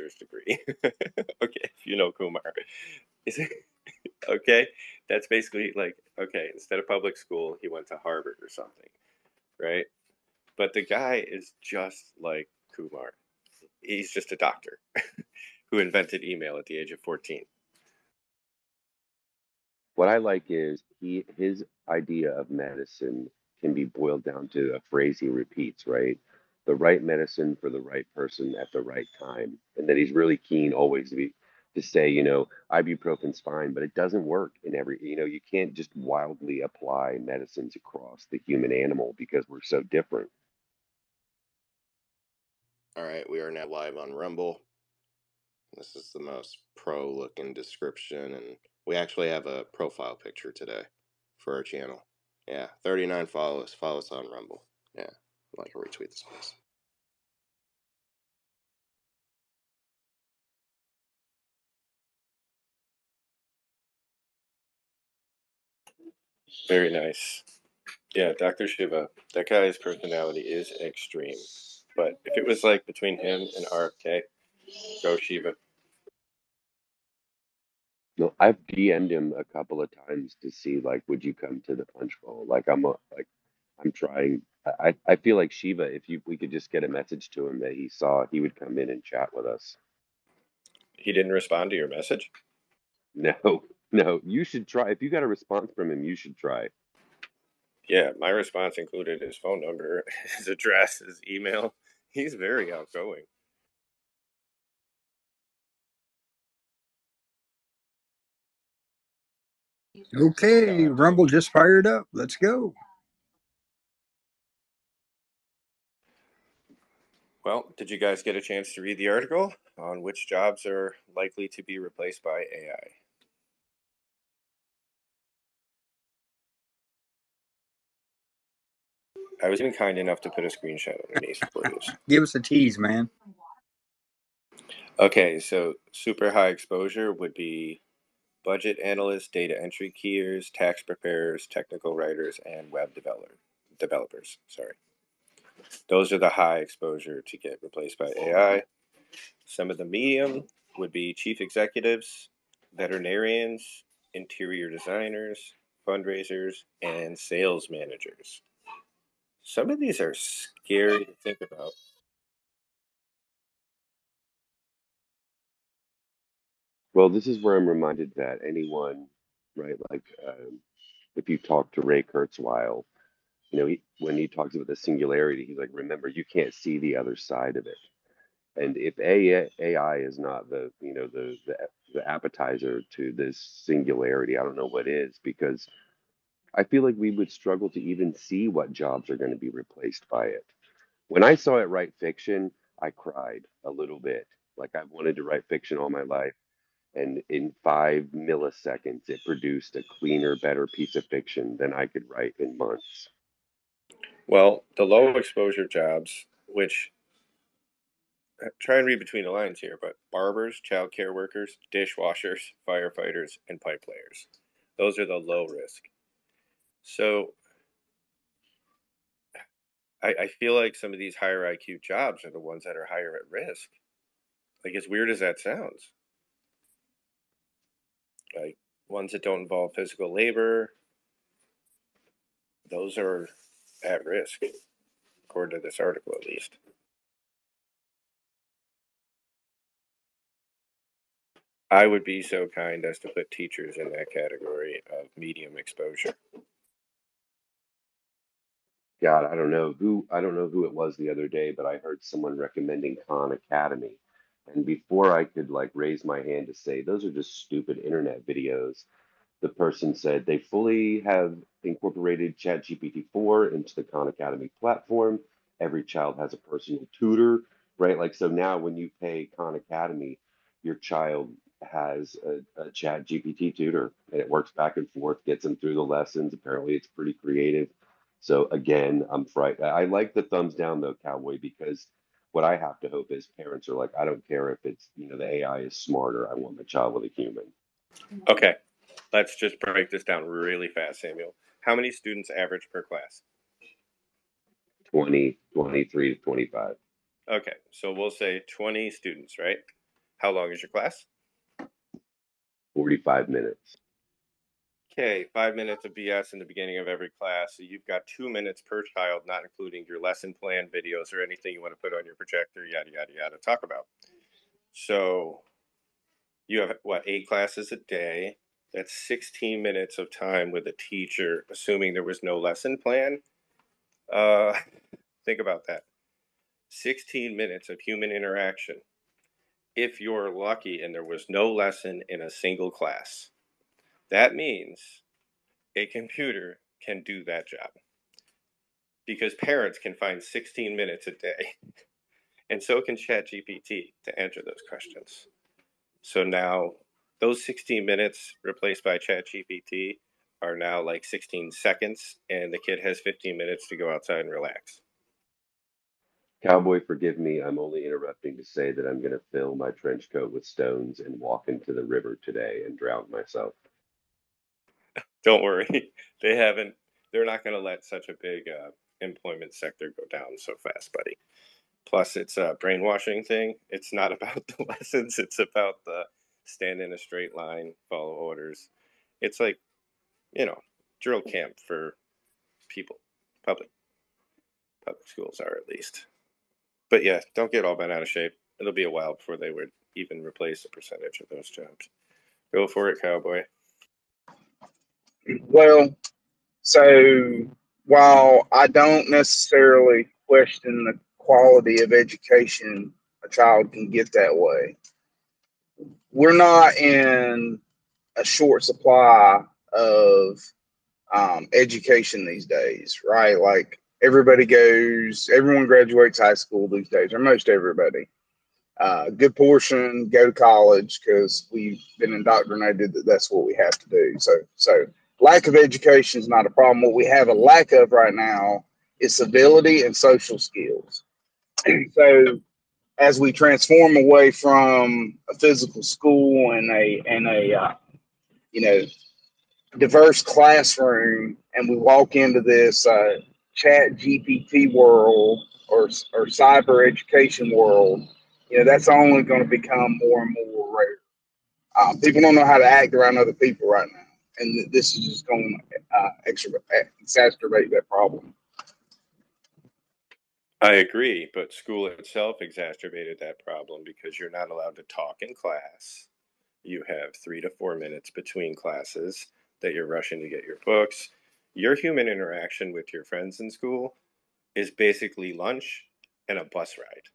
master's degree. Okay, if you know Kumar. Is it, okay, that's basically like, okay, instead of public school, he went to Harvard or something, right? But the guy is just like Kumar. He's just a doctor who invented email at the age of 14. What I like is his idea of medicine can be boiled down to a phrase he repeats, right? The right medicine for the right person at the right time. And that he's really keen always to say, ibuprofen's fine, but it doesn't work in every, you can't just wildly apply medicines across the human animal because we're so different. All right, we are now live on Rumble. This is the most pro looking description, and we actually have a profile picture today for our channel. Yeah, 39 followers. Follow us on Rumble. Yeah, like and retweet this place. Very nice. Yeah, Dr. Shiva. That guy's personality is extreme. But if it was like between him and RFK, go Shiva. No, I've DM'd him a couple of times to see like, would you come to the Punchbowl? Like I'm trying. I feel like Shiva, if we could just get a message to him that he saw, he would come in and chat with us. He didn't respond to your message? No, no, you should try. If you got a response from him, you should try. Yeah, my response included his phone number, his address, his email. He's very outgoing. Okay, Rumble just fired up. Let's go. Well, did you guys get a chance to read the article on which jobs are likely to be replaced by AI? I was even kind enough to put a screenshot underneath for you. Give us a tease, man. Okay, so super high exposure would be budget analysts, data entry keyers, tax preparers, technical writers, and web developers. Sorry. Those are the high exposure to get replaced by AI. Some of the medium would be chief executives, veterinarians, interior designers, fundraisers, and sales managers. Some of these are scary to think about. Well, this is where I'm reminded that anyone, right, like if you talk to Ray Kurzweil, when he talks about the singularity, he's like, remember, you can't see the other side of it. And if AI is not the appetizer to this singularity, I don't know what is, because I feel like we would struggle to even see what jobs are going to be replaced by it. When I saw it write fiction, I cried a little bit. Like I've wanted to write fiction all my life. And in 5 milliseconds, it produced a cleaner, better piece of fiction than I could write in months. Well, the low exposure jobs, which try and read between the lines here, but barbers, child care workers, dishwashers, firefighters, and pipe layers. Those are the low risk. So I feel like some of these higher IQ jobs are the ones that are higher at risk. Like, as weird as that sounds, like ones that don't involve physical labor, those are at risk, according to this article at least. I would be so kind as to put teachers in that category of medium exposure. God, I don't know who it was the other day, but I heard someone recommending Khan Academy. And before I could like raise my hand to say those are just stupid internet videos, the person said they fully have incorporated ChatGPT 4 into the Khan Academy platform. Every child has a personal tutor, right? Like, so now when you pay Khan Academy, your child has a ChatGPT tutor and it works back and forth, gets them through the lessons. Apparently, it's pretty creative. So, again, I'm frightened. I like the thumbs down, though, Cowboy, because what I have to hope is parents are like, I don't care if the AI is smarter. I want my child with a human. Okay, let's just break this down really fast, Samuel. How many students average per class? 20, 23 to 25. Okay, so we'll say 20 students, right? How long is your class? 45 minutes. Okay, 5 minutes of BS in the beginning of every class. So you've got 2 minutes per child, not including your lesson plan, videos, or anything you want to put on your projector, yada, yada, yada, talk about. So you have, what, 8 classes a day? That's 16 minutes of time with a teacher, assuming there was no lesson plan. Think about that. 16 minutes of human interaction. If you're lucky and there was no lesson in a single class, that means a computer can do that job because parents can find 16 minutes a day, and so can ChatGPT to answer those questions. So now those 16 minutes replaced by ChatGPT are now like 16 seconds, and the kid has 15 minutes to go outside and relax. Cowboy, forgive me. I'm only interrupting to say that I'm going to fill my trench coat with stones and walk into the river today and drown myself. Don't worry, they haven't. They're not going to let such a big employment sector go down so fast, buddy. Plus, it's a brainwashing thing. It's not about the lessons. It's about the stand in a straight line, follow orders. It's like, you know, drill camp for people. Public schools are, at least. But yeah, don't get all bent out of shape. It'll be a while before they would even replace a percentage of those jobs. Go for it, cowboy. Well, so while I don't necessarily question the quality of education a child can get that way, we're not in a short supply of education these days, right? Like everyone graduates high school these days, or most everybody. Good portion go to college because we've been indoctrinated that that's what we have to do. So lack of education is not a problem. What we have a lack of right now is civility and social skills. So as we transform away from a physical school and a you know diverse classroom, and we walk into this chat GPT world or cyber education world, that's only going to become more and more rare. People don't know how to act around other people right now, and this is just going to exacerbate that problem. I agree, but school itself exacerbated that problem because you're not allowed to talk in class. You have 3 to 4 minutes between classes that you're rushing to get your books. Your human interaction with your friends in school is basically lunch and a bus ride.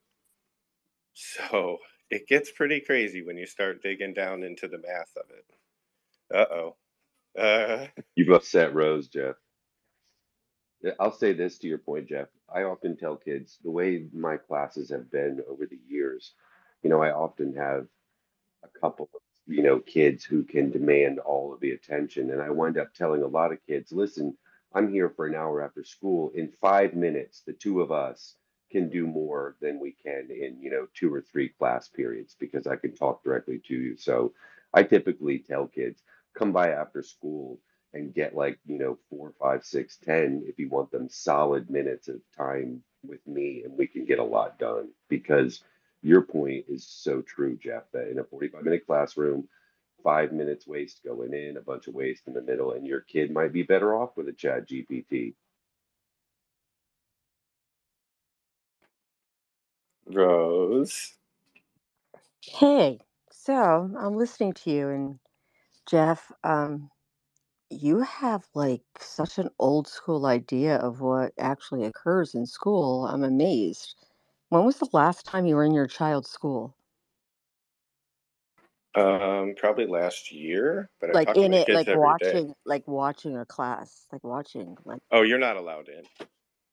So it gets pretty crazy when you start digging down into the math of it. Uh-oh. You've upset Rose, Jeff. I'll say this to your point, Jeff. I often tell kids the way my classes have been over the years, I often have a couple of kids who can demand all of the attention, and I wind up telling a lot of kids, listen, I'm here for an hour after school. In 5 minutes the two of us can do more than we can in 2 or 3 class periods because I can talk directly to you. So I typically tell kids, come by after school and get like 4, 5, 6, 10 if you want them solid minutes of time with me, and we can get a lot done. Because your point is so true, Jeff, that in a 45-minute classroom, 5 minutes waste going in, a bunch of waste in the middle, and your kid might be better off with a chat GPT. Rose. Hey, so I'm listening to you, and Jeff, you have like such an old school idea of what actually occurs in school. I'm amazed. When was the last time you were in your child's school? Probably last year, but I Like talk to in my it, kids every day. like watching a class, like watching, like. Oh, you're not allowed in.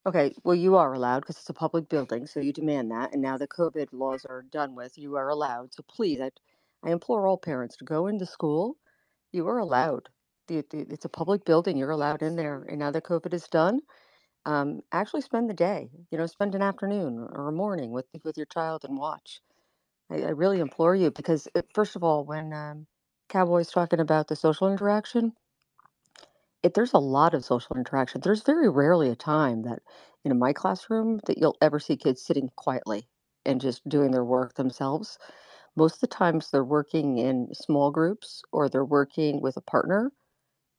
Okay, well, you are allowed because it's a public building, so you demand that. And now the COVID laws are done with, you are allowed. So please, I implore all parents to go into school. You are allowed. It's a public building. You're allowed in there. And now that COVID is done, actually spend the day. Spend an afternoon or a morning with your child and watch. I really implore you because, first of all, when Cowboy's talking about the social interaction, there's a lot of social interaction. There's very rarely a time that in my classroom that you'll ever see kids sitting quietly and just doing their work themselves. Most of the times they're working in small groups or they're working with a partner,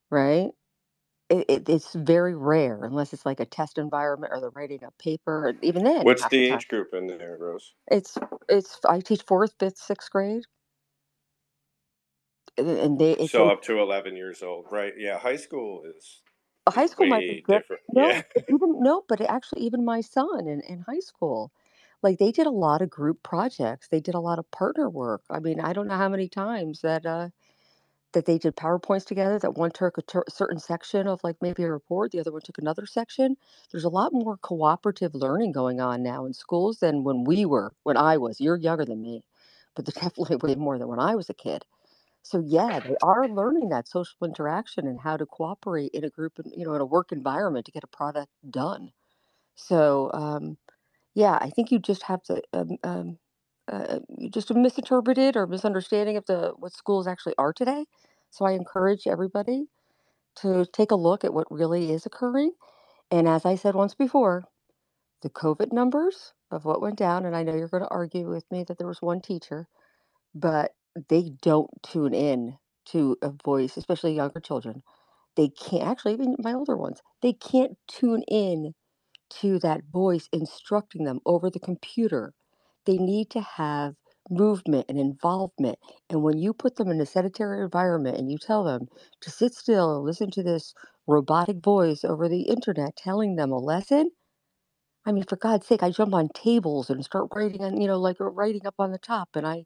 right? It's very rare unless it's like a test environment or they're writing a paper. And even then, What's half the the time, age group in there, Rose? it's I teach fourth, fifth, sixth grade, and they So up to 11 years old, right? Yeah, high school high is school might be way different. different. Yeah. No, even no, but actually, even my son in high school, like they did a lot of group projects. They did a lot of partner work. I mean, I don't know how many times that they did PowerPoints together, that one took a certain section of like maybe a report, the other one took another section. There's a lot more cooperative learning going on now in schools than when I was. You're younger than me, but there's definitely way more than when I was a kid. So yeah, they are learning that social interaction and how to cooperate in a group and in a work environment to get a product done. So yeah, I think you just have to you just misinterpreted or misunderstanding of the what schools actually are today. So I encourage everybody to take a look at what really is occurring. And as I said once before, the COVID numbers of what went down, and I know you're going to argue with me that there was one teacher, but they don't tune in to a voice, especially younger children. They can't actually, even my older ones, they can't tune in to that voice instructing them over the computer. They need to have movement and involvement. And when you put them in a sedentary environment and you tell them to sit still and listen to this robotic voice over the internet telling them a lesson, I mean, for God's sake, I jump on tables and start writing on, like writing up on the top, and I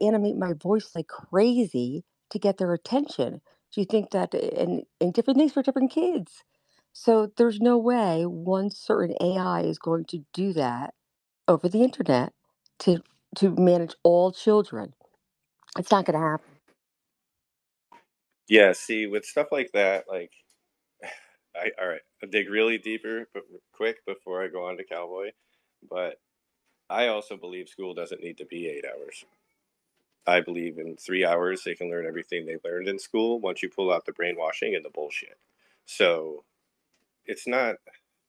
animate my voice like crazy to get their attention. Do you think that, and different things for different kids? So there's no way one certain AI is going to do that over the internet to to manage all children. It's not going to happen. Yeah, see, with stuff like that, like all right, I'll dig really deeper but quick before I go on to Cowboy. But I also believe school doesn't need to be 8 hours. I believe in 3 hours they can learn everything they learned in school once you pull out the brainwashing and the bullshit. So it's not,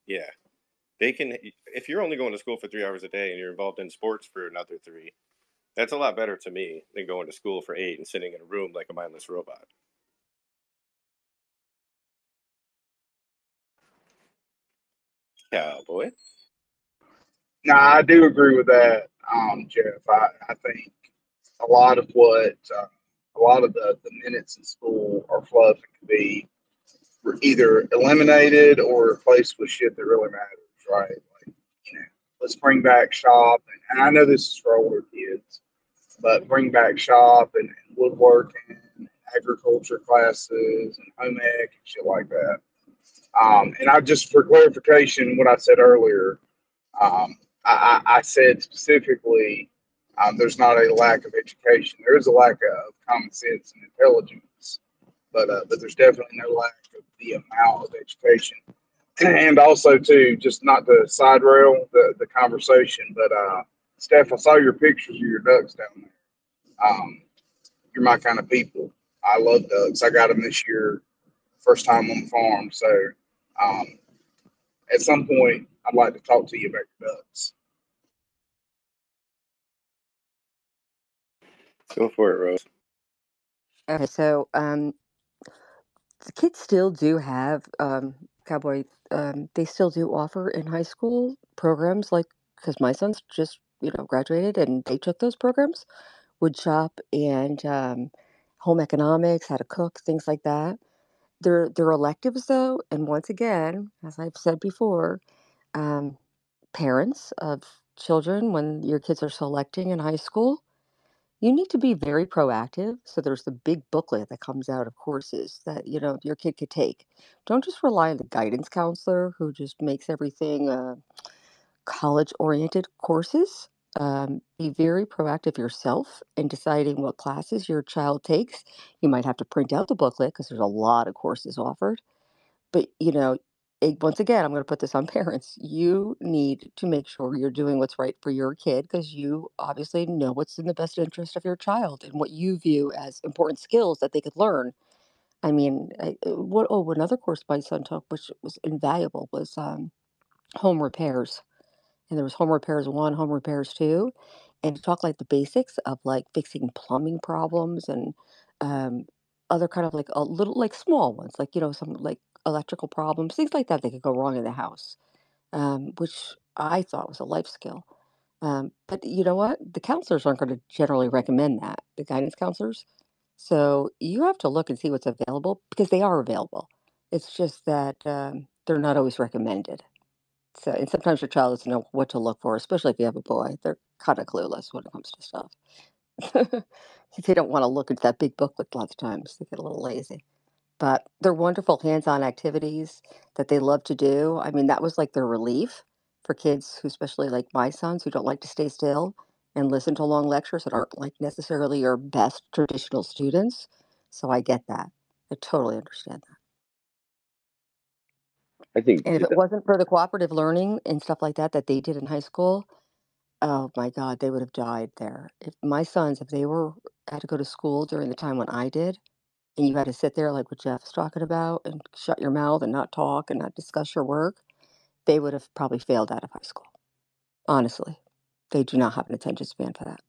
yeah. They can, if you're only going to school for 3 hours a day and you're involved in sports for another three, that's a lot better to me than going to school for 8 and sitting in a room like a mindless robot. Cowboy. Now, I do agree with that, Jeff. I think a lot of a lot of the minutes in school are fluff and can be either eliminated or replaced with shit that really matters, right? Like, let's bring back shop. And I know this is for older kids, but bring back shop and woodworking, and agriculture classes, and home ec and shit like that. And I just, for clarification, what I said earlier, I said specifically, there's not a lack of education. There is a lack of common sense and intelligence, but there's definitely no lack of the amount of education. And also, too, just not to side rail the conversation, but Steph, I saw your pictures of your ducks down there. You're my kind of people. I love ducks. I got them this year, first time on the farm. So um, at some point, I'd like to talk to you about your ducks. Go for it, Rose. Okay, so the kids still do have cowboy. They still do offer in high school programs like because my son's just graduated and they took those programs, wood shop and home economics, how to cook, things like that. They're electives though, and once again, as I've said before, um, parents of children when your kids are selecting in high school, you need to be very proactive. So there's the big booklet that comes out of courses that your kid could take. Don't just rely on the guidance counselor who just makes everything college-oriented courses. Be very proactive yourself in deciding what classes your child takes. You might have to print out the booklet because there's a lot of courses offered. But once again, I'm going to put this on parents. You need to make sure you're doing what's right for your kid because you obviously know what's in the best interest of your child and what you view as important skills that they could learn. I mean, another course my son took, which was invaluable, was home repairs. And there was home repairs one, home repairs two. and to talk like the basics of like fixing plumbing problems and um, other kind of like a little like small ones, like some like electrical problems, things like that could go wrong in the house, which I thought was a life skill. But you know what? The counselors aren't going to generally recommend that, the guidance counselors. So you have to look and see what's available because they are available. It's just that they're not always recommended. So, and sometimes your child doesn't know what to look for, especially if you have a boy. They're kind of clueless when it comes to stuff. They don't want to look at that big booklet lots of times. They get a little lazy. But they're wonderful hands-on activities that they love to do. I mean, that was like their relief for kids who, especially like my sons, who don't like to stay still and listen to long lectures that aren't like necessarily your best traditional students. So I get that. I totally understand that. I think And if to it the wasn't for the cooperative learning and stuff like that that they did in high school, oh my God, they would have died there. If my sons, if they were had to go to school during the time when I did, and you had to sit there like what Jeff's talking about and shut your mouth and not talk and not discuss your work, they would have probably failed out of high school. Honestly, they do not have an attention span for that.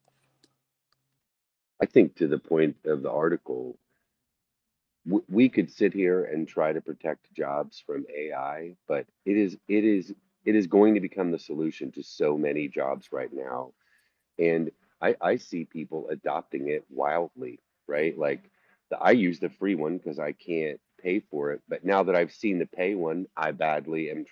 I think to the point of the article, we could sit here and try to protect jobs from AI, but it is going to become the solution to so many jobs right now. And I see people adopting it wildly, right? Like I use the free one because I can't pay for it. But now that I've seen the pay one, I badly am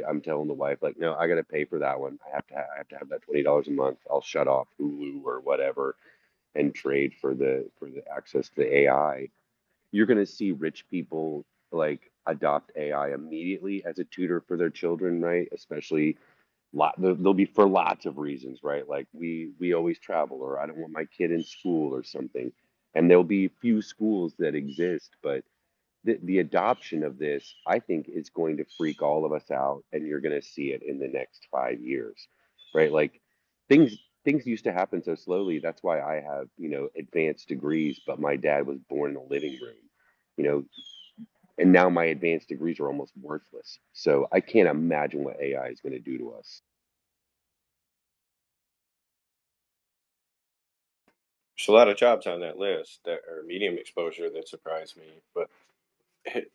I'm telling the wife, like, no, I got to pay for that one. I have to have that $20 a month. I'll shut off Hulu or whatever and trade for the access to the AI. You're going to see rich people like adopt AI immediately as a tutor for their children, right? Especially they'll be for lots of reasons, right? Like we always travel, or I don't want my kid in school or something. And there'll be few schools that exist, but the adoption of this, I think, is going to freak all of us out, and you're going to see it in the next 5 years, right? Like things things used to happen so slowly. That's why I have, advanced degrees, but my dad was born in a living room, you know, and now my advanced degrees are almost worthless. So I can't imagine what AI is going to do to us. There's a lot of jobs on that list that are medium exposure that surprise me, but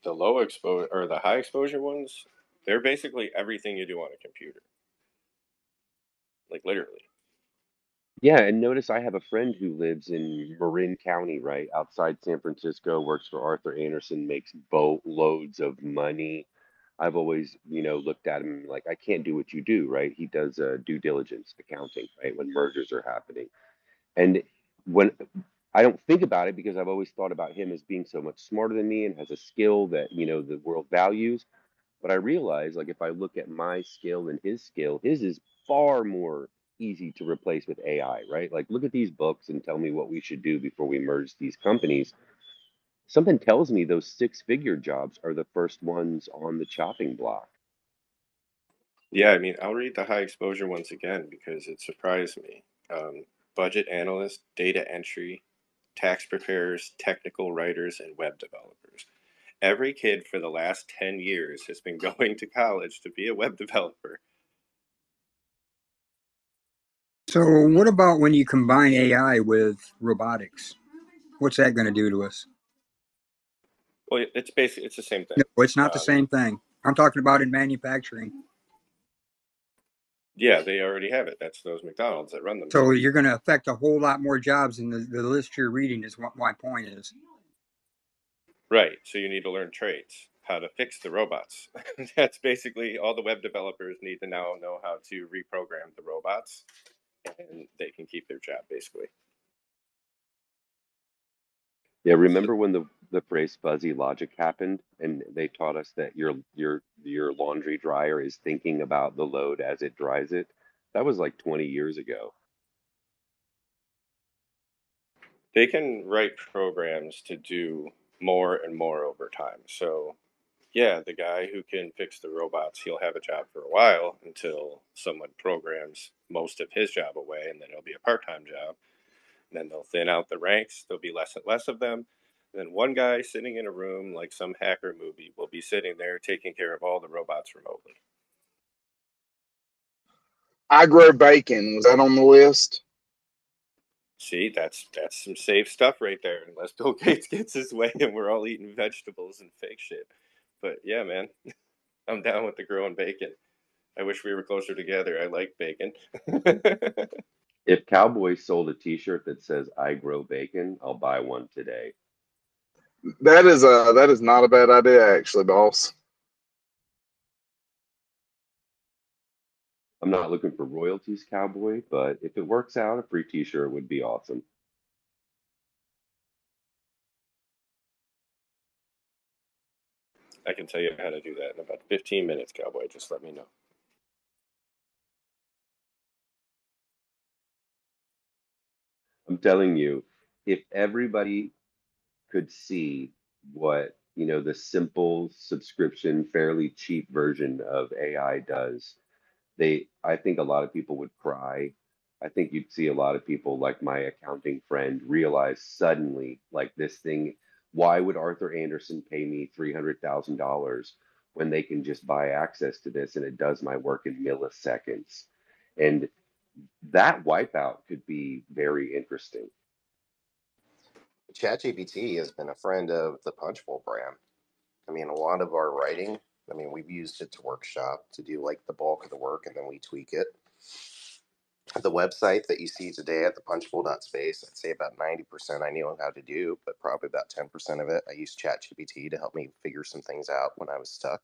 the low exposure or the high exposure ones, they're basically everything you do on a computer, like literally. Yeah, and notice I have a friend who lives in Marin County, right outside San Francisco, works for Arthur Anderson, makes boatloads of money. I've always, looked at him like I can't do what you do, right? He does due diligence accounting, right, when mergers are happening. And when I don't think about it because I've always thought about him as being so much smarter than me and has a skill that, the world values. But I realize, like, if I look at my skill, his is far more easy to replace with AI, right? Like, look at these books and tell me what we should do before we merge these companies. Something tells me those six-figure jobs are the first ones on the chopping block. Yeah, I mean, I'll read the high exposure ones again because it surprised me. Budget analyst, data entry, tax preparers, technical writers, and web developers. Every kid for the last 10 years has been going to college to be a web developer. So, what about when you combine AI with robotics? What's that going to do to us? Well, it's basically it's the same thing. No, it's not the Um, same thing. I'm talking about in manufacturing. yeah, they already have it. That's those McDonald's that run them So, things. you're going to affect a whole lot more jobs than the list you're reading, is what my point is. Right. So you need to learn trades, how to fix the robots. That's basically all the web developers need to now know how to reprogram the robots, and they can keep their job basically. Yeah, So remember when the phrase fuzzy logic happened and they taught us that your laundry dryer is thinking about the load as it dries it? That was like 20 years ago. they can write programs to do more and more over time. So yeah, the guy who can fix the robots, he'll have a job for a while until someone programs most of his job away, and then it'll be a part-time job. And then they'll thin out the ranks. There'll be less and less of them. And then one guy sitting in a room like some hacker movie will be sitting there taking care of all the robots remotely. I grow bacon. Was that on the list? See, that's some safe stuff right there. Unless Bill Gates gets his way and we're all eating vegetables and fake shit. But yeah, man, I'm down with the growing bacon. I wish we were closer together. I like bacon. If Cowboys sold a T-shirt that says "I grow bacon," I'll buy one today. That is not a bad idea, actually, boss. I'm not looking for royalties, Cowboy, but if it works out, a free T-shirt would be awesome. I can tell you how to do that in about 15 minutes, Cowboy. Just let me know. I'm telling you, if everybody could see what, the simple subscription, fairly cheap version of AI does, I think a lot of people would cry. I think you'd see a lot of people like my accounting friend realize suddenly, like this thing, why would Arthur Anderson pay me $300,000 when they can just buy access to this and it does my work in milliseconds? And that wipeout could be very interesting. ChatGPT has been a friend of the Punchbowl brand. I mean, a lot of our writing, I mean, we've used it to workshop to do like the bulk of the work and then we tweak it. The website that you see today at the punchbowl.space, I'd say about 90% I knew how to do, but probably about 10% of it I used ChatGPT to help me figure some things out when I was stuck.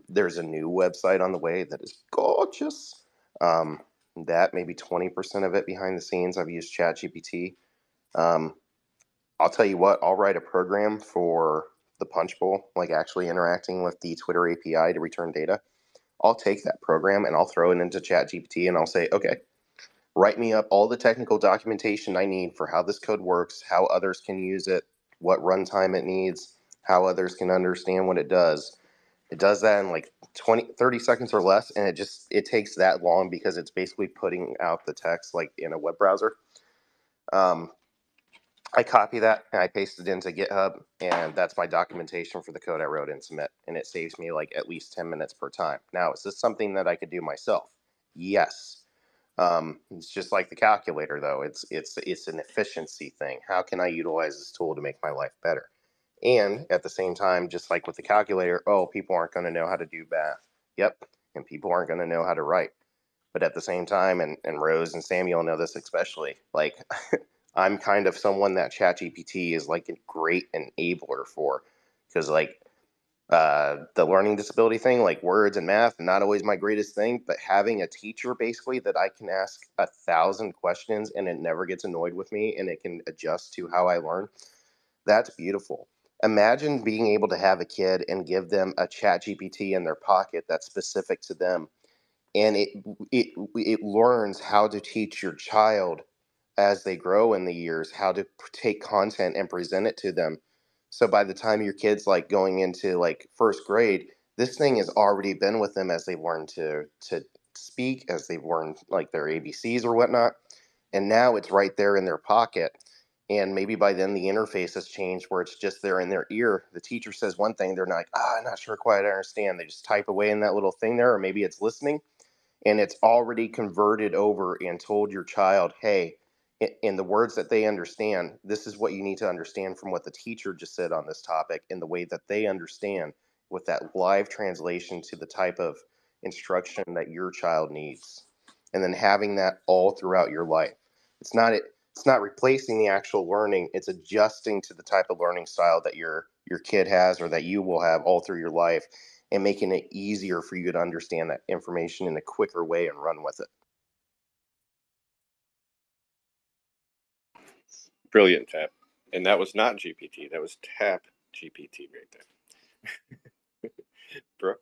There's a new website on the way that is gorgeous. That maybe 20% of it behind the scenes I've used ChatGPT. I'll tell you what, I'll write a program for the Punchbowl, like actually interacting with the Twitter API to return data. I'll take that program and I'll throw it into ChatGPT and I'll say, okay, write me up all the technical documentation I need for how this code works, how others can use it, what runtime it needs, how others can understand what it does. It does that in like 30 seconds or less, and it takes that long because it's basically putting out the text like in a web browser. I copy that and I paste it into GitHub, and that's my documentation for the code I wrote and submit. And it saves me like at least 10 minutes per time. Now, is this something that I could do myself? Yes. It's just like the calculator, though. It's an efficiency thing. How can I utilize this tool to make my life better? And at the same time, just like with the calculator, oh, people aren't going to know how to do math. Yep. And people aren't going to know how to write. But at the same time, and Rose and Samuel know this especially, like I'm kind of someone that ChatGPT is like a great enabler for, because like the learning disability thing, like words and math, not always my greatest thing, but having a teacher basically that I can ask 1,000 questions and it never gets annoyed with me and it can adjust to how I learn. That's beautiful. Imagine being able to have a kid and give them a ChatGPT in their pocket that's specific to them, and it learns how to teach your child as they grow in the years how to take content and present it to them. So by the time your kid's like going into like first grade, this thing has already been with them as they've learned to speak, as they've learned like their ABCs or whatnot, and now it's right there in their pocket. And maybe by then the interface has changed where it's just there in their ear. The teacher says one thing, they're not like, I'm not sure quite I understand. They just type away in that little thing there, or maybe it's listening and it's already converted over and told your child, hey, in the words that they understand, this is what you need to understand from what the teacher just said on this topic in the way that they understand, with that live translation to the type of instruction that your child needs. And then having that all throughout your life. It's not replacing the actual learning, it's adjusting to the type of learning style that your kid has or that you will have all through your life, and making it easier for you to understand that information in a quicker way and run with it. Brilliant, Tap. And that was not GPT. That was Tap GPT right there. Brooke?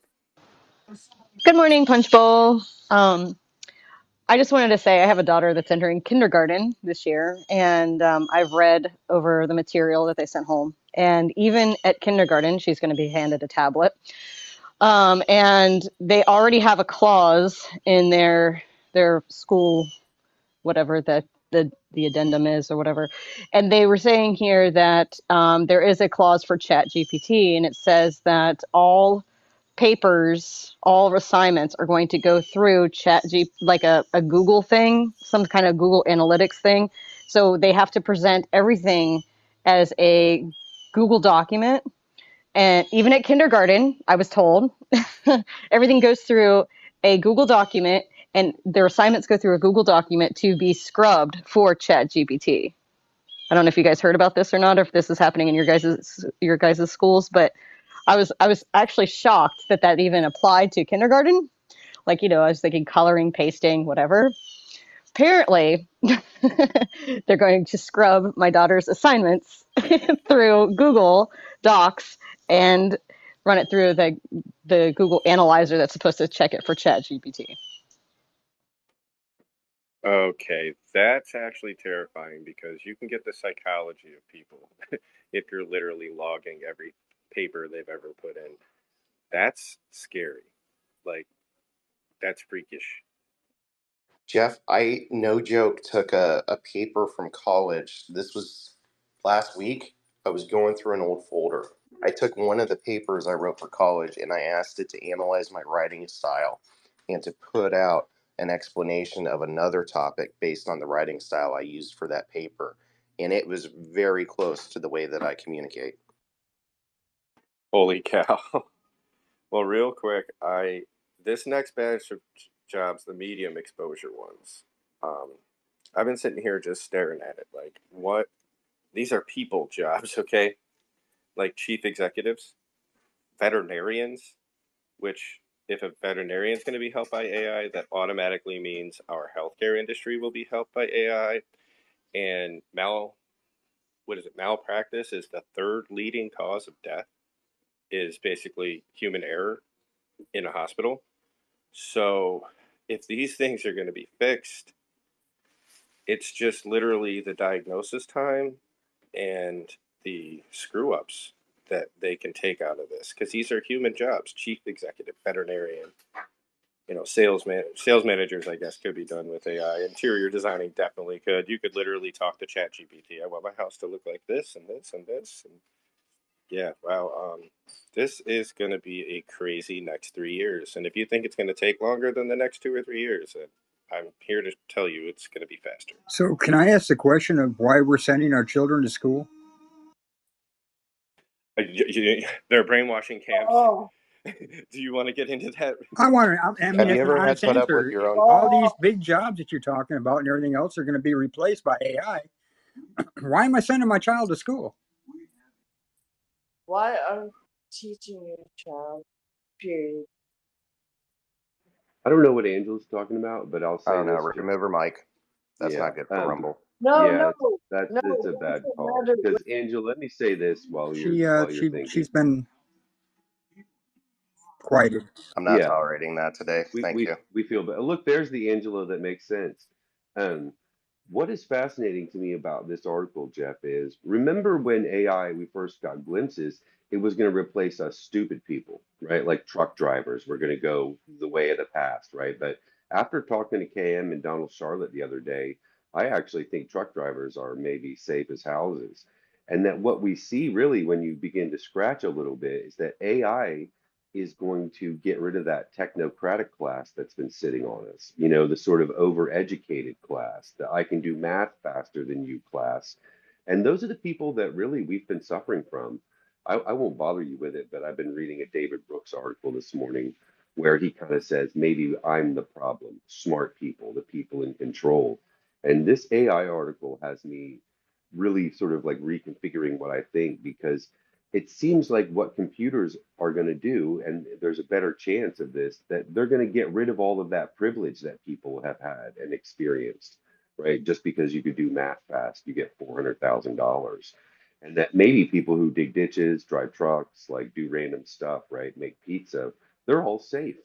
Good morning, Punchbowl. I just wanted to say I have a daughter that's entering kindergarten this year, and I've read over the material that they sent home. And even at kindergarten, she's going to be handed a tablet. And they already have a clause in their school, whatever that the addendum is or whatever. And they were saying here that there is a clause for Chat GPT, and it says that all papers, all assignments are going to go through like a Google thing, some kind of Google Analytics thing. So they have to present everything as a Google document. And even at kindergarten, I was told everything goes through a Google document, and their assignments go through a Google document to be scrubbed for ChatGPT. I don't know if you guys heard about this or not, or if this is happening in your guys' schools, but I was actually shocked that that even applied to kindergarten. Like, I was thinking coloring, pasting, whatever. Apparently, they're going to scrub my daughter's assignments through Google Docs and run it through the Google Analyzer that's supposed to check it for ChatGPT. Okay, that's actually terrifying because you can get the psychology of people if you're literally logging every paper they've ever put in. That's scary. Like, that's freakish. Jeff, I no joke took a paper from college. This was last week. I was going through an old folder. I took one of the papers I wrote for college and I asked it to analyze my writing style and to put out an explanation of another topic based on the writing style I used for that paper. And it was very close to the way that I communicate. Holy cow. Well, real quick, this next batch of jobs, the medium exposure ones, um, I've been sitting here just staring at it. Like, what? These are people jobs, okay? Like chief executives, veterinarians, which if a veterinarian is going to be helped by AI, that automatically means our healthcare industry will be helped by AI. And malpractice is the third leading cause of death, is basically human error in a hospital. So if these things are going to be fixed, it's just literally the diagnosis time and the screw ups that they can take out of this, because these are human jobs: chief executive, veterinarian, sales managers, I guess, could be done with AI. Interior designing definitely could. You could literally talk to ChatGPT. I want my house to look like this and this and this. And yeah, wow. This is going to be a crazy next 3 years. And if you think it's going to take longer than the next 2 or 3 years, I'm here to tell you it's going to be faster. So, can I ask the question of why we're sending our children to school? They're brainwashing camps. Oh, Do you want to get into that? I want to. I mean, Have you it's an ever had honest to put up with answer. your own? All these oh, big jobs that you're talking about and everything else are going to be replaced by AI. Why am I sending my child to school? why are you teaching your child? Period. I don't know what Angela's talking about, but I'll I say don't know. this. Remove her mic. That's Yeah. not good for Rumble. No, Yeah, no, that's no. it's a It bad doesn't call. matter. Because Angela, let me say this while you're She's thinking. been quieted. I'm not Yeah, tolerating that today. we Thank we you. we feel bad. Look, there's the Angela that makes sense. Um, what is fascinating to me about this article, Jeff, is remember when AI we first got glimpses, it was going to replace us stupid people, right? Like truck drivers were going to go the way of the past, right? But after talking to KM and Donald Charlotte the other day, I actually think truck drivers are maybe safe as houses. And that what we see really when you begin to scratch a little bit is that AI is going to get rid of that technocratic class that's been sitting on us, the sort of overeducated class, the I can do math faster than you class. And those are the people that really we've been suffering from. I won't bother you with it, but I've been reading a David Brooks article this morning where he kind of says, maybe I'm the problem, smart people, the people in control. And this AI article has me really sort of like reconfiguring what I think because it seems like what computers are going to do, and there's a better chance of this, that they're going to get rid of all of that privilege that people have had and experienced, right? Just because you could do math fast, you get $400,000. And that maybe people who dig ditches, drive trucks, like do random stuff, right? Make pizza, they're all safe.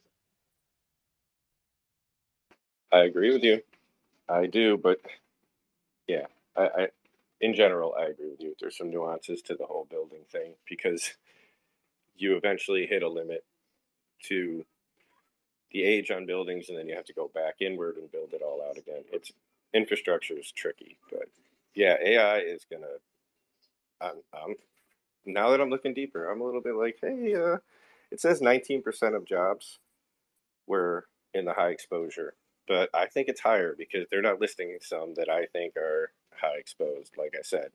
I agree with you. I do, but yeah, I in general, I agree with you. There's some nuances to the whole building thing because you eventually hit a limit to the age on buildings, and then you have to go back inward and build it all out again. It's infrastructure is tricky, but yeah, AI is gonna. I'm now that I'm looking deeper, I'm a little bit like, hey, It says 19% of jobs were in the high exposure, but I think it's higher because they're not listing some that I think are high exposed, like I said,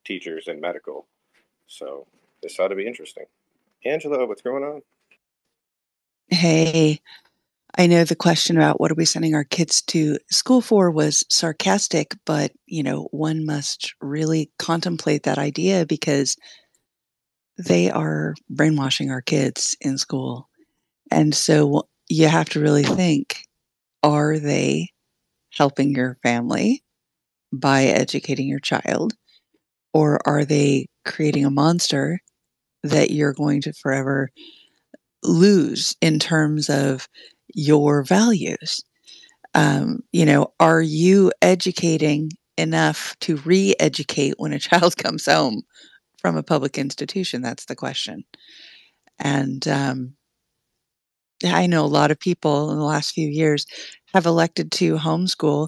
teachers and medical. So this ought to be interesting. Angela, what's going on? Hey, I know the question about what are we sending our kids to school for was sarcastic, but one must really contemplate that idea because they are brainwashing our kids in school. And so you have to really think, are they helping your family by educating your child? Or are they creating a monster that you're going to forever lose in terms of your values? Are you educating enough to re-educate when a child comes home from a public institution? That's the question. And I know a lot of people in the last few years have elected to homeschool.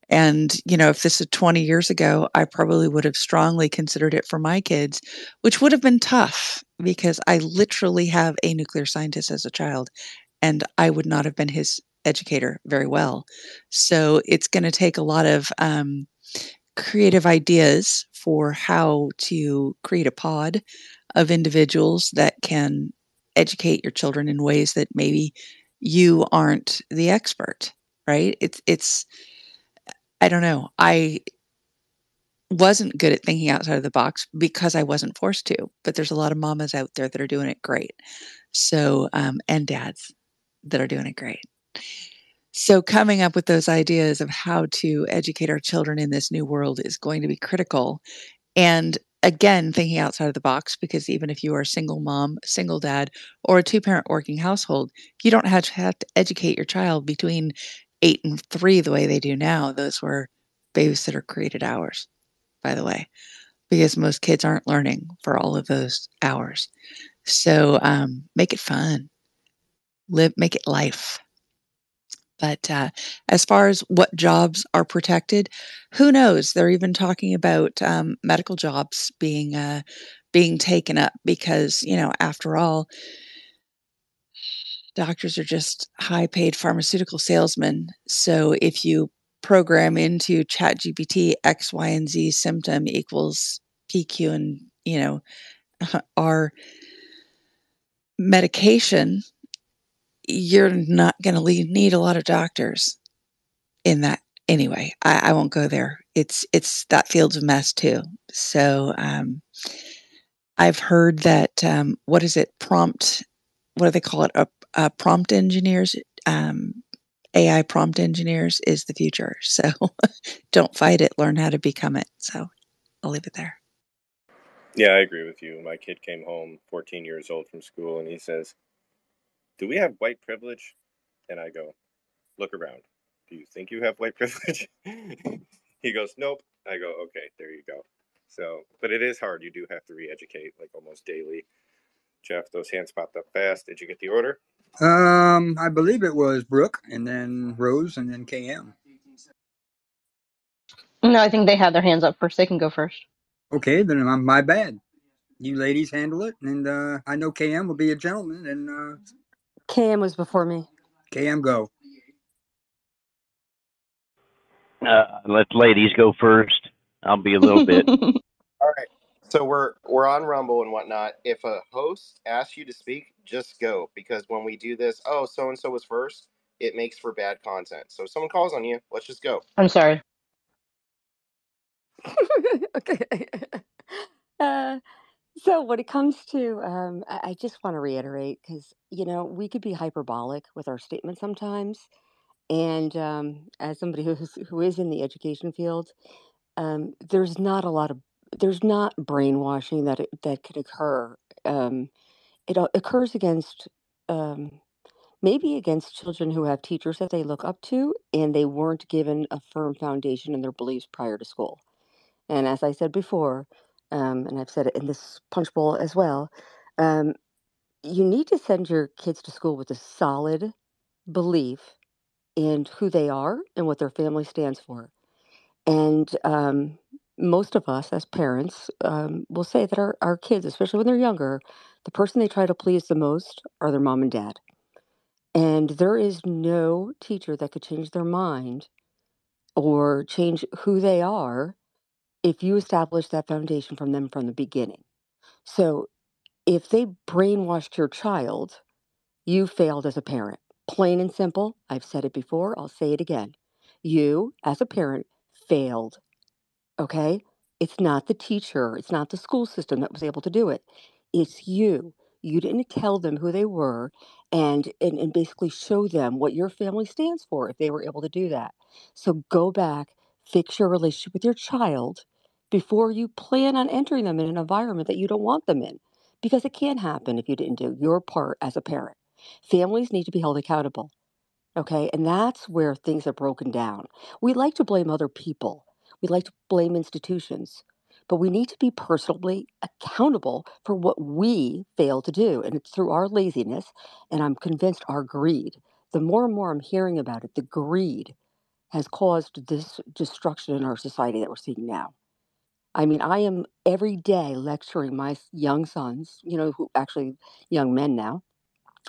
And, if this is 20 years ago, I probably would have strongly considered it for my kids, which would have been tough because I literally have a nuclear scientist as a child, and I would not have been his educator very well. So it's going to take a lot of creative ideas for how to create a pod of individuals that can educate your children in ways that maybe you aren't the expert, right? It's I don't know. I wasn't good at thinking outside of the box because I wasn't forced to, but there's a lot of mamas out there that are doing it great. So, and dads that are doing it great. So coming up with those ideas of how to educate our children in this new world is going to be critical. And again, thinking outside of the box, because even if you are a single mom, single dad, or a two-parent working household, you don't have to educate your child between 8 and 3 the way they do now. Those were babysitter created hours, by the way, because most kids aren't learning for all of those hours. So make it fun, make it life. But as far as what jobs are protected, who knows? They're even talking about medical jobs being taken up because after all, doctors are just high-paid pharmaceutical salesmen. So if you program into ChatGPT X, Y, and Z symptom equals PQ, and our medication, you're not going to need a lot of doctors in that anyway. I won't go there. It's that field's a mess too. So I've heard that what is it? What do they call it? Prompt engineers. AI prompt engineers is the future. So don't fight it. Learn how to become it. So I'll leave it there. Yeah, I agree with you. My kid came home 14 years old from school and he says, "Do we have white privilege?" And I go, "Look around. Do you think you have white privilege?" He goes, "Nope." I go, "Okay, there you go." So, but it is hard. You do have to re-educate like almost daily. Jeff, those hands popped up fast. Did you get the order? I believe it was Brooke, and then Rose, and then KM. No, I think they had their hands up first. They can go first. Okay, then my bad. You ladies handle it, and I know KM will be a gentleman, and KM was before me. KM go. Let ladies go first. I'll be a little bit. All right. So we're on Rumble and whatnot. If a host asks you to speak, just go, because when we do this, oh, so and so was first, it makes for bad content. So if someone calls on you, let's just go. I'm sorry. Okay. Uh, so when it comes to, I just want to reiterate because we could be hyperbolic with our statements sometimes, and as somebody who is in the education field, there's not a lot of there's not brainwashing that could occur. Occurs against maybe against children who have teachers that they look up to and they weren't given a firm foundation in their beliefs prior to school. And as I said before, and I've said it in this punch bowl as well, um, you need to send your kids to school with a solid belief in who they are and what their family stands for. And most of us as parents will say that our kids, especially when they're younger, The person they try to please the most are their mom and dad. And there is no teacher that could change their mind or change who they are if you establish that foundation from them from the beginning. So if they brainwashed your child, you failed as a parent. Plain and simple. I've said it before, I'll say it again. You, as a parent, failed. Okay? It's not the teacher, it's not the school system that was able to do it. It's you. You didn't tell them who they were and basically show them what your family stands for if they were able to do that. So go back, fix your relationship with your child before you plan on entering them in an environment that you don't want them in. Because it can happen if you didn't do your part as a parent. Families need to be held accountable. Okay, and that's where things are broken down. We like to blame other people, we like to blame institutions, but we need to be personally accountable for what we fail to do. And it's through our laziness, and I'm convinced our greed. The more and more I'm hearing about it, the greed has caused this destruction in our society that we're seeing now. I mean, I am every day lecturing my young sons, who actually young men now.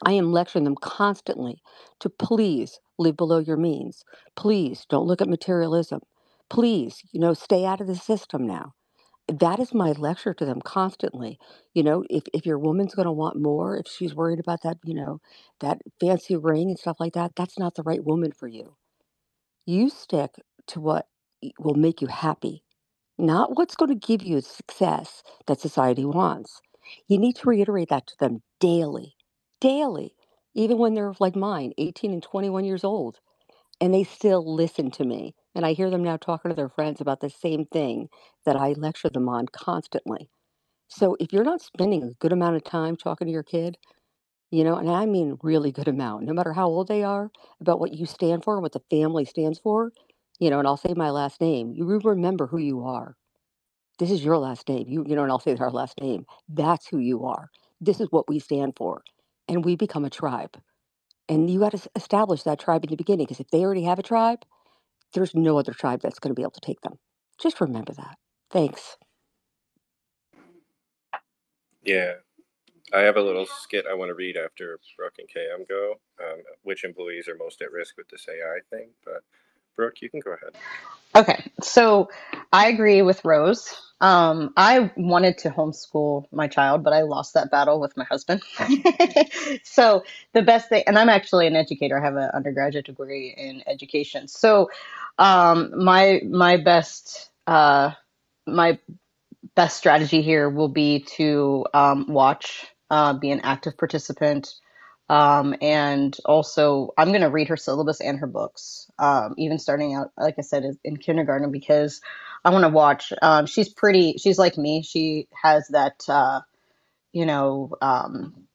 I am lecturing them constantly to please live below your means. Please don't look at materialism. Please, stay out of the system now. That is my lecture to them constantly. If your woman's going to want more, if she's worried about that, that fancy ring and stuff like that, that's not the right woman for you. You stick to what will make you happy, not what's going to give you success that society wants. You need to reiterate that to them daily, daily, even when they're like mine, 18 and 21 years old, and they still listen to me. And I hear them now talking to their friends about the same thing that I lecture them on constantly. So if you're not spending a good amount of time talking to your kid, and I mean really good amount, no matter how old they are, about what you stand for and what the family stands for, and I'll say my last name, you remember who you are. This is your last name. And I'll say our last name. That's who you are. This is what we stand for. And we become a tribe. And you got to establish that tribe in the beginning because if they already have a tribe, there's no other tribe that's going to be able to take them. Just remember that. Thanks. Yeah, I have a little skit I want to read after Brooke and KM go. Which employees are most at risk with this AI thing? But Brooke, you can go ahead. Okay, so I agree with Rose. I wanted to homeschool my child, but I lost that battle with my husband. So the best thing, and I'm actually an educator. I have an undergraduate degree in education. So my best strategy here will be to watch, be an active participant, and also, I'm going to read her syllabus and her books, even starting out, like I said, in kindergarten, because I want to watch. She's like me. She has that, you know, um,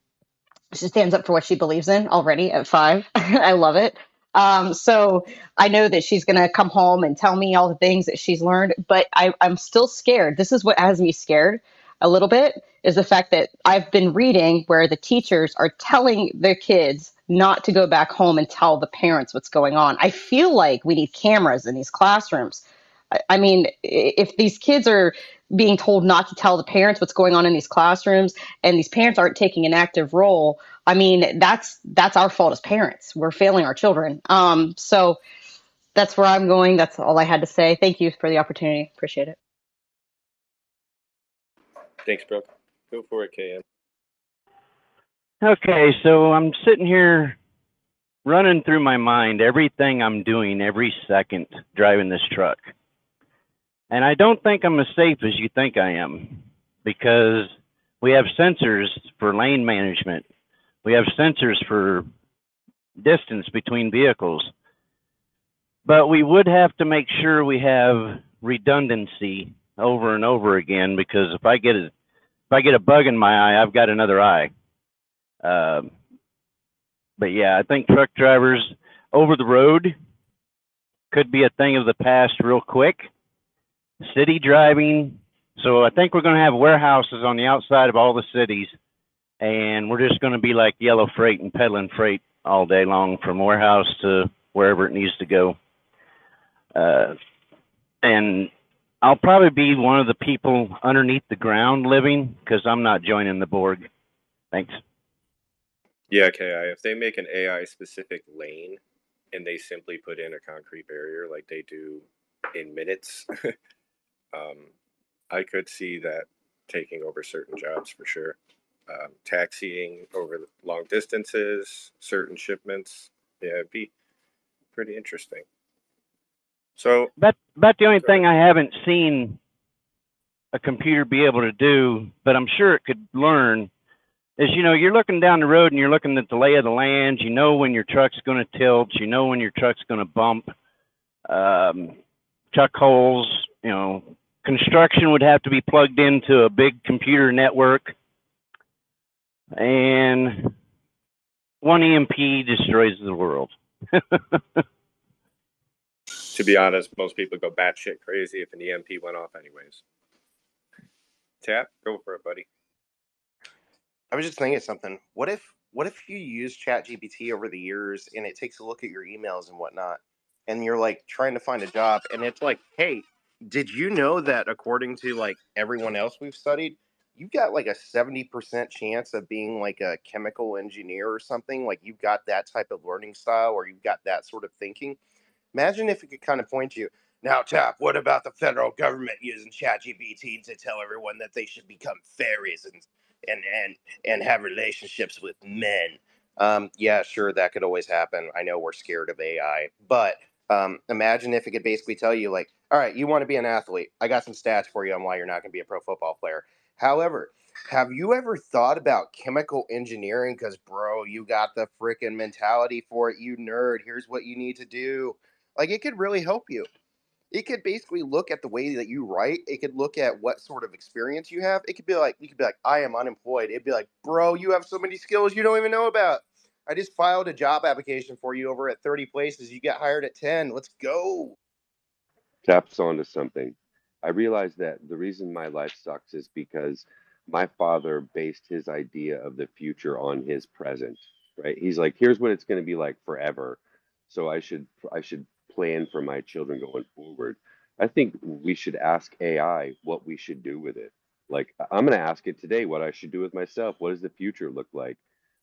she stands up for what she believes in already at 5. I love it. So I know that she's going to come home and tell me all the things that she's learned, but I'm still scared. This is what has me scared a little bit is the fact that I've been reading where the teachers are telling their kids not to go back home and tell the parents what's going on. I feel like we need cameras in these classrooms. I mean, if these kids are being told not to tell the parents what's going on in these classrooms and these parents aren't taking an active role, I mean, that's our fault as parents. We're failing our children. So that's where I'm going. That's all I had to say. Thank you for the opportunity. Appreciate it. Thanks, Brooke. Go for it, KM. Okay, so I'm sitting here running through my mind everything I'm doing every second driving this truck. And I don't think I'm as safe as you think I am because we have sensors for lane management. We have sensors for distance between vehicles. But we would have to make sure we have redundancy over and over again because if I get a bug in my eye, I've got another eye. But yeah, I think truck drivers over the road could be a thing of the past real quick. City driving. So I think we're going to have warehouses on the outside of all the cities, and we're just going to be like yellow freight and peddling freight all day long from warehouse to wherever it needs to go. And I'll probably be one of the people underneath the ground living because I'm not joining the Borg. Thanks. Yeah, KI. If they make an AI specific lane and they simply put in a concrete barrier like they do in minutes, um, I could see that taking over certain jobs for sure. Taxiing over long distances, certain shipments. Yeah, it'd be pretty interesting. So, But the only go thing ahead. I haven't seen a computer be able to do, but I'm sure it could learn, is you're looking down the road and you're looking at the lay of the land. You know when your truck's going to tilt. You know when your truck's going to bump. Chuck holes. Construction would have to be plugged into a big computer network, and one EMP destroys the world. To be honest, most people go batshit crazy if an EMP went off, anyways. Tap, go for it, buddy. I was just thinking something. What if you use ChatGPT over the years and it takes a look at your emails and whatnot, and you're like trying to find a job, and it's like, hey, did you know that according to like everyone else we've studied, you've got like a 70% chance of being like a chemical engineer or something? Like you've got that type of learning style, or you've got that sort of thinking. Imagine if it could kind of point to you. Now, Tap, what about the federal government using ChatGPT to tell everyone that they should become fairies and and and have relationships with men? Yeah, sure, that could always happen. I know we're scared of AI, but imagine if it could basically tell you, like, all right, you want to be an athlete. I got some stats for you on why you're not going to be a pro football player. However, have you ever thought about chemical engineering? Because, bro, you got the freaking mentality for it, you nerd. Here's what you need to do. Like, it could really help you. It could basically look at the way that you write. It could look at what sort of experience you have. It could be like, you could be like, I am unemployed. It'd be like, bro, you have so many skills you don't even know about. I just filed a job application for you over at 30 places. You got hired at 10. Let's go. Taps onto something. I realized that the reason my life sucks is because my father based his idea of the future on his present, right? He's like, here's what it's going to be like forever. So I should plan for my children going forward. I think we should ask AI what we should do with it. Like I'm going to ask it today what I should do with myself. What does the future look like?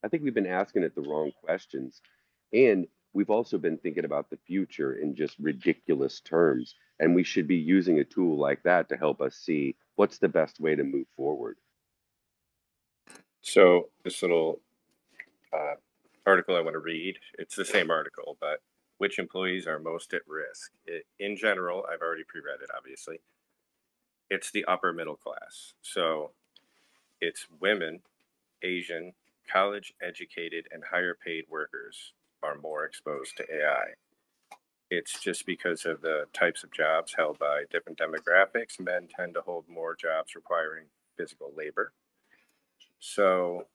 I think we've been asking it the wrong questions. And we've also been thinking about the future in just ridiculous terms. And we should be using a tool like that to help us see what's the best way to move forward. So, this little uh, article I want to read, it's the same article, but which employees are most at risk? In general, I've already pre read it, obviously. It's the upper middle class. So, it's women, Asian, college educated, and higher paid workers are more exposed to AI. It's just because of the types of jobs held by different demographics. Men tend to hold more jobs requiring physical labor. So,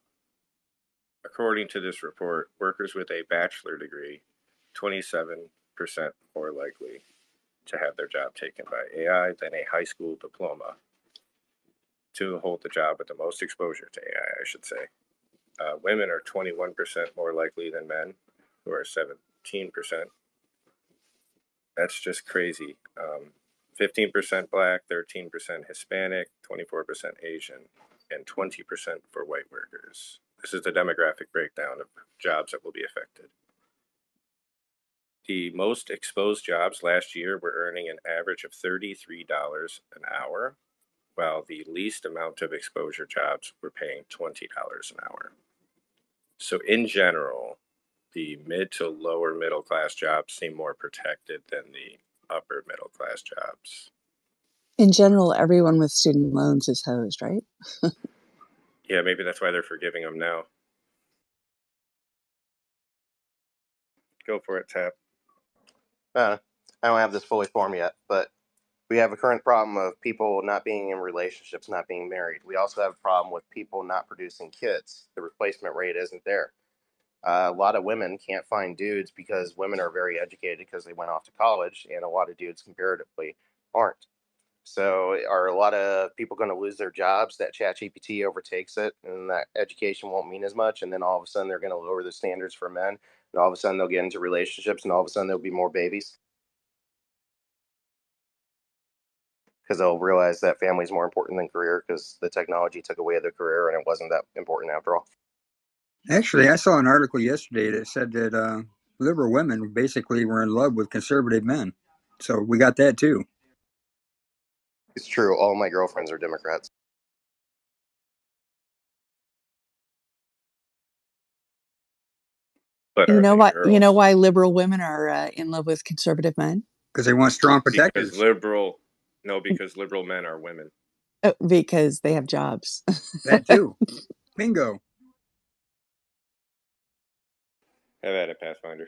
according to this report, workers with a bachelor degree, 27% more likely to have their job taken by AI than a high school diploma to hold the job with the most exposure to AI, I should say. Women are 21% more likely than men, who are 17%. That's just crazy. 15% black, 13% Hispanic, 24% Asian, and 20% for white workers. This is the demographic breakdown of jobs that will be affected. The most exposed jobs last year were earning an average of $33 an hour, while the least amount of exposure jobs were paying $20 an hour. So, in general, the mid to lower middle class jobs seem more protected than the upper middle class jobs. In general, everyone with student loans is hosed, right? Yeah, maybe that's why they're forgiving them now. Go for it, Tap. I don't have this fully formed yet, but we have a current problem of people not being in relationships, not being married. We also have a problem with people not producing kids. The replacement rate isn't there. A lot of women can't find dudes because women are very educated because they went off to college, and a lot of dudes comparatively aren't. So, are a lot of people going to lose their jobs? That ChatGPT overtakes it, and that education won't mean as much. And then all of a sudden, they're going to lower the standards for men, and all of a sudden, they'll get into relationships, and all of a sudden, there'll be more babies because they'll realize that family is more important than career because the technology took away their career and it wasn't that important after all. Actually, I saw an article yesterday that said that liberal women basically were in love with conservative men. So we got that too. It's true. All my girlfriends are Democrats. But You are know they why? girls? You know why liberal women are in love with conservative men? Because they want strong Because protectors. because liberal men are women. Because they have jobs. That too. Bingo. Have at it, Pathfinder.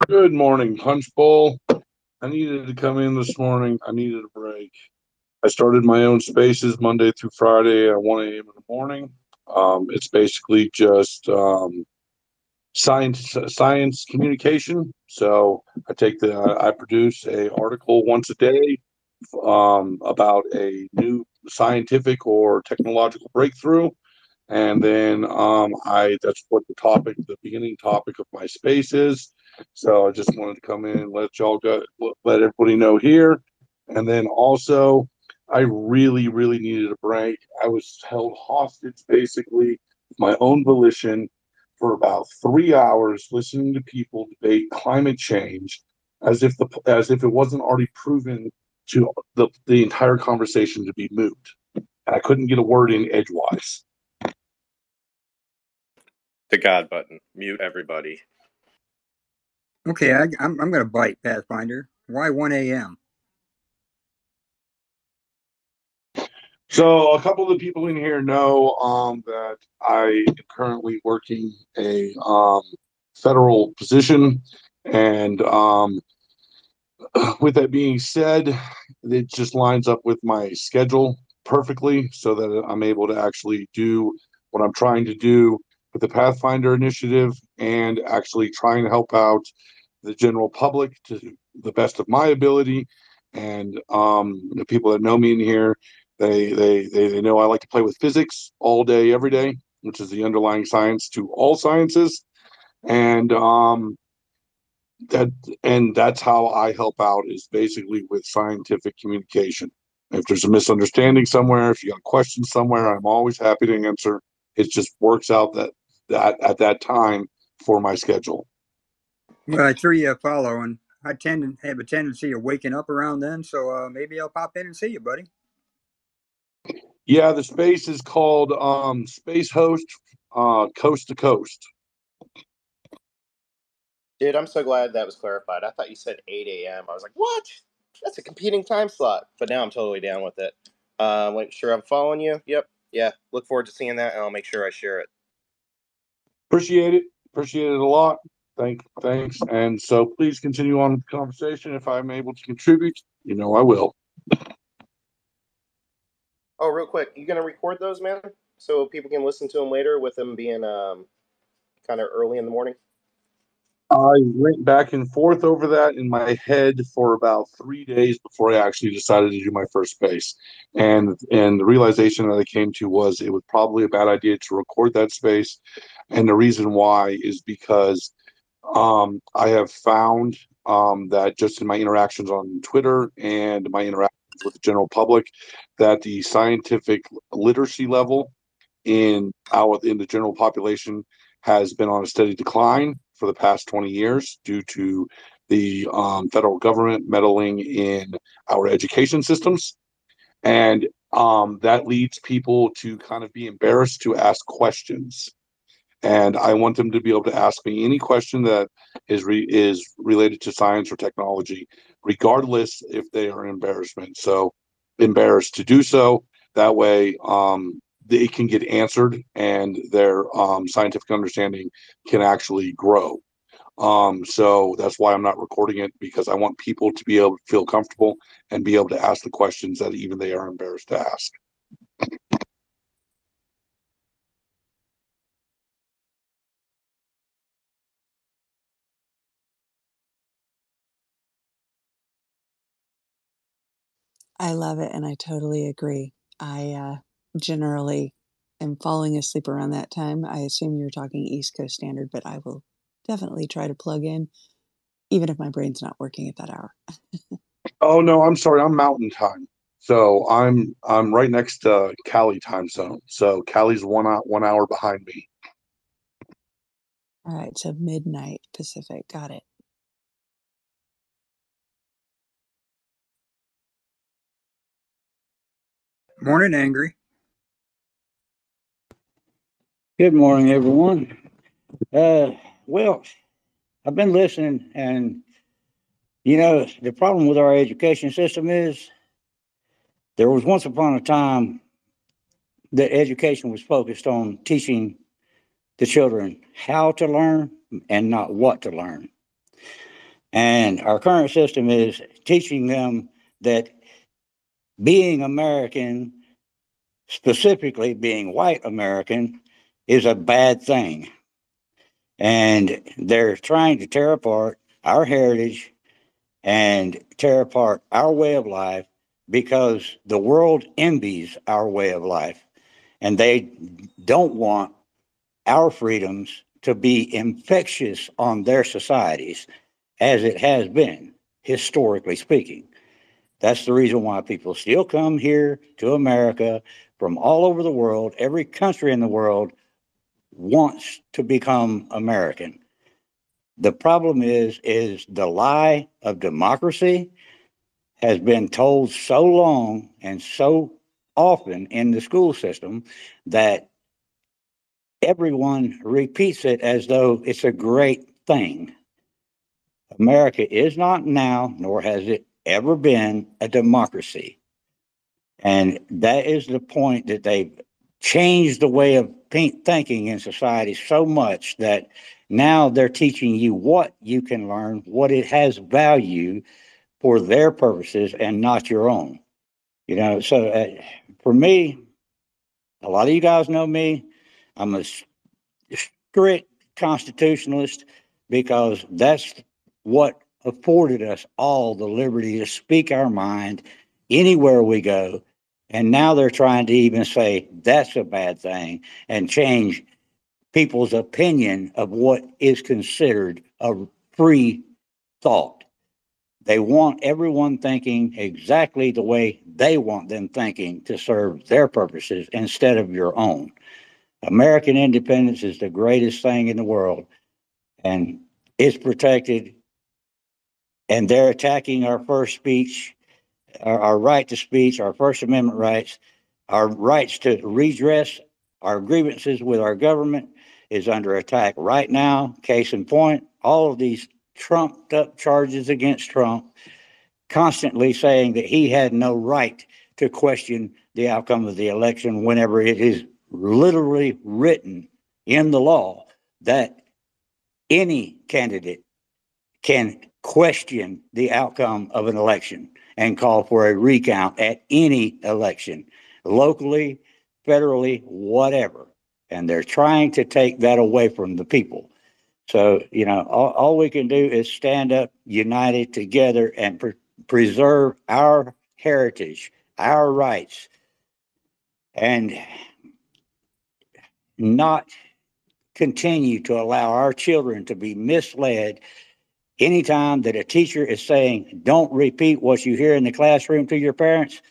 Good morning, Punchbowl. I needed to come in this morning. I needed a break. I started my own spaces Monday through Friday at 1 a.m. in the morning. It's basically just science communication. So I produce a article once a day about a new scientific or technological breakthrough. And then that's what the beginning topic of my space is. So I just wanted to come in and let everybody know here. And then also, I really, really needed a break. I was held hostage basically of my own volition for about 3 hours listening to people debate climate change as if it wasn't already proven to the entire conversation to be moot. And I couldn't get a word in edgewise. The God button. Mute everybody. Okay, I'm going to bite, Pathfinder. Why 1 a.m.? So a couple of the people in here know that I am currently working a federal position, and with that being said, it just lines up with my schedule perfectly, so that I'm able to actually do what I'm trying to do with the Pathfinder initiative, and actually trying to help out the general public to the best of my ability. And the people that know me in here, they know I like to play with physics all day, every day, which is the underlying science to all sciences. And that and that's how I help out, is basically with scientific communication. If there's a misunderstanding somewhere, if you got a question somewhere, I'm always happy to answer. It just works out that at that time for my schedule. Well, I threw you a follow, and I tend to have a tendency of waking up around then, so maybe I'll pop in and see you, buddy. Yeah, the space is called Space Host Coast to Coast. Dude, I'm so glad that was clarified. I thought you said 8 a.m. I was like, what? That's a competing time slot. But now I'm totally down with it. Make sure I'm following you. Yep. Yeah. Look forward to seeing that, and I'll make sure I share it. Appreciate it. Appreciate it a lot. Thanks. And so please continue on the conversation. If I'm able to contribute, I will. Oh, real quick, you gonna record those, man, so people can listen to them later, with them being kind of early in the morning? I went back and forth over that in my head for about 3 days before I actually decided to do my first space. And the realization that I came to was it was probably a bad idea to record that space. And the reason why is because I have found that just in my interactions on Twitter and my interactions with the general public, that the scientific literacy level in the general population has been on a steady decline for the past 20 years due to the federal government meddling in our education systems. And that leads people to kind of be embarrassed to ask questions. And I want them to be able to ask me any question that is related to science or technology, regardless if they are embarrassed to do so. That way, they can get answered, and their scientific understanding can actually grow. So that's why I'm not recording it, because I want people to be able to feel comfortable and be able to ask the questions that even they are embarrassed to ask. I love it, and I totally agree. I generally am falling asleep around that time. I assume you're talking East Coast Standard, but I will definitely try to plug in, even if my brain's not working at that hour. Oh no, I'm sorry. I'm Mountain Time, so I'm right next to Cali time zone. So Cali's 1 hour behind me. All right, so midnight Pacific. Got it. Morning, Angry. Good morning, everyone. Well, I've been listening, and the problem with our education system is there was once upon a time that education was focused on teaching the children how to learn and not what to learn. And our current system is teaching them that being American, specifically being white American, is a bad thing. And they're trying to tear apart our heritage and tear apart our way of life because the world envies our way of life and they don't want our freedoms to be infectious on their societies as it has been, historically speaking. That's the reason why people still come here to America from all over the world. Every country in the world wants to become American. The problem is the lie of democracy has been told so long and so often in the school system that everyone repeats it as though it's a great thing. America is not now, nor has it ever been, a democracy. And that is the point that they've changed the way of thinking in society so much that now they're teaching you what you can learn, what it has value for their purposes and not your own. So for me, a lot of you guys know me. I'm a strict constitutionalist because that's what afforded us all the liberty to speak our mind anywhere we go. And now they're trying to even say that's a bad thing and change people's opinion of what is considered a free thought. They want everyone thinking exactly the way they want them thinking to serve their purposes instead of your own. American independence is the greatest thing in the world, and it's protected. And they're attacking our first speech, our right to speech, our First Amendment rights, our rights to redress our grievances with our government is under attack right now. Case in point, all of these trumped up charges against Trump, constantly saying that he had no right to question the outcome of the election whenever it is literally written in the law that any candidate can question the outcome of an election and call for a recount at any election, locally, federally, whatever. And they're trying to take that away from the people. So, all we can do is stand up united together and preserve our heritage, our rights, and not continue to allow our children to be misled anytime that a teacher is saying, don't repeat what you hear in the classroom to your parents.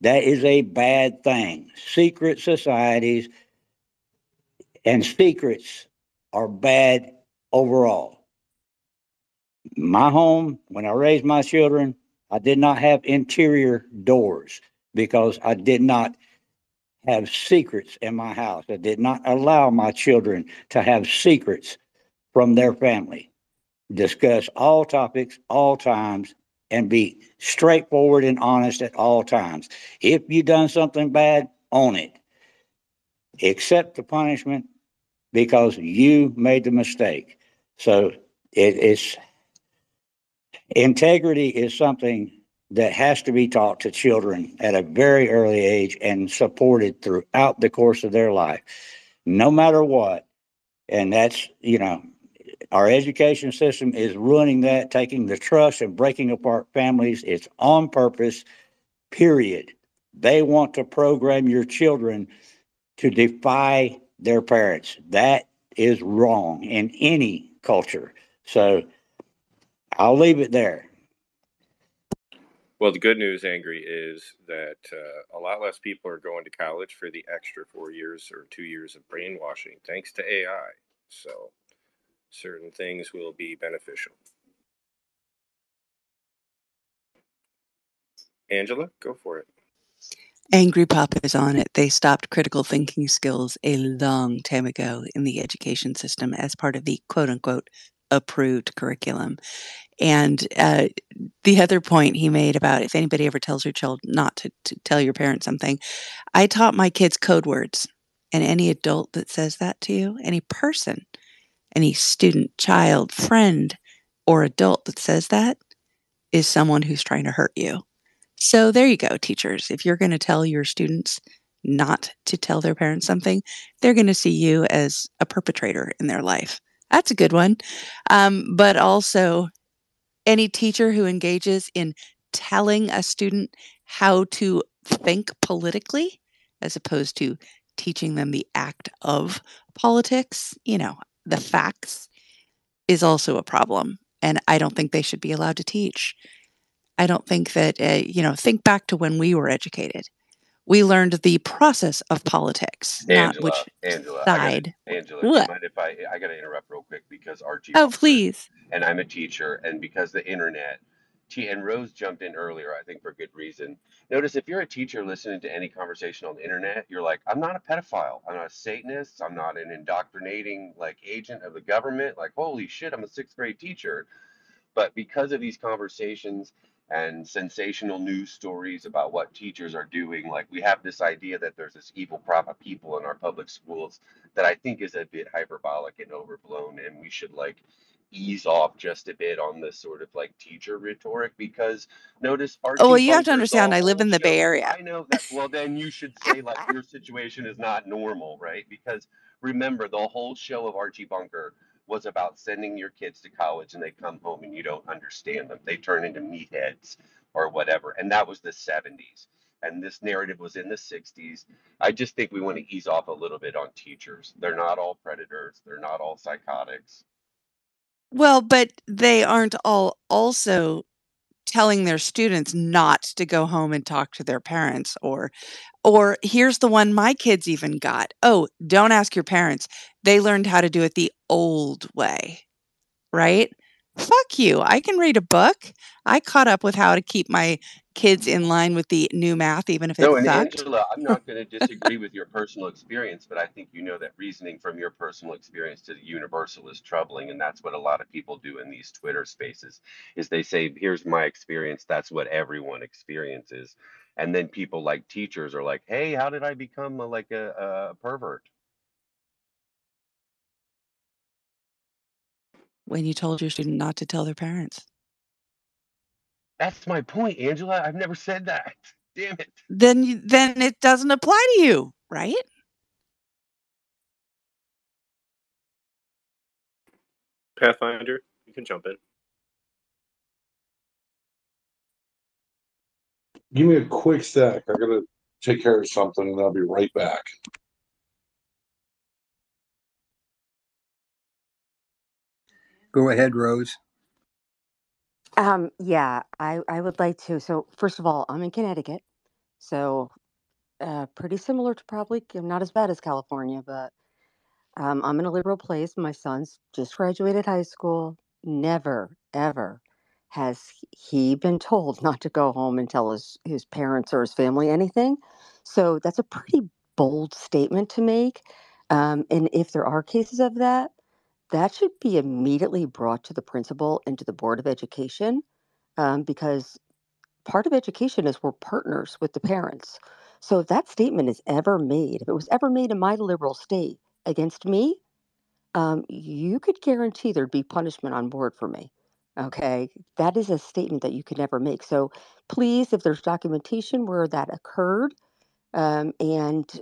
That is a bad thing. Secret societies and secrets are bad overall. My home, when I raised my children, I did not have interior doors because I did not have secrets in my house. I did not allow my children to have secrets from their family. Discuss all topics, all times, and be straightforward and honest at all times. If you done something bad, own it. Accept the punishment because you made the mistake. So it's integrity is something that has to be taught to children at a very early age and supported throughout the course of their life, no matter what. And that's, our education system is ruining that, taking the trust and breaking apart families. It's on purpose, period. They want to program your children to defy their parents. That is wrong in any culture. So I'll leave it there. Well, the good news, Angry, is that a lot less people are going to college for the extra 4 years or 2 years of brainwashing, thanks to AI. So certain things will be beneficial. Angela, go for it. Angry Pop is on it. They stopped critical thinking skills a long time ago in the education system as part of the quote unquote approved curriculum. And the other point he made about if anybody ever tells your child not to tell your parents something, I taught my kids code words. And any adult that says that to you, any person, any student, child, friend, or adult that says that is someone who's trying to hurt you. So there you go, teachers. If you're going to tell your students not to tell their parents something, they're going to see you as a perpetrator in their life. That's a good one. But also, any teacher who engages in telling a student how to think politically, as opposed to teaching them the act of politics, the facts, is also a problem. And I don't think they should be allowed to teach. I don't think that, think back to when we were educated. We learned the process of politics, not which Angela, side. Angela, do you What? mind if I got to interrupt real quick because Archie Oh, Bunker, please. and I'm a teacher, and because the internet, and Rose jumped in earlier, I think for good reason. Notice if you're a teacher listening to any conversation on the internet, you're like, I'm not a pedophile, I'm not a Satanist, I'm not an indoctrinating like agent of the government. Like, holy shit, I'm a sixth grade teacher. But because of these conversations and sensational news stories about what teachers are doing, like we have this idea that there's this evil crop of people in our public schools that I think is a bit hyperbolic and overblown, and we should like ease off just a bit on this sort of like teacher rhetoric because notice Oh, well, Archie you have to Bunker, the understand, I live whole in the Bay show. Area. I know that. Well, then you should say like your situation is not normal, right? Because remember, the whole show of Archie Bunker was about sending your kids to college and they come home and you don't understand them. They turn into meatheads or whatever. And that was the 70s. And this narrative was in the 60s. I just think we want to ease off a little bit on teachers. They're not all predators, they're not all psychotics. Well, but they aren't all also telling their students not to go home and talk to their parents or here's the one my kids even got. Oh, don't ask your parents. They learned how to do it the old way, right? Fuck you. I can read a book. I caught up with how to keep my kids in line with the new math even if it No, and sucked. Angela, I'm not going to disagree with your personal experience, but I think you know that reasoning from your personal experience to the universal is troubling, and that's what a lot of people do in these Twitter spaces. Is they say, "Here's my experience. That's what everyone experiences," and then people like teachers are like, "Hey, how did I become a pervert?" When you told your student not to tell their parents. That's my point, Angela. I've never said that. Damn it. Then it doesn't apply to you, right? Pathfinder, you can jump in. Give me a quick sec. I gotta take care of something, and I'll be right back. Go ahead, Rose. Yeah, I would like to. So, first of all, I'm in Connecticut, so pretty similar to probably not as bad as California, but I'm in a liberal place. My son's just graduated high school. Never, ever has he been told not to go home and tell his parents or his family anything. So that's a pretty bold statement to make. And if there are cases of that, that should be immediately brought to the principal and to the Board of Education because part of education is we're partners with the parents. So if that statement is ever made, if it was ever made in my liberal state against me, you could guarantee there'd be punishment on board for me. Okay, that is a statement that you could never make. So please, if there's documentation where that occurred, and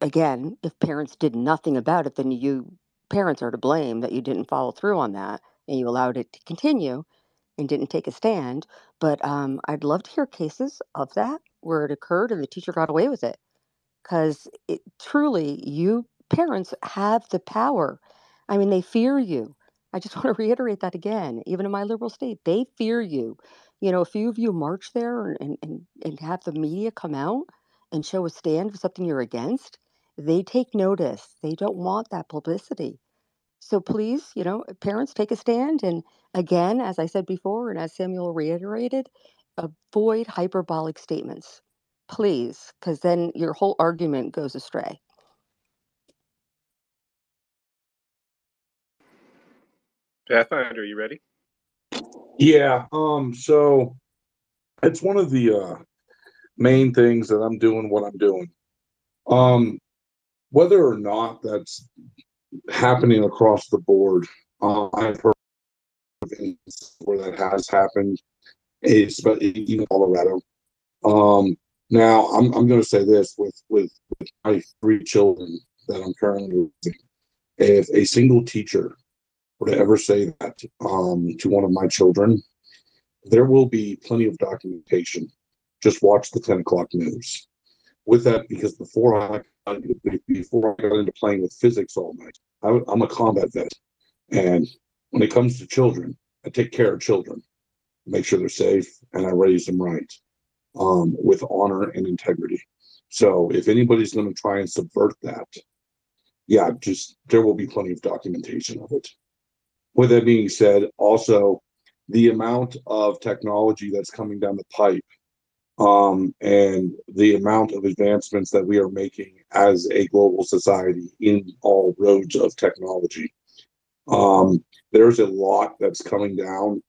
again, if parents did nothing about it, then you parents are to blame that you didn't follow through on that and you allowed it to continue and didn't take a stand. But I'd love to hear cases of that where it occurred and the teacher got away with it because it truly, you parents have the power. I mean, they fear you. I just want to reiterate that again. Even in my liberal state, they fear you. You know, a few of you march there and have the media come out and show a stand for something you're against. They take notice. They don't want that publicity. So please, parents take a stand. And again, as I said before, and as Samuel reiterated, avoid hyperbolic statements, please, because then your whole argument goes astray. Pathfinder, are you ready? Yeah. So it's one of the main things that I'm doing what I'm doing. Whether or not that's happening across the board, I've heard of instances where that has happened, in Colorado. Um, Now I'm going to say this with my 3 children that I'm currently raising. If a single teacher were to ever say that to one of my children, there will be plenty of documentation. Just watch the 10 o'clock news. With that, because before I got into playing with physics all night, I'm a combat vet, and when it comes to children, I take care of children, make sure they're safe, and I raise them right, with honor and integrity. So if anybody's going to try and subvert that, yeah, just there will be plenty of documentation of it. With that being said, also the amount of technology that's coming down the pipe, and the amount of advancements that we are making as a global society in all roads of technology. There's a lot that's coming down,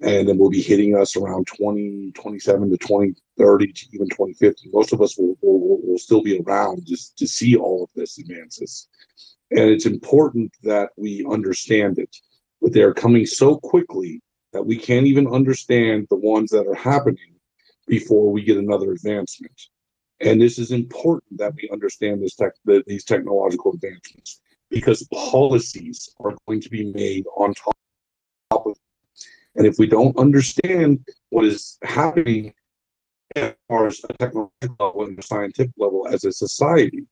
and then will be hitting us around 2027 to 2030 to even 2050. Most of us will still be around just to see all of this advances. And it's important that we understand it, but they're coming so quickly that we can't even understand the ones that are happening before we get another advancement. And this is important that we understand these technological advancements, because policies are going to be made on top of it. And if we don't understand what is happening as far as a technological level and a scientific level as a society,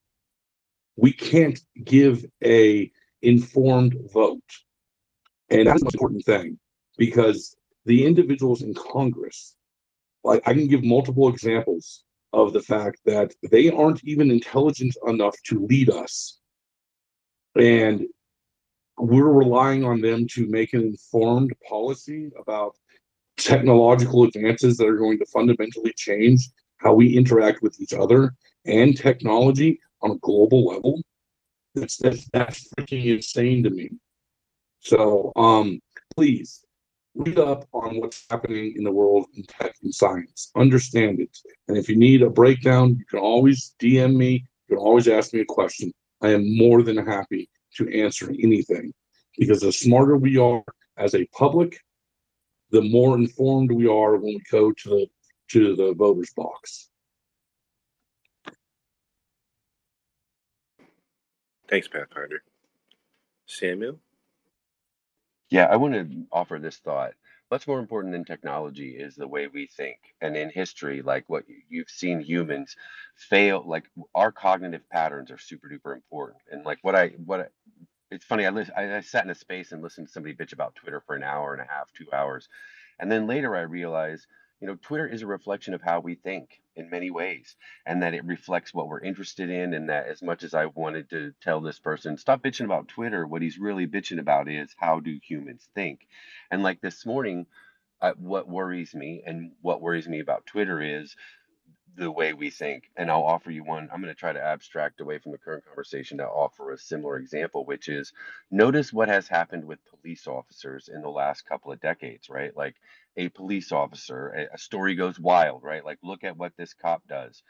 we can't give a informed vote. And that's the most important thing, because the individuals in Congress, like, I can give multiple examples of the fact that they aren't even intelligent enough to lead us. And we're relying on them to make an informed policy about technological advances that are going to fundamentally change how we interact with each other and technology on a global level. That's freaking insane to me. So please read up on what's happening in the world in tech and science. Understand it. And if you need a breakdown, you can always DM me. You can always ask me a question. I am more than happy to answer anything, because the smarter we are as a public, the more informed we are when we go to the voters box. Thanks, Pathfinder. Samuel? Yeah, I want to offer this thought. What's more important than technology is the way we think. And in history, like what you've seen humans fail, like our cognitive patterns are super duper important. And like it's funny, I sat in a space and listened to somebody bitch about Twitter for an hour and a half, 2 hours. And then later I realized, Twitter is a reflection of how we think in many ways, and that it reflects what we're interested in. And that as much as I wanted to tell this person, stop bitching about Twitter, what he's really bitching about is how do humans think? And like this morning, what worries me and what worries me about Twitter is the way we think. And I'll offer you one. I'm going to try to abstract away from the current conversation to offer a similar example, which is notice what has happened with police officers in the last couple of decades, right? Like a police officer, a story goes wild, right? Like look at what this cop does.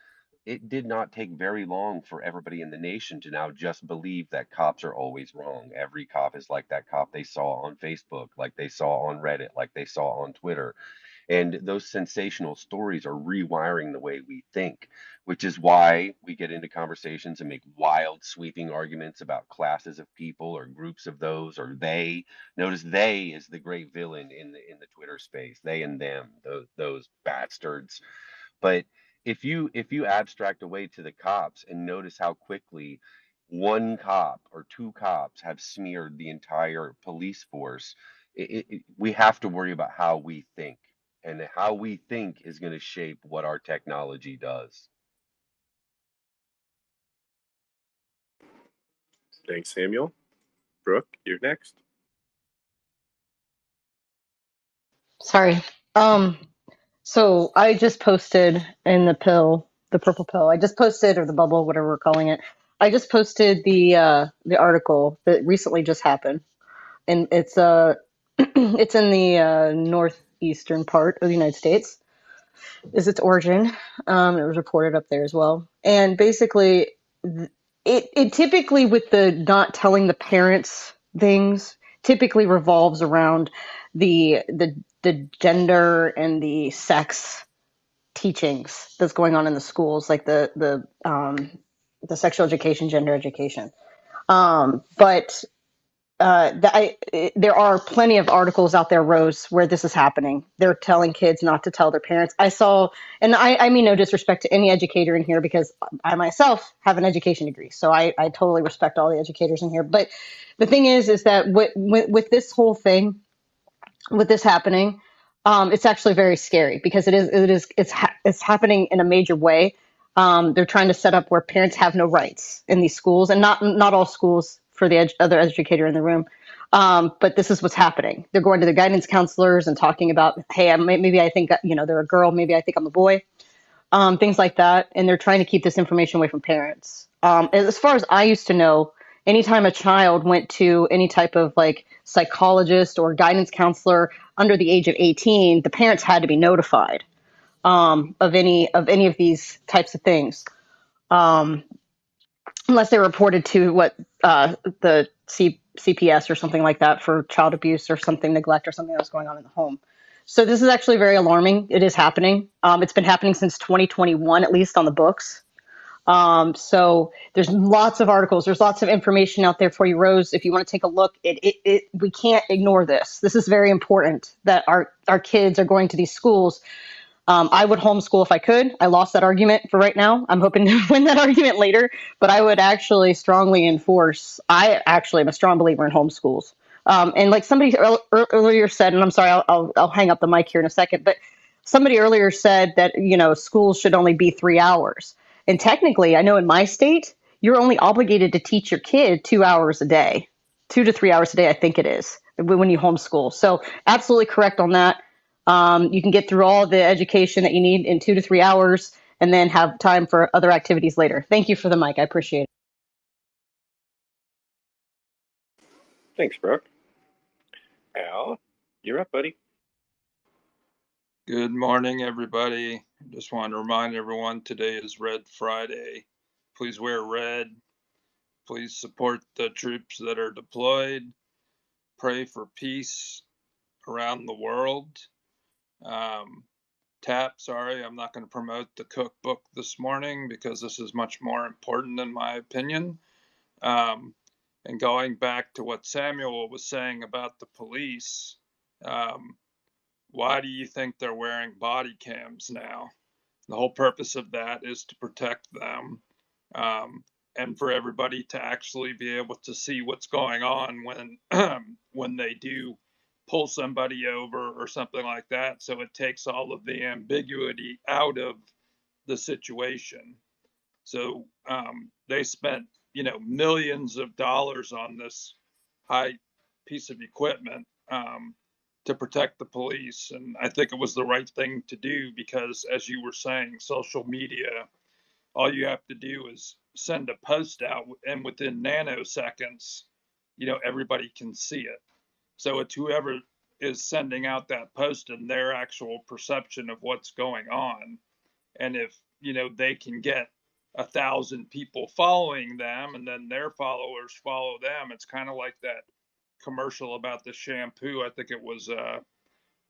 It did not take very long for everybody in the nation to now just believe that cops are always wrong. Every cop is like that cop they saw on Facebook, like they saw on Reddit, like they saw on Twitter. And those sensational stories are rewiring the way we think, which is why we get into conversations and make wild, sweeping arguments about classes of people or groups of those or they. Notice they is the great villain in the Twitter space. They and them, those bastards. But if you abstract away to the cops and notice how quickly one cop or two cops have smeared the entire police force, we have to worry about how we think, and how we think is going to shape what our technology does. Thanks, Samuel. Brooke, you're next. Sorry. So I just posted in the purple pill. I just posted, or the bubble, whatever we're calling it. I just posted the article that recently just happened, and it's it's in the northeastern part of the United States. Is its origin? It was reported up there as well, and basically, it typically, with the not telling the parents things, typically revolves around the gender and the sex teachings that's going on in the schools, like the sexual education, gender education. But there are plenty of articles out there, Rose, where this is happening. They're telling kids not to tell their parents. I saw, and I mean no disrespect to any educator in here, because I myself have an education degree, so I totally respect all the educators in here. But the thing is that with this whole thing, with this happening, it's actually very scary, because it's happening in a major way. They're trying to set up where parents have no rights in these schools, and not all schools, for the other educator in the room. But this is what's happening. They're going to the guidance counselors and talking about, hey, maybe I think they're a girl, maybe I think I'm a boy, things like that, and they're trying to keep this information away from parents. As far as I used to know, anytime a child went to any type of like psychologist or guidance counselor under the age of 18, the parents had to be notified of any of these types of things, um, unless they were reported to the CPS or something like that for child abuse or something, neglect or something that was going on in the home. So this is actually very alarming. It is happening. It's been happening since 2021, at least on the books. So there's lots of articles. There's lots of information out there for you, Rose. If you want to take a look, we can't ignore this. This is very important, that our kids are going to these schools. I would homeschool if I could. I lost that argument for right now. I'm hoping to win that argument later, but I would actually strongly enforce. I actually am a strong believer in homeschools. And like somebody earlier said, and I'm sorry, I'll hang up the mic here in a second, but somebody earlier said that schools should only be 3 hours. And technically, I know in my state, you're only obligated to teach your kid 2 hours a day, 2 to 3 hours a day, I think it is, when you homeschool. So absolutely correct on that. You can get through all the education that you need in 2 to 3 hours, and then have time for other activities later. Thank you for the mic. I appreciate it. Thanks, Brooke. Al, you're up, buddy. Good morning, everybody. Just want to remind everyone today is Red Friday. Please wear red. Please support the troops that are deployed. Pray for peace around the world. Sorry, I'm not going to promote the cookbook this morning, because this is much more important in my opinion. And going back to what Samuel was saying about the police, why do you think they're wearing body cams now? The whole purpose of that is to protect them, and for everybody to actually be able to see what's going on when they do pull somebody over or something like that. So it takes all of the ambiguity out of the situation. So they spent millions of dollars on this high piece of equipment to protect the police, and I think it was the right thing to do, because, as you were saying, social media, all you have to do is send a post out, and within nanoseconds, everybody can see it. So it's whoever is sending out that post and their actual perception of what's going on. And if they can get 1,000 people following them, and then their followers follow them, it's kind of like that commercial about the shampoo. I think it was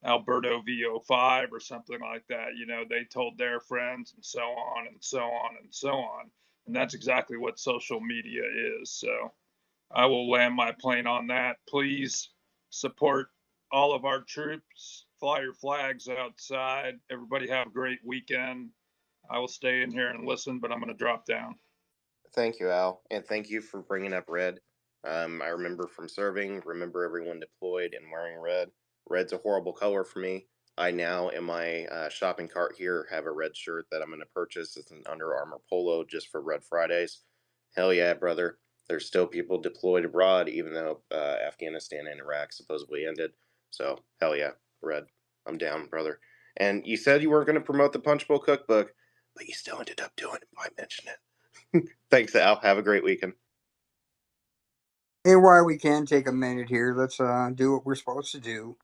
Alberto VO5 or something like that. They told their friends, and so on and so on and so on. And that's exactly what social media is. So I will land my plane on that. Please support all of our troops. Fly your flags outside. Everybody have a great weekend. I will stay in here and listen, but I'm going to drop down. Thank you, Al, and thank you for bringing up red. I remember from serving, remember everyone deployed and wearing red. Red's a horrible color for me. I now, in my shopping cart here, have a red shirt that I'm going to purchase. It's an Under Armour polo just for Red Fridays. Hell yeah, brother. There's still people deployed abroad, even though Afghanistan and Iraq supposedly ended. So, hell yeah, Red. I'm down, brother. And you said you weren't going to promote the Punchbowl cookbook, but you still ended up doing it by mentioning it. Thanks, Al. Have a great weekend. Hey, while we can take a minute here, let's do what we're supposed to do.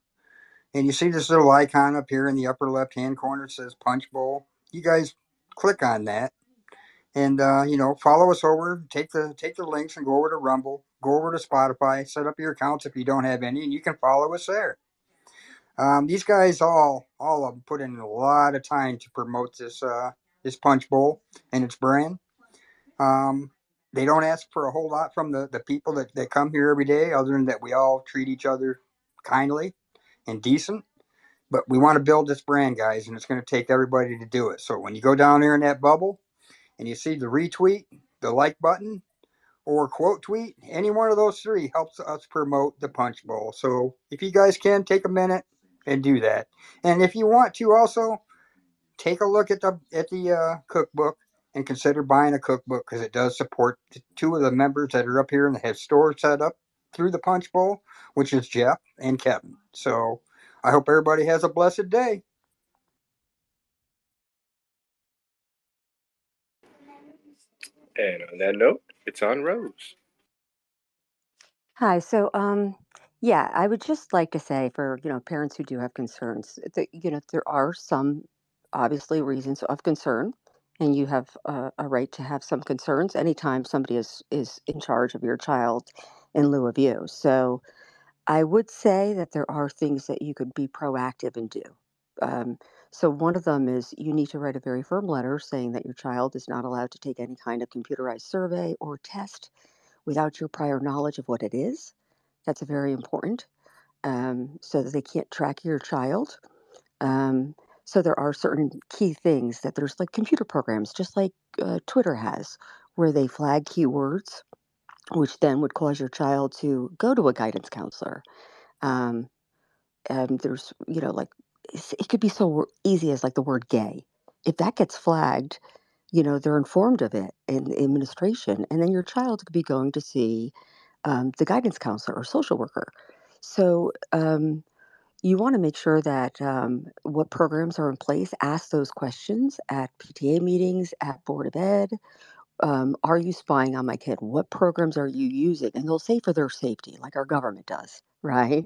And you see this little icon up here in the upper left-hand corner. It says Punchbowl. You guys click on that, and follow us over. Take the links and go over to Rumble. Go over to Spotify. Set up your accounts if you don't have any, and you can follow us there. These guys all of them put in a lot of time to promote this Punchbowl and its brand. They don't ask for a whole lot from the people that come here every day, other than that we all treat each other kindly and decent. But we want to build this brand, guys, and it's going to take everybody to do it. So when you go down there in that bubble and you see the retweet, the like button, or quote tweet, any one of those three helps us promote the Punchbowl. So if you guys can, take a minute and do that. And if you want to also, take a look at the cookbook and consider buying a cookbook, because it does support two of the members that are up here and have stores set up through the Punchbowl, which is Jeff and Kevin. So I hope everybody has a blessed day. And on that note, it's on Rose. Hi. So, yeah, I would just like to say for, parents who do have concerns that, there are some obviously reasons of concern, and you have a right to have some concerns anytime somebody is in charge of your child in lieu of you. So, I would say that there are things that you could be proactive and do. Um, so, one of them is you need to write a very firm letter saying that your child is not allowed to take any kind of computerized survey or test without your prior knowledge of what it is. That's very important, so that they can't track your child. Um, so there are certain key things that there's like computer programs, just like Twitter has, where they flag keywords, which then would cause your child to go to a guidance counselor. Um, and there's, like it could be so easy as like the word gay. If that gets flagged, they're informed of it in the administration, and then your child could be going to see the guidance counselor or social worker. So you want to make sure that what programs are in place, ask those questions at PTA meetings, at Board of Ed. Are you spying on my kid? What programs are you using? And they'll say for their safety, like our government does, right?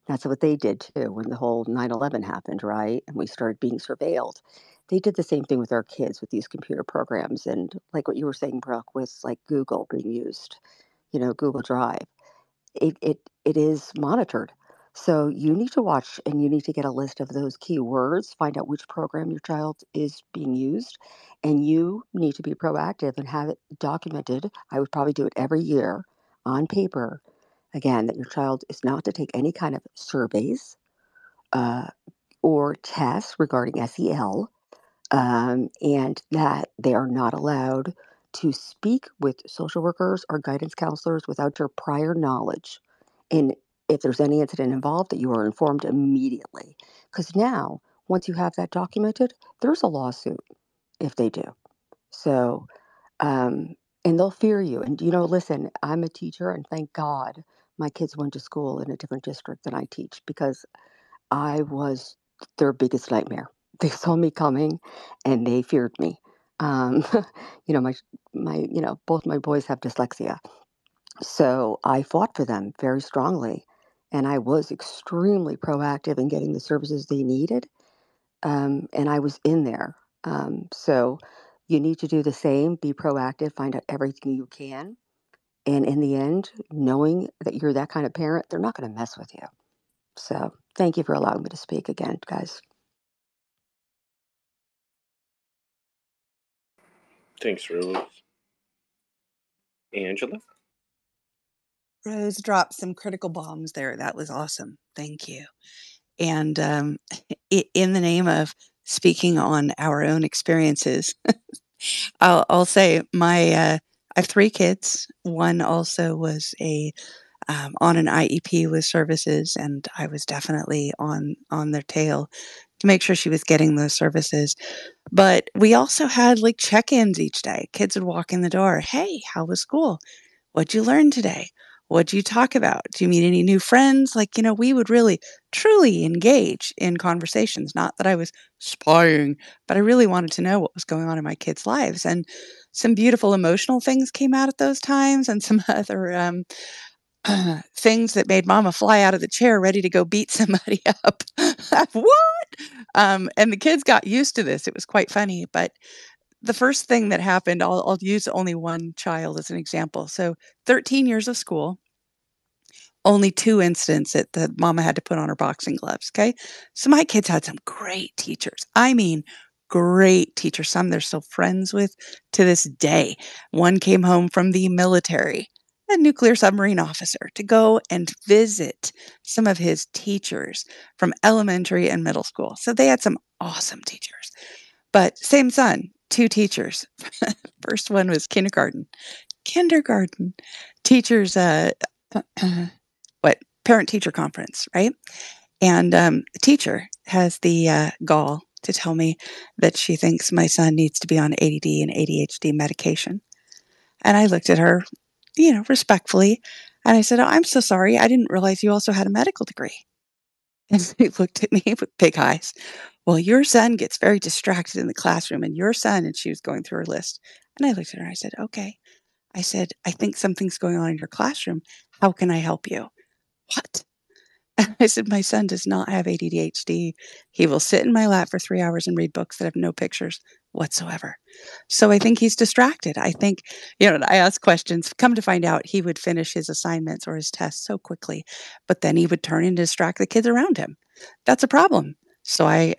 That's what they did too when the whole 9/11 happened, right? And we started being surveilled. They did the same thing with our kids with these computer programs. And like what you were saying, Brooke, with like Google being used, Google Drive, it is monitored. So you need to watch and you need to get a list of those keywords, find out which program your child is being used, and you need to be proactive and have it documented. I would probably do it every year on paper. Again, that your child is not to take any kind of surveys uh, or tests regarding SEL, and that they are not allowed to speak with social workers or guidance counselors without your prior knowledge. And if there's any incident involved, that you are informed immediately. Because now, once you have that documented, there's a lawsuit if they do. So, um, and they'll fear you. And, listen, I'm a teacher, and thank God my kids went to school in a different district than I teach, because I was their biggest nightmare. They saw me coming and they feared me. Um, you know, my both my boys have dyslexia. So I fought for them very strongly, and I was extremely proactive in getting the services they needed. And I was in there. So you need to do the same, be proactive, find out everything you can. And in the end, knowing that you're that kind of parent, they're not going to mess with you. So thank you for allowing me to speak again, guys. Thanks, Rose. Angela? Rose dropped some critical bombs there. That was awesome. Thank you. And in the name of speaking on our own experiences, I'll say I have 3 kids. One also was on an IEP with services, and I was definitely on their tail to make sure she was getting those services. But we also had like check-ins each day. Kids would walk in the door. Hey, how was school? What'd you learn today? What'd you talk about? Do you meet any new friends? Like, we would really truly engage in conversations. Not that I was spying, but I really wanted to know what was going on in my kids' lives. And some beautiful emotional things came out at those times, and some other things that made mama fly out of the chair ready to go beat somebody up. What? And the kids got used to this. It was quite funny. But the first thing that happened, I'll use only one child as an example. So 13 years of school, only 2 incidents that the mama had to put on her boxing gloves, okay? So my kids had some great teachers. I mean, great teachers. Some they're still friends with to this day. One came home from the military, a nuclear submarine officer, to go and visit some of his teachers from elementary and middle school. So they had some awesome teachers. But same son, 2 teachers. First one was kindergarten. Kindergarten teachers, what parent-teacher conference, right? And the teacher has the gall to tell me that she thinks my son needs to be on ADD and ADHD medication. And I looked at her, respectfully, and I said, "Oh, I'm so sorry. I didn't realize you also had a medical degree." And she looked at me with big eyes. "Well, your son gets very distracted in the classroom, and your son," and she was going through her list. And I looked at her and I said, "Okay." I said, "I think something's going on in your classroom. How can I help you?" "What?" I said, "My son does not have ADHD. He will sit in my lap for 3 hours and read books that have no pictures whatsoever. So I think he's distracted." I think, I asked questions. Come to find out, he would finish his assignments or his tests so quickly, but then he would turn and distract the kids around him. That's a problem. So I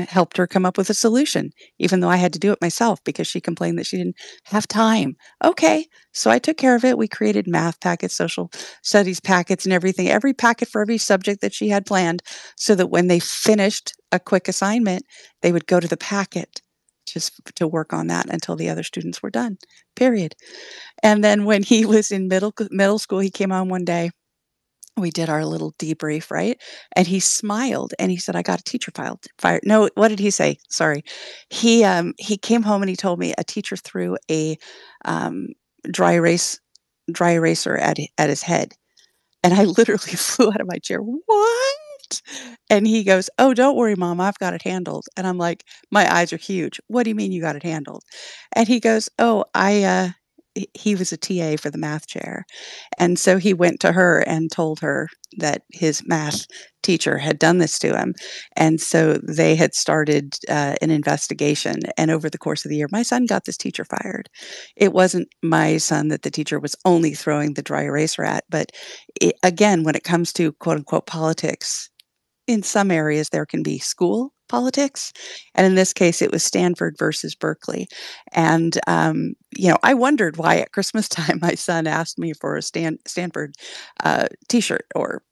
helped her come up with a solution, even though I had to do it myself because she complained that she didn't have time. Okay. So I took care of it. We created math packets, social studies packets, and everything, every packet for every subject that she had planned, so that when they finished a quick assignment, they would go to the packet just to work on that until the other students were done, period. And then when he was in middle school, he came on one day. We did our little debrief, right? And he smiled and he said, "I got a teacher fired." No, what did he say? Sorry. He came home and he told me a teacher threw a um, dry erase dry eraser at his head. And I literally flew out of my chair. "What?" And he goes, "Oh, don't worry, mom. I've got it handled." And I'm like, my eyes are huge. "What do you mean you got it handled?" And he goes, "Oh, he was a TA for the math chair. And so he went to her and told her that his math teacher had done this to him. And so they had started an investigation. And over the course of the year, my son got this teacher fired. It wasn't my son that the teacher was only throwing the dry eraser at. But again, when it comes to quote unquote politics, in some areas there can be school politics, and in this case it was Stanford versus Berkeley. And I wondered why at Christmas time my son asked me for a Stanford t-shirt or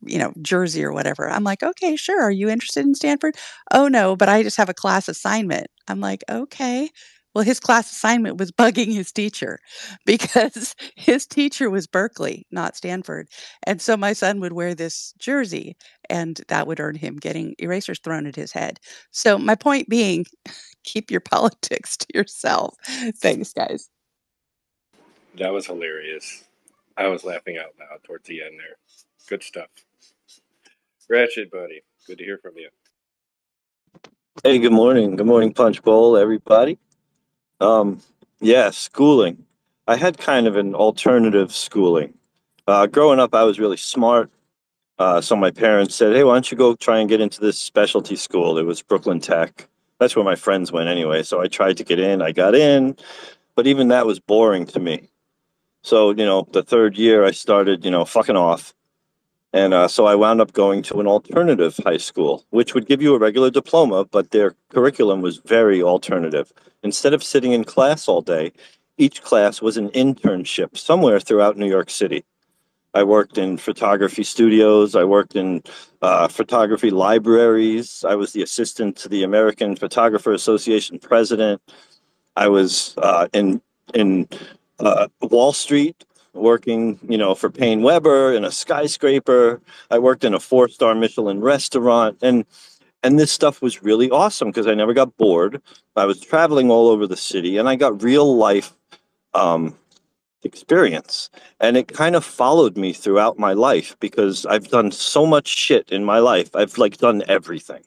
jersey or whatever. I'm like, "Okay, sure, are you interested in Stanford?" "Oh no, but I just have a class assignment." I'm like, "Okay." Well, his class assignment was bugging his teacher because his teacher was Berkeley, not Stanford. And so my son would wear this jersey and that would earn him getting erasers thrown at his head. So my point being, keep your politics to yourself. Thanks, guys. That was hilarious. I was laughing out loud towards the end there. Good stuff. Ratchet buddy, good to hear from you. Hey, good morning. Good morning, Punchbowl, everybody. Um, yeah, schooling. I had kind of an alternative schooling. Growing up, I was really smart. So my parents said, "Hey, why don't you go try and get into this specialty school?" It was Brooklyn Tech. That's where my friends went anyway. So I tried to get in. I got in, but even that was boring to me. So, the third year I started, fucking off. And so I wound up going to an alternative high school, which would give you a regular diploma, but their curriculum was very alternative. Instead of sitting in class all day, each class was an internship somewhere throughout New York City. I worked in photography studios. I worked in photography libraries. I was the assistant to the American Photographer Association president. I was in Wall Street working, for Payne Weber in a skyscraper. I worked in a 4-star Michelin restaurant, and this stuff was really awesome because I never got bored. I was traveling all over the city, and I got real life experience. And it kind of followed me throughout my life because I've done so much shit in my life. I've like done everything.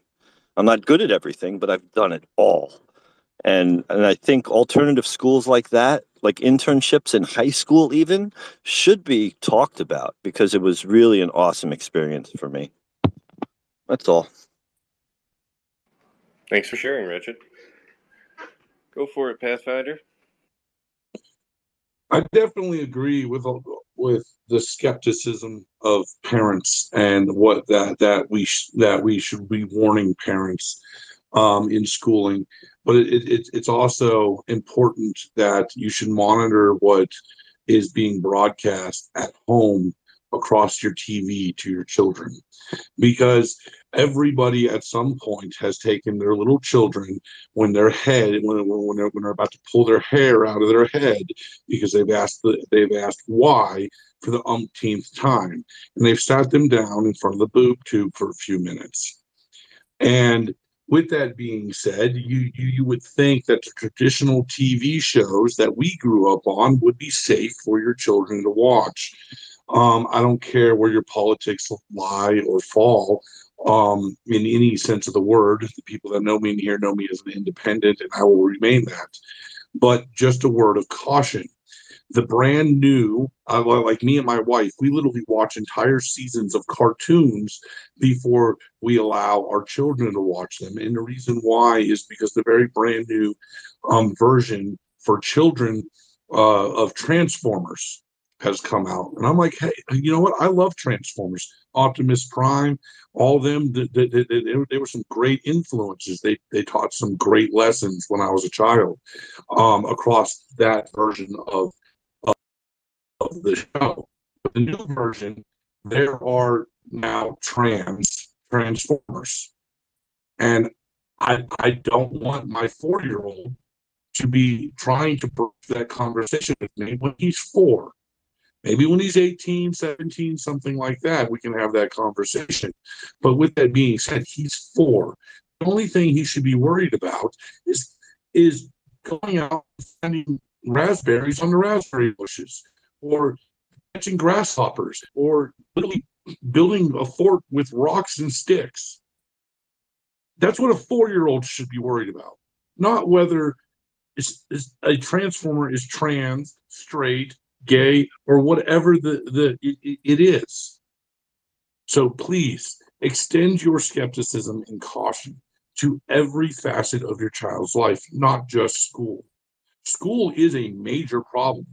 I'm not good at everything, but I've done it all. And I think alternative schools like that, like internships in high school even, should be talked about because it was really an awesome experience for me. That's all. Thanks for sharing, Richard. Go for it, Pathfinder. I definitely agree with the skepticism of parents and what that we should be warning parents in schooling. But it's also important that you should monitor what is being broadcast at home across your TV to your children, because everybody at some point has taken their little children when they're about to pull their hair out of their head because they've asked why for the umpteenth time, and they've sat them down in front of the boob tube for a few minutes. And with that being said, you would think that the traditional TV shows that we grew up on would be safe for your children to watch. I don't care where your politics lie or fall, in any sense of the word. The people that know me in here know me as an independent, and I will remain that. But just a word of caution. The brand new, like me and my wife, we literally watch entire seasons of cartoons before we allow our children to watch them. And the reason why is because the very brand new version for children of Transformers has come out. And I'm like, hey, you know what? I love Transformers. Optimus Prime, all of them, they were some great influences. They taught some great lessons when I was a child, across that version of the show. But the new version, there are now Transformers. And I don't want my 4-year-old to be trying to broach that conversation with me when he's 4. Maybe when he's 18, 17, something like that, we can have that conversation. But with that being said, he's 4. The only thing he should be worried about is going out and finding raspberries on the raspberry bushes, or catching grasshoppers, or literally building a fort with rocks and sticks. That's what a 4-year-old should be worried about, not whether a transformer is trans, straight, gay, or whatever it is. So please extend your skepticism and caution to every facet of your child's life, not just school. School is a major problem,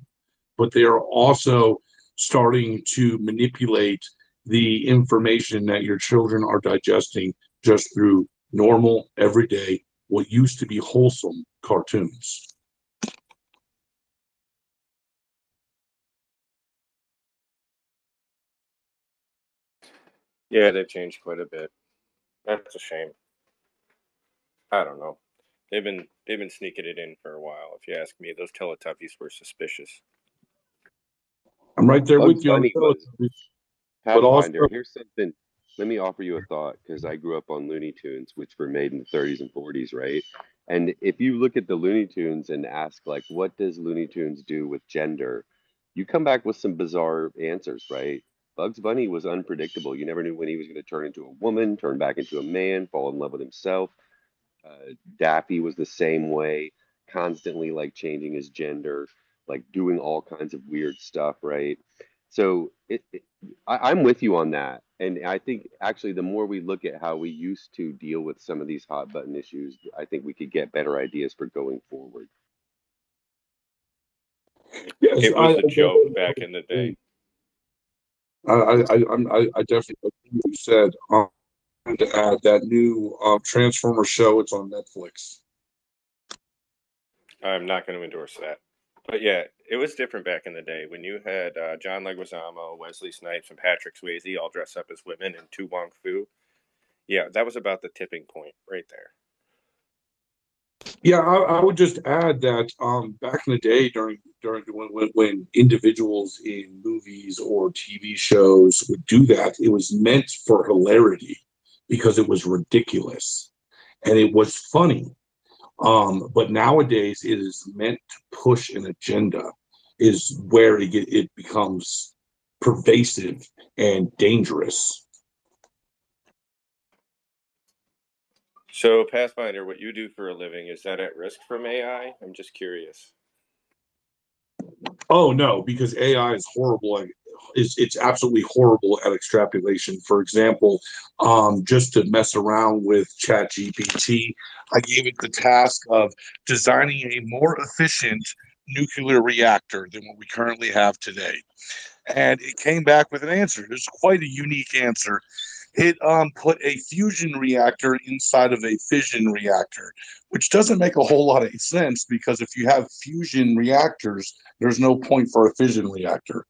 but they are also starting to manipulate the information that your children are digesting just through normal, everyday, what used to be wholesome cartoons. Yeah, they've changed quite a bit. That's a shame. I don't know. They've been sneaking it in for a while. If you ask me, those Teletubbies were suspicious. I'm right there Bugs with you on the Bunny was Teletubbies, but also, Pathfinder. Here's something. Let me offer you a thought, because I grew up on Looney Tunes, which were made in the 30s and 40s, right? And if you look at the Looney Tunes and ask, like, what does Looney Tunes do with gender? You come back with some bizarre answers, right? Bugs Bunny was unpredictable. You never knew when he was going to turn into a woman, turn back into a man, fall in love with himself. Daffy was the same way, constantly like changing his gender, like doing all kinds of weird stuff, right? So I'm with you on that, and I think actually the more we look at how we used to deal with some of these hot button issues, I think we could get better ideas for going forward. yes, It was a joke back in the day. I definitely agree with what you said. To add that new Transformer show, it's on Netflix. I'm not going to endorse that. But yeah, it was different back in the day when you had John Leguizamo, Wesley Snipes, and Patrick Swayze all dressed up as women in Tu Wong Fu. Yeah, that was about the tipping point right there. Yeah, I would just add that back in the day, during when individuals in movies or TV shows would do that, it was meant for hilarity because it was ridiculous and it was funny. But nowadays, it is meant to push an agenda. is where it becomes pervasive and dangerous. So, Pathfinder, what you do for a living, is that at risk from AI? I'm just curious. Oh no, because AI is horrible. It's absolutely horrible at extrapolation. For example, just to mess around with ChatGPT, I gave it the task of designing a more efficient nuclear reactor than what we currently have today, and it came back with an answer. It's quite a unique answer. It put a fusion reactor inside of a fission reactor, which doesn't make a whole lot of sense because if you have fusion reactors, there's no point for a fission reactor.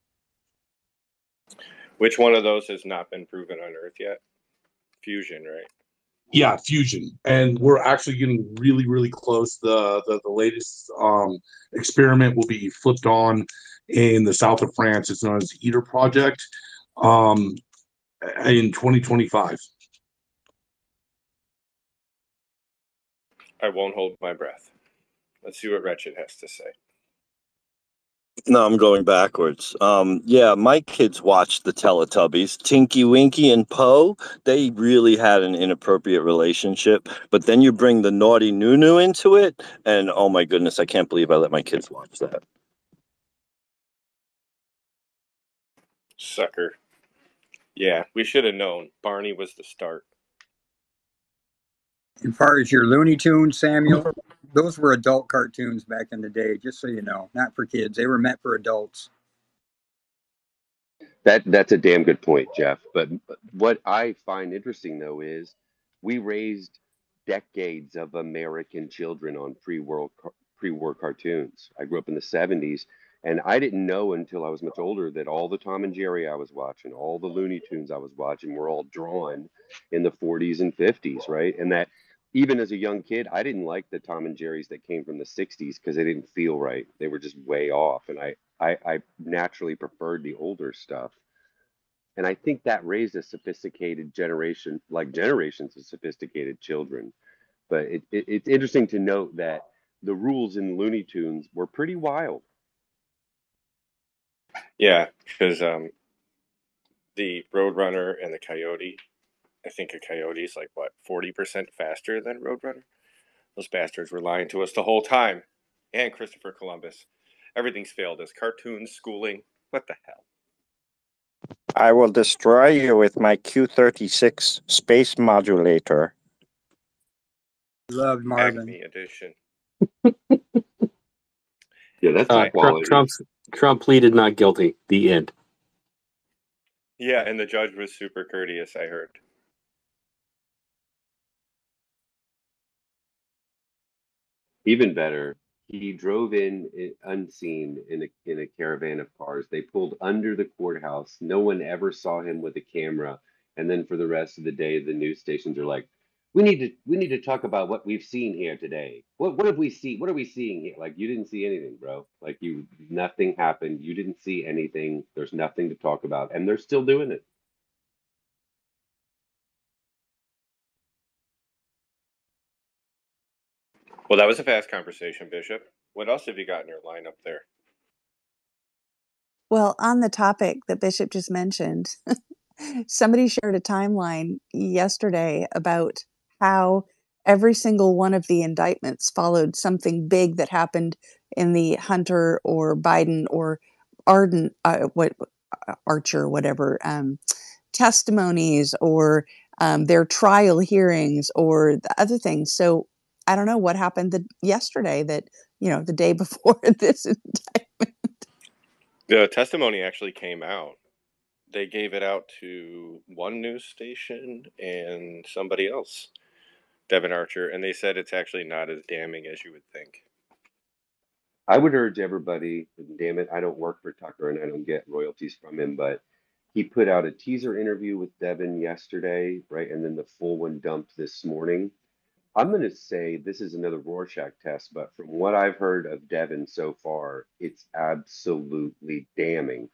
Which one of those has not been proven on Earth yet? Fusion, right? Yeah, fusion, and we're actually getting really, really close. The latest experiment will be flipped on in the south of France. It's known as the ITER project in 2025. I won't hold my breath. Let's see what Wretched has to say. No, I'm going backwards. Yeah, my kids watched the Teletubbies. Tinky Winky and Poe, they really had an inappropriate relationship. But then you bring the naughty Nunu into it, and oh my goodness, I can't believe I let my kids watch that. Sucker. Yeah, we should have known. Barney was the start. As far as your Looney Tunes, Samuel, those were adult cartoons back in the day, just so you know. Not for kids. They were meant for adults. That's a damn good point, Jeff. But what I find interesting though is we raised decades of American children on pre-war cartoons. I grew up in the 70s, and I didn't know until I was much older that all the Tom and Jerry I was watching, all the Looney Tunes I was watching were all drawn in the 40s and 50s, right? And that even as a young kid, I didn't like the Tom and Jerry's that came from the 60s because they didn't feel right. They were just way off. And I naturally preferred the older stuff. And I think that raised a sophisticated generation, like generations of sophisticated children. But it's interesting to note that the rules in Looney Tunes were pretty wild. Yeah, because the Roadrunner and the Coyote, I think a coyote is like, what, 40% faster than Roadrunner? Those bastards were lying to us the whole time. And Christopher Columbus. Everything's failed us. Cartoons, schooling. What the hell? I will destroy you with my Q-36 space modulator. Loved Marvin. Acme edition. Yeah, that's the quality. Trump pleaded not guilty. The end. Yeah, and the judge was super courteous, I heard. Even better, he drove in unseen in a caravan of cars. They pulled under the courthouse. No one ever saw him with a camera. And then for the rest of the day, the news stations are like, we need to talk about what we've seen here today. What have we seen? What are we seeing here? Like, you didn't see anything, bro. Like, nothing happened. You didn't see anything. There's nothing to talk about, and they're still doing it. Well, that was a fast conversation, Bishop. What else have you got in your lineup there? Well, on the topic that Bishop just mentioned, somebody shared a timeline yesterday about how every single one of the indictments followed something big that happened in the Hunter or Biden or Arden, Archer, whatever, testimonies or their trial hearings or the other things. So I don't know what happened yesterday that, the day before this indictment. The testimony actually came out. They gave it out to one news station and somebody else, Devin Archer, and they said it's actually not as damning as you would think. I would urge everybody, damn it, I don't work for Tucker and I don't get royalties from him, but he put out a teaser interview with Devin yesterday, right? And then the full one dumped this morning. I'm going to say this is another Rorschach test, but from what I've heard of Devin so far, it's absolutely damning.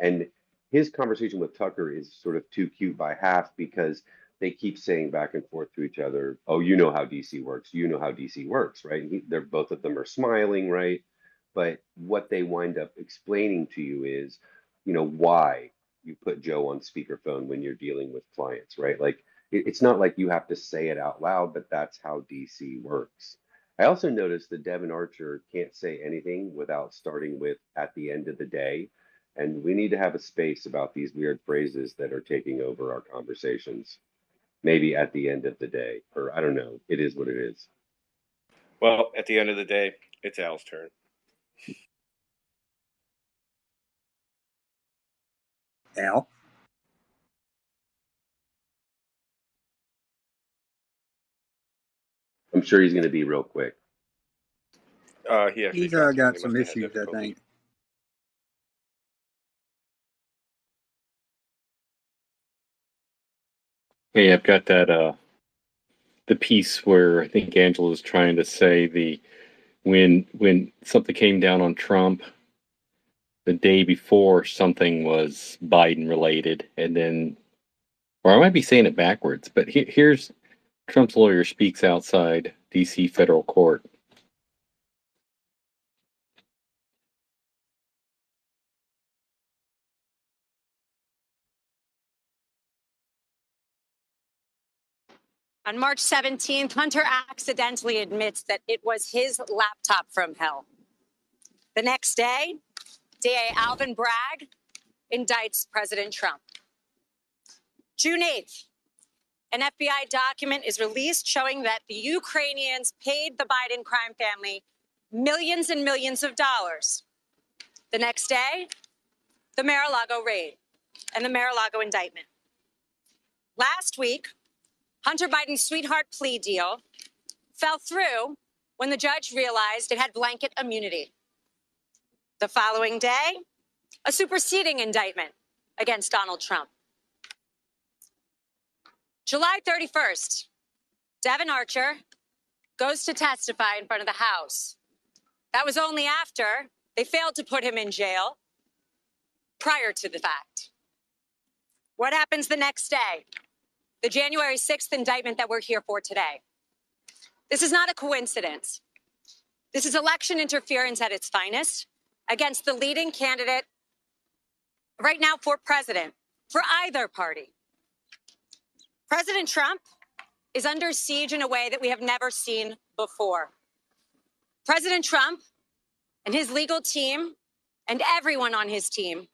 And his conversation with Tucker is sort of too cute by half because they keep saying back and forth to each other, oh, you know how DC works. You know how DC works, right? They're both of them are smiling, right? But what they wind up explaining to you is, why you put Joe on speakerphone when you're dealing with clients, right? Like it's not like you have to say it out loud, but that's how DC works. I also noticed that Devin Archer can't say anything without starting with "at the end of the day." And we need to have a space about these weird phrases that are taking over our conversations. Maybe "at the end of the day," or I don't know. It is what it is. Well, at the end of the day, it's Al's turn. Al? I'm sure he's going to be real quick. He actually He's dropped out. got He some must have had issues, I difficulty. think. Hey, I've got that the piece where I think Angela's trying to say when something came down on Trump the day before, something was Biden related, and then, or I might be saying it backwards, but here's Trump's lawyer speaks outside D.C. federal court. On March 17th, Hunter accidentally admits that it was his laptop from hell. The next day, DA Alvin Bragg indicts President Trump. June 8th, an FBI document is released showing that the Ukrainians paid the Biden crime family millions and millions of dollars. The next day, the Mar-a-Lago raid and the Mar-a-Lago indictment. Last week, Hunter Biden's sweetheart plea deal fell through when the judge realized it had blanket immunity. The following day, a superseding indictment against Donald Trump. July 31st, Devin Archer goes to testify in front of the House. That was only after they failed to put him in jail prior to the fact. What happens the next day? The January 6th indictment that we're here for today. This is not a coincidence. This is election interference at its finest against the leading candidate right now for president, for either party. President Trump is under siege in a way that we have never seen before. President Trump and his legal team and everyone on his team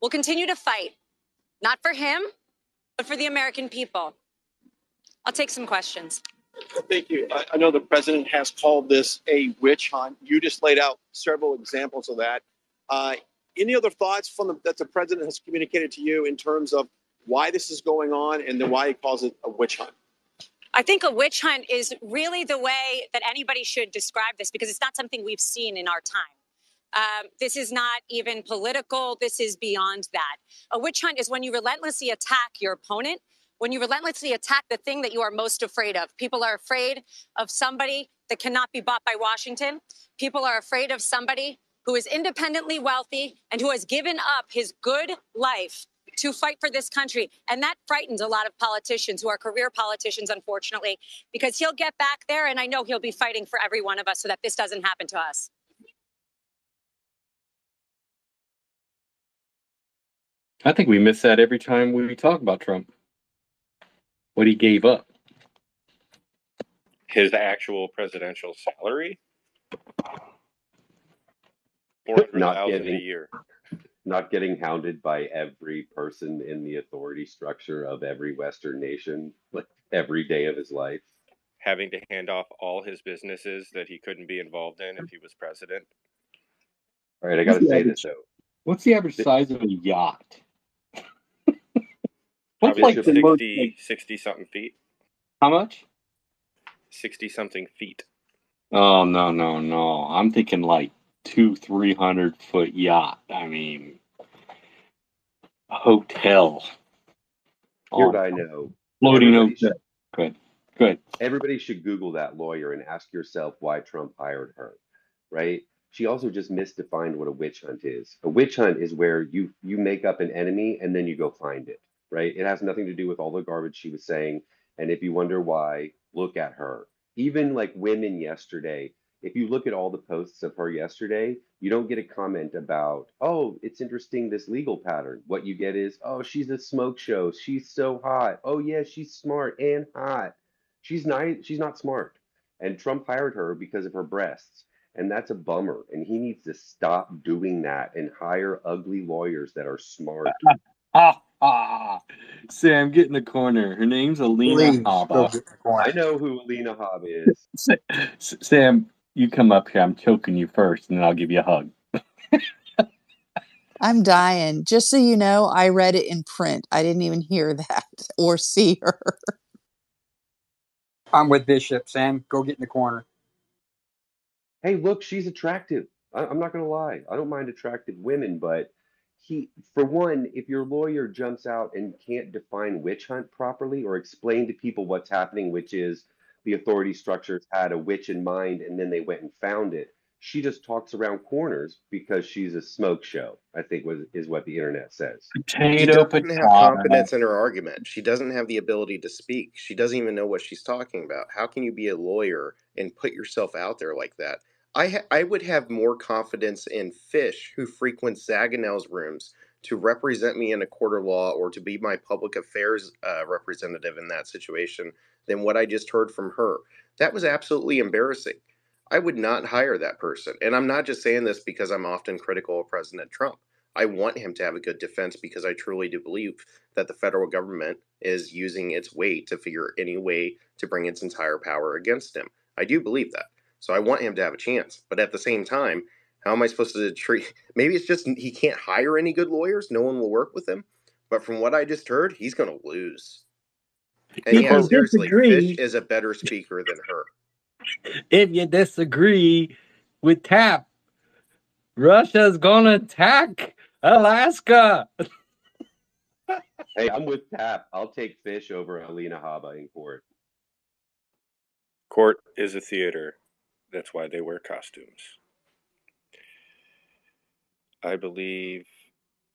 will continue to fight, not for him, but for the American people. I'll take some questions. Thank you. I know the president has called this a witch hunt. You just laid out several examples of that. Any other thoughts that the president has communicated to you in terms of why this is going on and then why he calls it a witch hunt? I think a witch hunt is really the way that anybody should describe this, because it's not something we've seen in our time. This is not even political. This is beyond that. A witch hunt is when you relentlessly attack your opponent, when you relentlessly attack the thing that you are most afraid of. People are afraid of somebody that cannot be bought by Washington. People are afraid of somebody who is independently wealthy and who has given up his good life to fight for this country. And that frightens a lot of politicians who are career politicians, unfortunately, because he'll get back there, and I know he'll be fighting for every one of us so that this doesn't happen to us. I think we miss that every time we talk about Trump. What he gave up. His actual presidential salary? $400,000 a year. Not getting hounded by every person in the authority structure of every Western nation, like every day of his life. Having to hand off all his businesses that he couldn't be involved in if he was president. All right, I got to say this though. What's the average size of a yacht? What's Probably like like the 60 something feet. How much? 60 something feet. Oh, no. I'm thinking like 200-300 foot yacht. I mean, a hotel. Here's what I know. Floating hotel. Good. Everybody should Google that lawyer and ask yourself why Trump hired her, right? She also just misdefined what a witch hunt is. A witch hunt is where you make up an enemy and then you go find it, right? It has nothing to do with all the garbage she was saying. And if you wonder why, look at her. Even like women yesterday, if you look at all the posts of her yesterday, you don't get a comment about, oh, it's interesting this legal pattern. What you get is, oh, she's a smoke show. She's so hot. Oh yeah, she's smart and hot. She's nice. She's not smart. And Trump hired her because of her breasts. And that's a bummer. And he needs to stop doing that and hire ugly lawyers that are smart. Sam, get in the corner. Her name's Alina Please go Habba. get the corner. I know who Alina Hobb is. Sam, you come up here. I'm choking you first, and then I'll give you a hug. I'm dying. Just so you know, I read it in print. I didn't even hear that or see her. I'm with Bishop. Sam, go get in the corner. Hey, look, she's attractive. I'm not going to lie. I don't mind attractive women, but for one, if your lawyer jumps out and can't define witch hunt properly or explain to people what's happening, which is the authority structures had a witch in mind and then they went and found it, she just talks around corners because she's a smoke show, I think is what the internet says. She Potato, doesn't have potato. confidence in her argument. She doesn't have the ability to speak. She doesn't even know what she's talking about. How can you be a lawyer and put yourself out there like that? I would have more confidence in Fish, who frequents Zaganel's rooms, to represent me in a court of law or to be my public affairs representative in that situation than what I just heard from her. That was absolutely embarrassing. I would not hire that person. And I'm not just saying this because I'm often critical of President Trump. I want him to have a good defense because I truly do believe that the federal government is using its weight to figure any way to bring its entire power against him. I do believe that. So I want him to have a chance. But at the same time, how am I supposed to treat? Maybe it's just he can't hire any good lawyers. No one will work with him. But from what I just heard, he's going to lose. And If yeah, you seriously, Fish disagree, is a better speaker than her. if you disagree with Tap, Russia's gonna attack Alaska. Hey, I'm with Tap. I'll take Fish over Alina Habba in court. Court is a theater. That's why they wear costumes. I believe,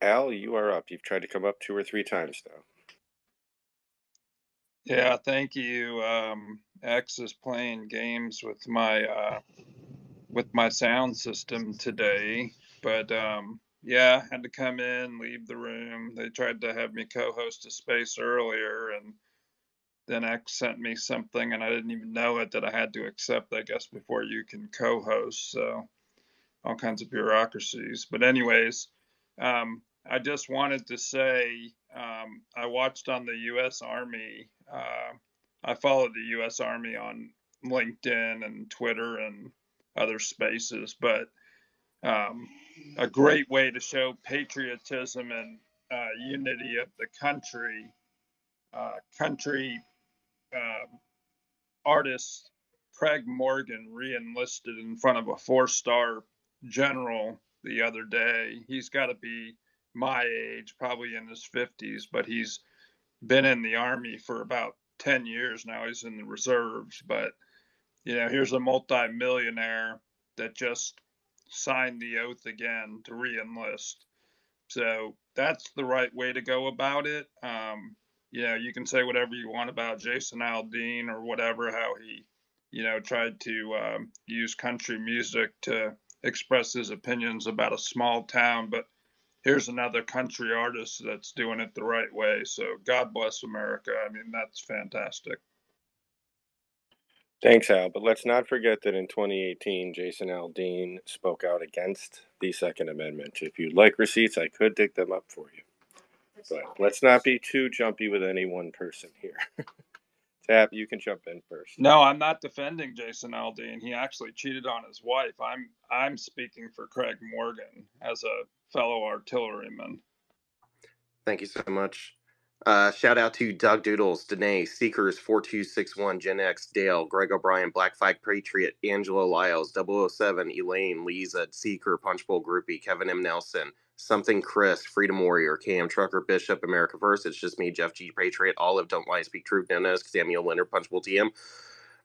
Al, you are up. You've tried to come up 2 or 3 times now. Yeah, thank you. X is playing games with my sound system today, but yeah, had to come in, leave the room. They tried to have me co-host a space earlier, and then X sent me something, and I didn't even know it that I had to accept, I guess, before you can co-host. So all kinds of bureaucracies. But anyways, I just wanted to say I watched on the U.S. Army. I followed the U.S. Army on LinkedIn and Twitter and other spaces, but a great way to show patriotism and unity of the country. Country artist Craig Morgan re-enlisted in front of a 4-star general the other day. He's got to be my age, probably in his 50s, but he's been in the Army for about 10 years now. He's in the reserves, but here's a multi-millionaire that just signed the oath again to re-enlist. So that's the right way to go about it. You can say whatever you want about Jason Aldean or whatever, how he, tried to use country music to express his opinions about a small town. But here's another country artist that's doing it the right way. So God bless America. I mean, that's fantastic. Thanks, Al. But let's not forget that in 2018, Jason Aldean spoke out against the Second Amendment. If you'd like receipts, I could dig them up for you. But let's not be too jumpy with any one person here. Tap, you can jump in first. No, I'm not defending Jason Aldean. He actually cheated on his wife. I'm speaking for Craig Morgan as a fellow artilleryman. Thank you so much. Shout out to Doug Doodles, Danae, Seekers 4261, Gen X, Dale, Greg O'Brien, Black Flag Patriot, Angela Lyles, 007, Elaine, Lisa, Seeker, Punchbowl Groupie, Kevin M. Nelson, Something Chris, Freedom Warrior, KM Trucker, Bishop, America First, It's Just Me, Jeff G. Patriot, Olive, Don't Lie, Speak Truth, Dennis, Samuel Leonard, Punchbowl TM,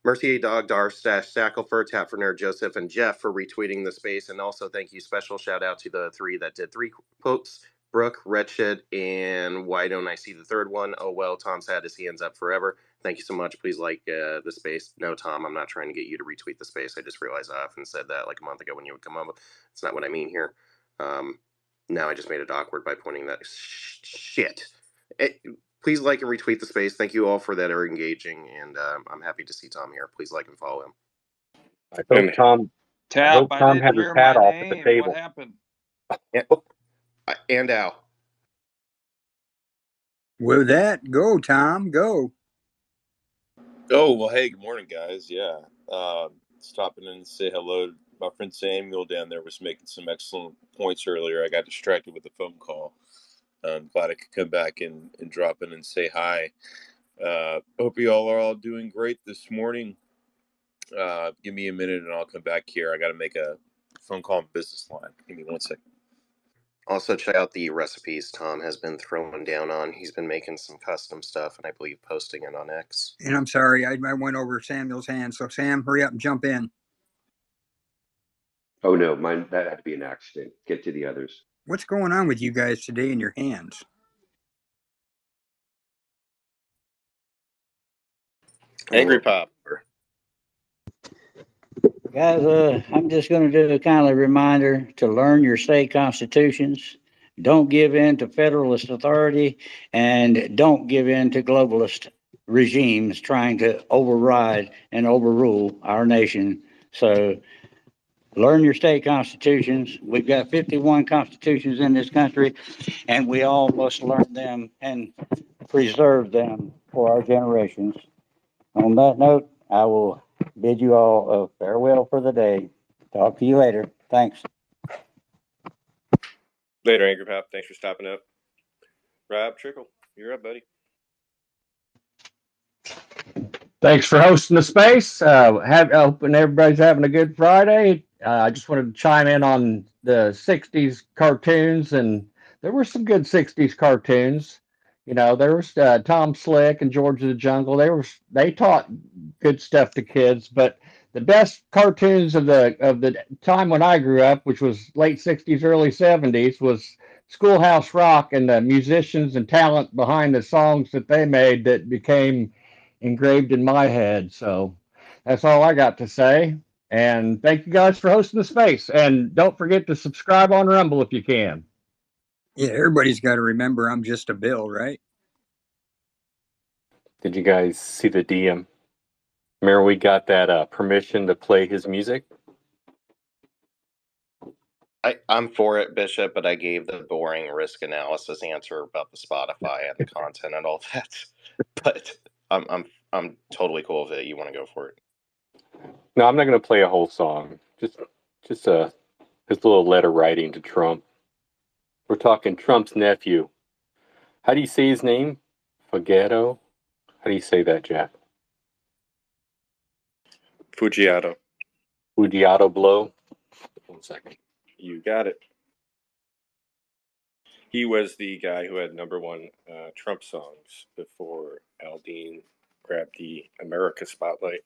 Mercy A. Dog, Dar, Stash, Shackelford, Tap for Nerd, Joseph, and Jeff for retweeting the space. And also thank you, special shout out to the 3 that did 3 quotes. Brooke, Wretched, and why don't I see the third one? Oh, well, Tom's had his hands up forever. Thank you so much. Please like the space. No, Tom, I'm not trying to get you to retweet the space. I just realized I often said that like a month ago when you would come up. It's not what I mean here. Now I just made it awkward by pointing that shit. Please like and retweet the space. Thank you all for that are engaging, and I'm happy to see Tom here. Please like and follow him. I hope I Tom didn't had his hear hat my off at the name. table. What happened? And Al. With that, go, Tom, go. Oh, well, hey, good morning, guys. Yeah. Stopping in to say hello to my friend Samuel down there was making some excellent points earlier. I got distracted with a phone call. I'm glad I could come back and drop in and say hi. Hope you all are all doing great this morning. Give me a minute and I'll come back here. I got to make a phone call on business line. Give me 1 second. Also, check out the recipes Tom has been throwing down on. He's been making some custom stuff and I believe posting it on X. And I'm sorry, I went over Samuel's hand. So, Sam, hurry up and jump in. Oh no, mine that had to be an accident. Get to the others. What's going on with you guys today in your hands? Angry Pop. Guys, I'm just going to do a kind of reminder to learn your state constitutions. Don't give in to federalist authority and don't give in to globalist regimes trying to override and overrule our nation. So learn your state constitutions. We've got 51 constitutions in this country, and we all must learn them and preserve them for our generations. On that note, I will bid you all a farewell for the day. Talk to you later. Thanks. Later, Angry Pop. Thanks for stopping up. Rob Trickle, you're up, buddy. Thanks for hosting the space. Hoping everybody's having a good Friday. I just wanted to chime in on the 60s cartoons, and there were some good 60s cartoons. You know, there was Tom Slick and George of the Jungle. They taught good stuff to kids, but the best cartoons of the time when I grew up, which was late 60s, early 70s, was Schoolhouse Rock and the musicians and talent behind the songs that they made that became engraved in my head. So that's all I got to say. And thank you guys for hosting the space. And don't forget to subscribe on Rumble if you can. Yeah, everybody's got to remember I'm just a bill, right? Did you guys see the DM? Remember we got that permission to play his music? I'm for it, Bishop, but I gave the boring risk analysis answer about the Spotify and the content and all that. But I'm totally cool with it. You want to go for it? No, I'm not going to play a whole song. Just his little letter writing to Trump. We're talking Trump's nephew. How do you say his name? Fagetto? How do you say that, Jack? Fugiato. Fugiato blow? 1 second. You got it. He was the guy who had #1 Trump songs before Aldean grabbed the America spotlight.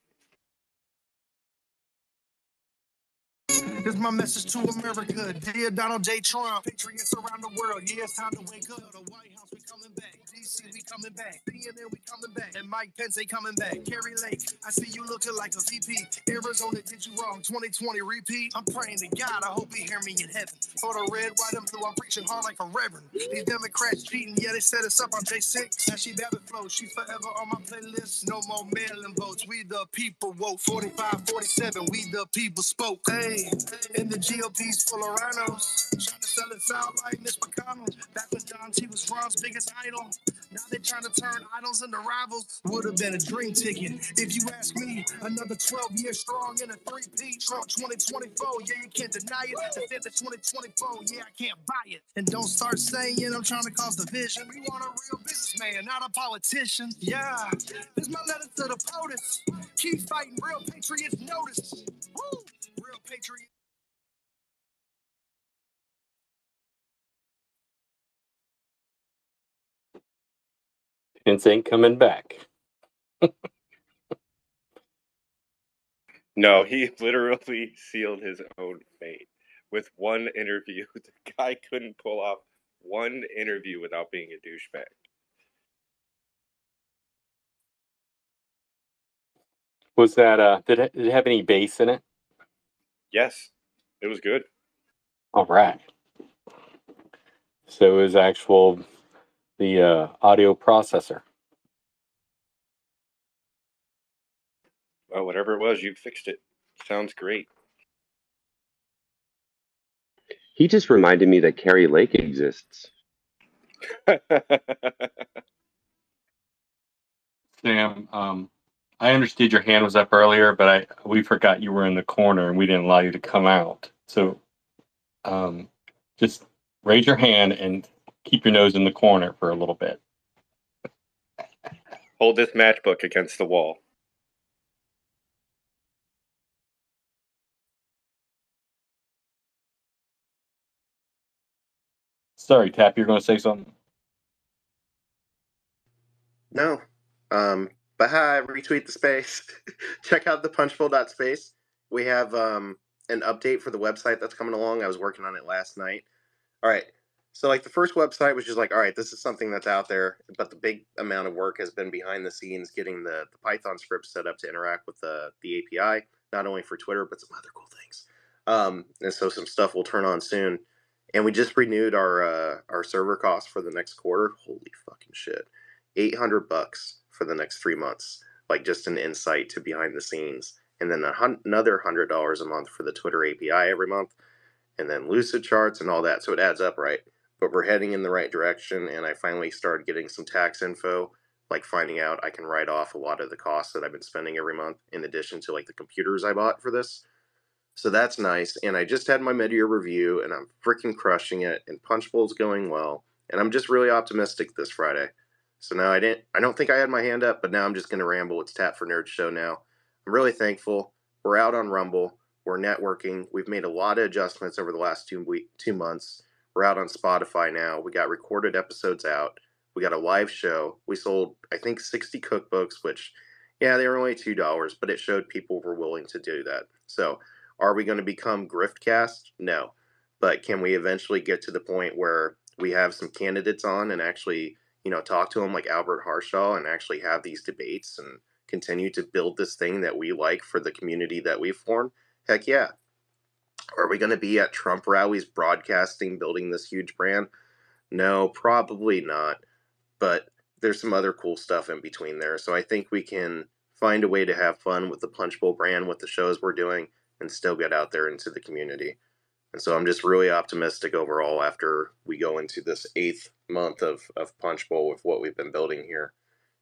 Here's my message to America. Dear Donald J. Trump, patriots around the world. Yeah, it's time to wake up. The White House, we coming back. DC, we coming back. CNN, we coming back. And Mike Pence, they coming back. Kerry Lake, I see you looking like a VP. Arizona did you wrong. 2020 repeat. I'm praying to God. I hope he hear me in heaven. For the red, white, and blue, I'm preaching hard like a reverend. These Democrats cheating. Yeah, they set us up on J6. Now she Babbitt flow. She's forever on my playlist. No more mail-in votes. We the people woke. 45, 47. We the people spoke. Hey. And the GOP's full of rhinos, trying to sell it out like Mitch McConnell. Back when Don T was Ron's biggest idol. Now they're trying to turn idols into rivals. Would have been a dream ticket. If you ask me, another 12 years strong in a 3P. Trump 2024, yeah, you can't deny it. The 5th of 2024, yeah, I can't buy it. And don't start saying I'm trying to cause division. We want a real businessman, not a politician. Yeah, this is my letter to the POTUS. Keep fighting, real patriots notice. Woo! Real patriots. Pence ain't coming back. No, he literally sealed his own fate with one interview. The guy couldn't pull off one interview without being a douchebag. Was that did it have any bass in it? Yes, it was good. All right. So it was the audio processor. Well, whatever it was, you fixed it. Sounds great. He just reminded me that Carrie Lake exists. Sam, I understood your hand was up earlier, but we forgot you were in the corner and we didn't allow you to come out. So just raise your hand and keep your nose in the corner for a little bit. Hold this matchbook against the wall. Sorry, Tap, you're going to say something? No. But hi, retweet the space. Check out the punchbowl.space. We have an update for the website that's coming along. I was working on it last night. All right. So like the first website was just like, all right, this is something that's out there, but the big amount of work has been behind the scenes getting the Python script set up to interact with the API, not only for Twitter, but some other cool things. And so some stuff will turn on soon. And we just renewed our server costs for the next quarter. Holy fucking shit. $800 for the next 3 months. Like just an insight to behind the scenes. And then another $100 a month for the Twitter API every month. And then lucid charts and all that. So it adds up, right? But we're heading in the right direction. And I finally started getting some tax info, like finding out I can write off a lot of the costs that I've been spending every month, in addition to like the computers I bought for this. So that's nice. And I just had my mid-year review, and I'm freaking crushing it. And Punchbowl's going well. And I'm just really optimistic this Friday. So now I don't think I had my hand up, but now I'm just going to ramble. It's Tap for Nerds show now. I'm really thankful. We're out on Rumble. We're networking. We've made a lot of adjustments over the last 2 months. We're out on Spotify now. We got recorded episodes out. We got a live show. We sold, I think, 60 cookbooks, which, yeah, they were only $2, but it showed people were willing to do that. So are we going to become Griftcast? No. But can we eventually get to the point where we have some candidates on and actually, talk to them like Albert Harshaw and actually have these debates and continue to build this thing that we like for the community that we've formed? Heck yeah. Are we going to be at Trump rallies broadcasting, building this huge brand? No, probably not. But there's some other cool stuff in between there. So I think we can find a way to have fun with the Punchbowl brand, with the shows we're doing, and still get out there into the community. And so I'm just really optimistic overall after we go into this 8th month of Punchbowl with what we've been building here.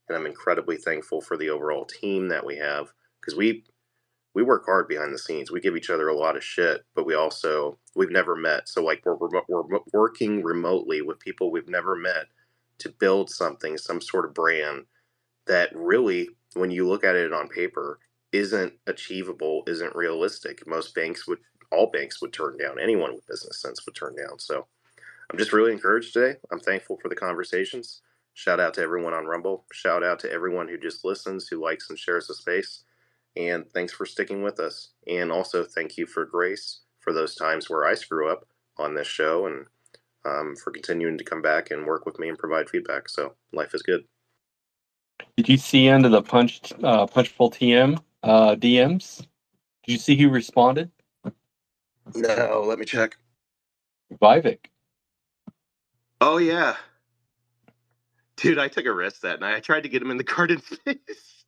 And I'm incredibly thankful for the overall team that we have, because we work hard behind the scenes. We give each other a lot of shit, but we've never met. So like we're working remotely with people we've never met to build something, some sort of brand that really, when you look at it on paper, isn't achievable, isn't realistic. All banks would turn down. Anyone with business sense would turn down. So I'm just really encouraged today. I'm thankful for the conversations. Shout out to everyone on Rumble. Shout out to everyone who just listens, who likes and shares the space. And thanks for sticking with us. And also thank you for grace for those times where I screw up on this show, and for continuing to come back and work with me and provide feedback. So life is good. Did you see under the Punchbowl TM DMs? Did you see who responded? No, let me check. Vivek. Oh, yeah. Dude, I took a risk that night. I tried to get him in the garden space.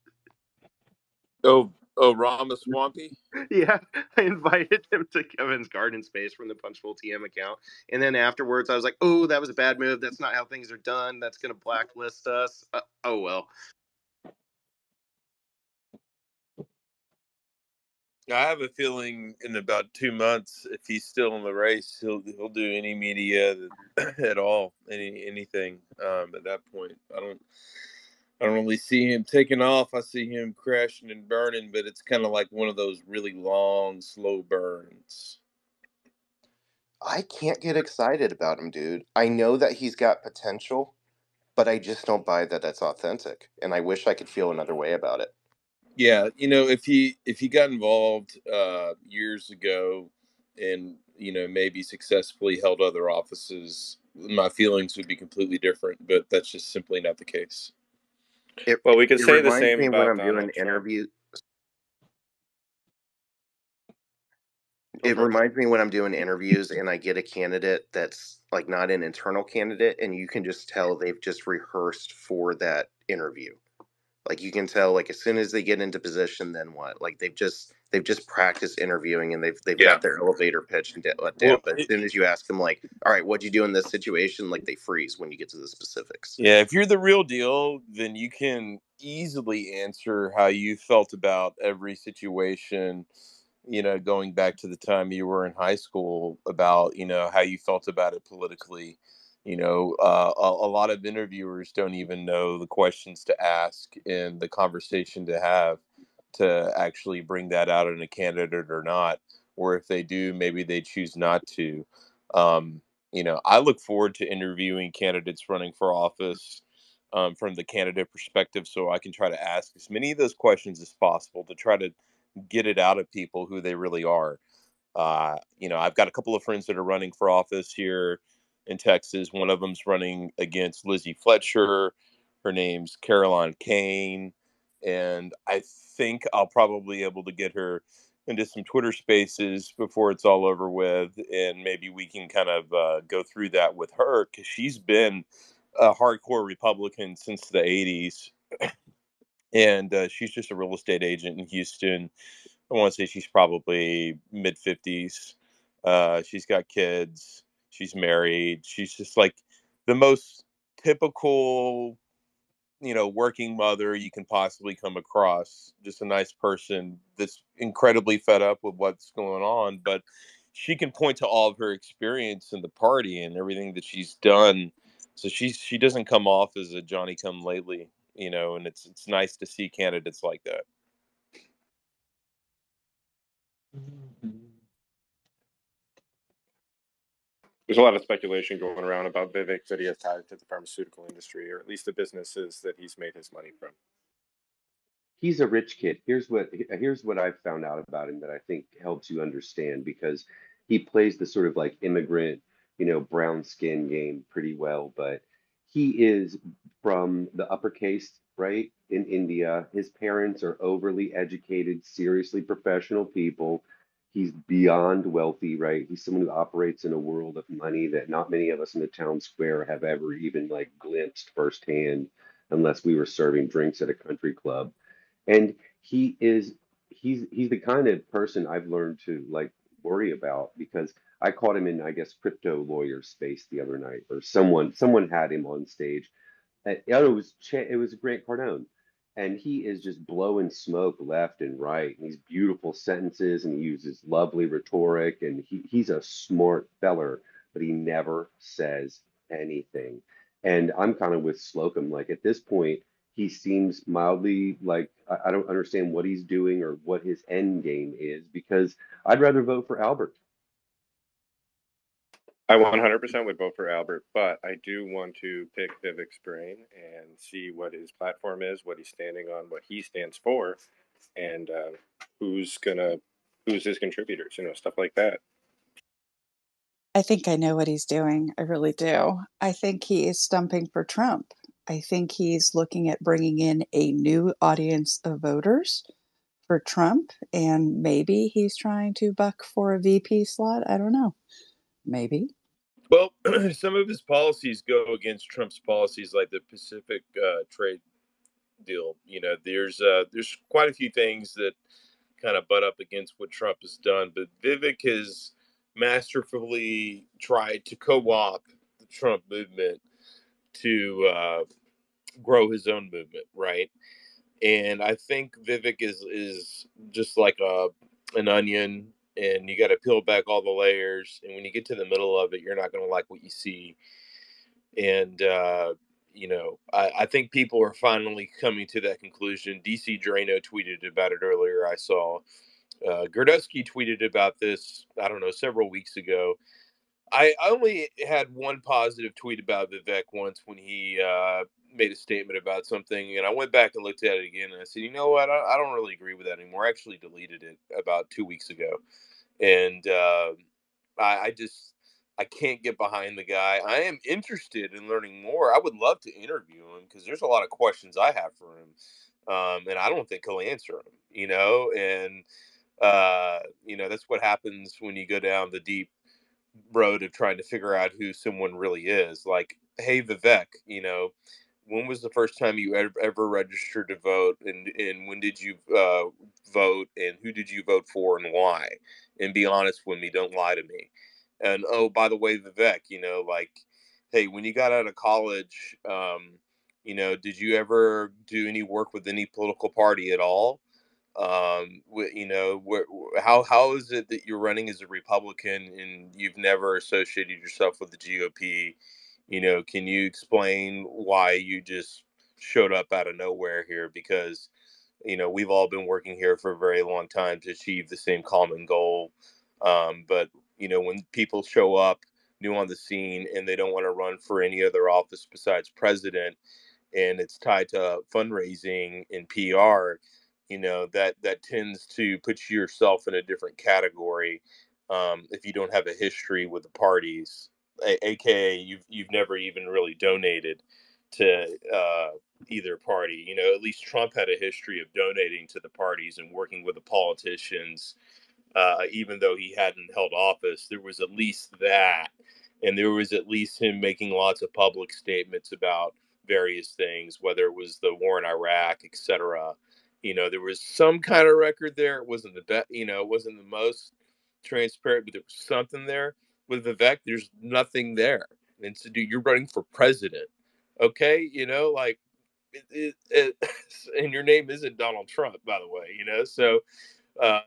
Oh, Ramaswampy? Yeah, I invited him to Kevin's garden space from the Punchbowl TM account. And then afterwards, I was like, oh, that was a bad move. That's not how things are done. That's going to blacklist us. Oh, well. I have a feeling in about 2 months, if he's still in the race, he'll do any media at all, anything. At that point, I don't really see him taking off. I see him crashing and burning, but it's kind of like one of those really long, slow burns. I can't get excited about him, dude. I know that he's got potential, but I just don't buy that that's authentic. And I wish I could feel another way about it. Yeah, if he got involved years ago and maybe successfully held other offices my feelings would be completely different, but that's just simply not the case. Well, we could It say the reminds same me when about I'm doing Donald Trump. interviews. Go It for it. reminds me when I'm doing interviews and I get a candidate that's like not an internal candidate, and you can just tell they've just rehearsed for that interview. Like you can tell, like as soon as they get into position, then what? Like they've just practiced interviewing and they've Yeah. got their elevator pitch and let Well, down. But as soon as you ask them, like, all right, what'd you do in this situation? Like they freeze when you get to the specifics. yeah, if you're the real deal, then you can easily answer how you felt about every situation, going back to the time you were in high school about, how you felt about it politically. A lot of interviewers don't even know the questions to ask and the conversation to have to actually bring that out in a candidate or not. Or if they do, maybe they choose not to. Um, I look forward to interviewing candidates running for office from the candidate perspective so I can try to ask as many of those questions as possible to try to get it out of people who they really are. I've got a couple of friends that are running for office here in Texas. One of them's running against Lizzie Fletcher. Her name's Caroline Kane. And I think I'll probably be able to get her into some Twitter spaces before it's all over with. And maybe we can kind of go through that with her because she's been a hardcore Republican since the 80s. And she's just a real estate agent in Houston. I want to say she's probably mid 50s. She's got kids. She's married. She's just like the most typical, working mother you can possibly come across. Just a nice person that's incredibly fed up with what's going on, but she can point to all of her experience in the party and everything that she's done. So she doesn't come off as a Johnny come lately, and it's nice to see candidates like that. There's a lot of speculation going around about Vivek that he has ties to the pharmaceutical industry, or at least the businesses that he's made his money from. He's a rich kid. Here's what I've found out about him that I think helps you understand because he plays the sort of like immigrant, brown skin game pretty well, but he is from the upper caste, right? In India. His parents are overly educated, seriously professional people. He's beyond wealthy, right? He's someone who operates in a world of money that not many of us in the town square have ever even like glimpsed firsthand unless we were serving drinks at a country club. And he's the kind of person I've learned to like worry about because I caught him in, I guess, crypto lawyer space the other night, or someone had him on stage. It was Grant Cardone, and he is just blowing smoke left and right. And these beautiful sentences, and he uses lovely rhetoric, and he's a smart feller, but he never says anything. And I'm kind of with Slocum. Like at this point, he seems mildly like I don't understand what he's doing or what his end game is because I'd rather vote for Albert. I 100% would vote for Albert, but I do want to pick Vivek's brain and see what his platform is, what he's standing on, what he stands for, and who's his contributors, stuff like that. I think I know what he's doing. I really do. I think he is stumping for Trump. I think he's looking at bringing in a new audience of voters for Trump, and maybe he's trying to buck for a VP slot. I don't know. Maybe. Well, some of his policies go against Trump's policies, like the Pacific trade deal. There's quite a few things that kind of butt up against what Trump has done, but Vivek has masterfully tried to co-opt the Trump movement to grow his own movement, right? And I think Vivek is just like an onion, and you got to peel back all the layers. And when you get to the middle of it, you're not going to like what you see. And I think people are finally coming to that conclusion. DC Drano tweeted about it earlier. I saw Gerdusky tweeted about this. I don't know, several weeks ago. I only had one positive tweet about Vivek once when he made a statement about something, and I went back and looked at it again, and I said, you know what, I don't really agree with that anymore. I actually deleted it about 2 weeks ago, and I just I can't get behind the guy. I am interested in learning more. I would love to interview him because there's a lot of questions I have for him, and I don't think he'll answer them. And that's what happens when you go down the deep road of trying to figure out who someone really is. Like, hey, Vivek, when was the first time you ever registered to vote, and when did you vote, and who did you vote for, and why? And be honest with me. Don't lie to me. And oh, by the way, Vivek, like, hey, when you got out of college, did you ever do any work with any political party at all? How is it that you're running as a Republican and you've never associated yourself with the GOP? Can you explain why you just showed up out of nowhere here? Because we've all been working here for a very long time to achieve the same common goal. But when people show up new on the scene and they don't want to run for any other office besides president, and it's tied to fundraising and PR, that tends to put yourself in a different category if you don't have a history with the parties, aka you've never even really donated to either party. At least Trump had a history of donating to the parties and working with the politicians. Even though he hadn't held office, there was at least that. And there was at least him making lots of public statements about various things, whether it was the war in Iraq, etc. There was some kind of record there. It wasn't the best, it wasn't the most transparent, but there was something there. With Vivek, there's nothing there. And so, dude, you're running for president. Okay. Like, and your name isn't Donald Trump, by the way, so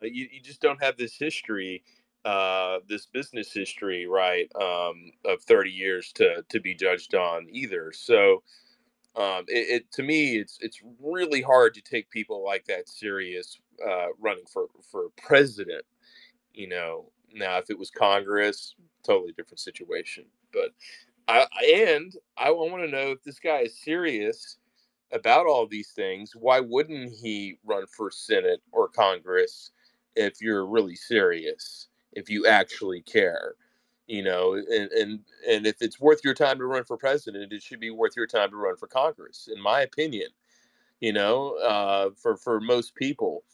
you just don't have this history, this business history, right, of 30 years to be judged on either. So to me, it's really hard to take people like that serious running for president. Now if it was Congress, totally different situation. But I want to know if this guy is serious about all these things. Why wouldn't he run for Senate or Congress if you're really serious, if you actually care? And if it's worth your time to run for president, it should be worth your time to run for Congress, in my opinion. For most people,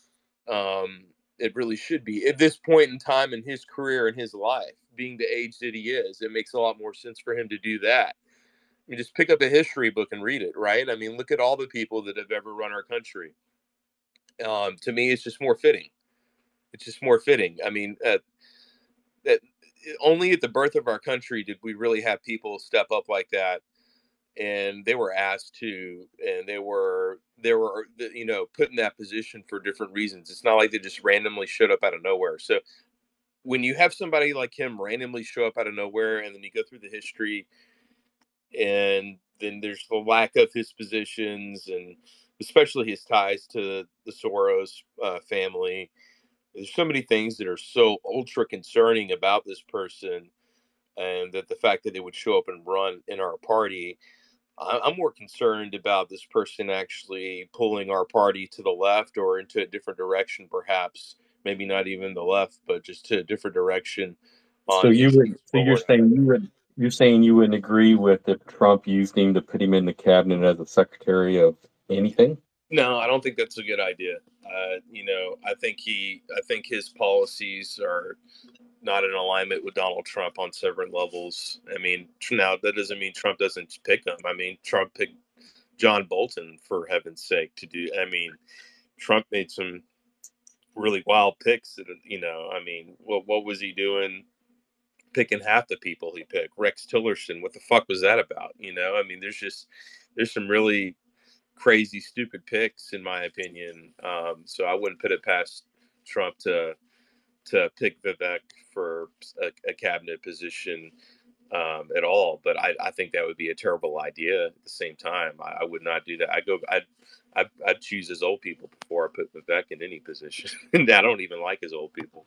it really should be. At this point in time in his career and his life, being the age that he is, it makes a lot more sense for him to do that. You just pick up a history book and read it, right? I mean, look at all the people that have ever run our country. To me, it's just more fitting. It's just more fitting. I mean, that only at the birth of our country did we really have people step up like that, and they were asked to, and they were put in that position for different reasons. It's not like they just randomly showed up out of nowhere. So when you have somebody like him randomly show up out of nowhere, and then you go through the history, and then there's the lack of his positions, and especially his ties to the Soros family. There's so many things that are so ultra concerning about this person, and that the fact that they would show up and run in our party. I'm more concerned about this person actually pulling our party to the left or into a different direction, perhaps. Maybe not even the left, but just to a different direction So on you issues would, so we're you're worried saying about. you're saying you wouldn't agree with if Trump used him to put him in the cabinet as a secretary of anything? No, I don't think that's a good idea. I think his policies are not in alignment with Donald Trump on several levels. I mean, now that doesn't mean Trump doesn't pick them. I mean, Trump picked John Bolton, for heaven's sake, to do. I mean, Trump made some really wild picks. I mean, what was he doing? Picking half the people he picked. Rex Tillerson. What the fuck was that about? I mean, there's some really crazy, stupid picks, in my opinion. So I wouldn't put it past Trump to pick Vivek for a cabinet position at all. But I think that would be a terrible idea. At the same time, I would not do that. I'd choose his old people before I put Vivek in any position. And I don't even like his old people.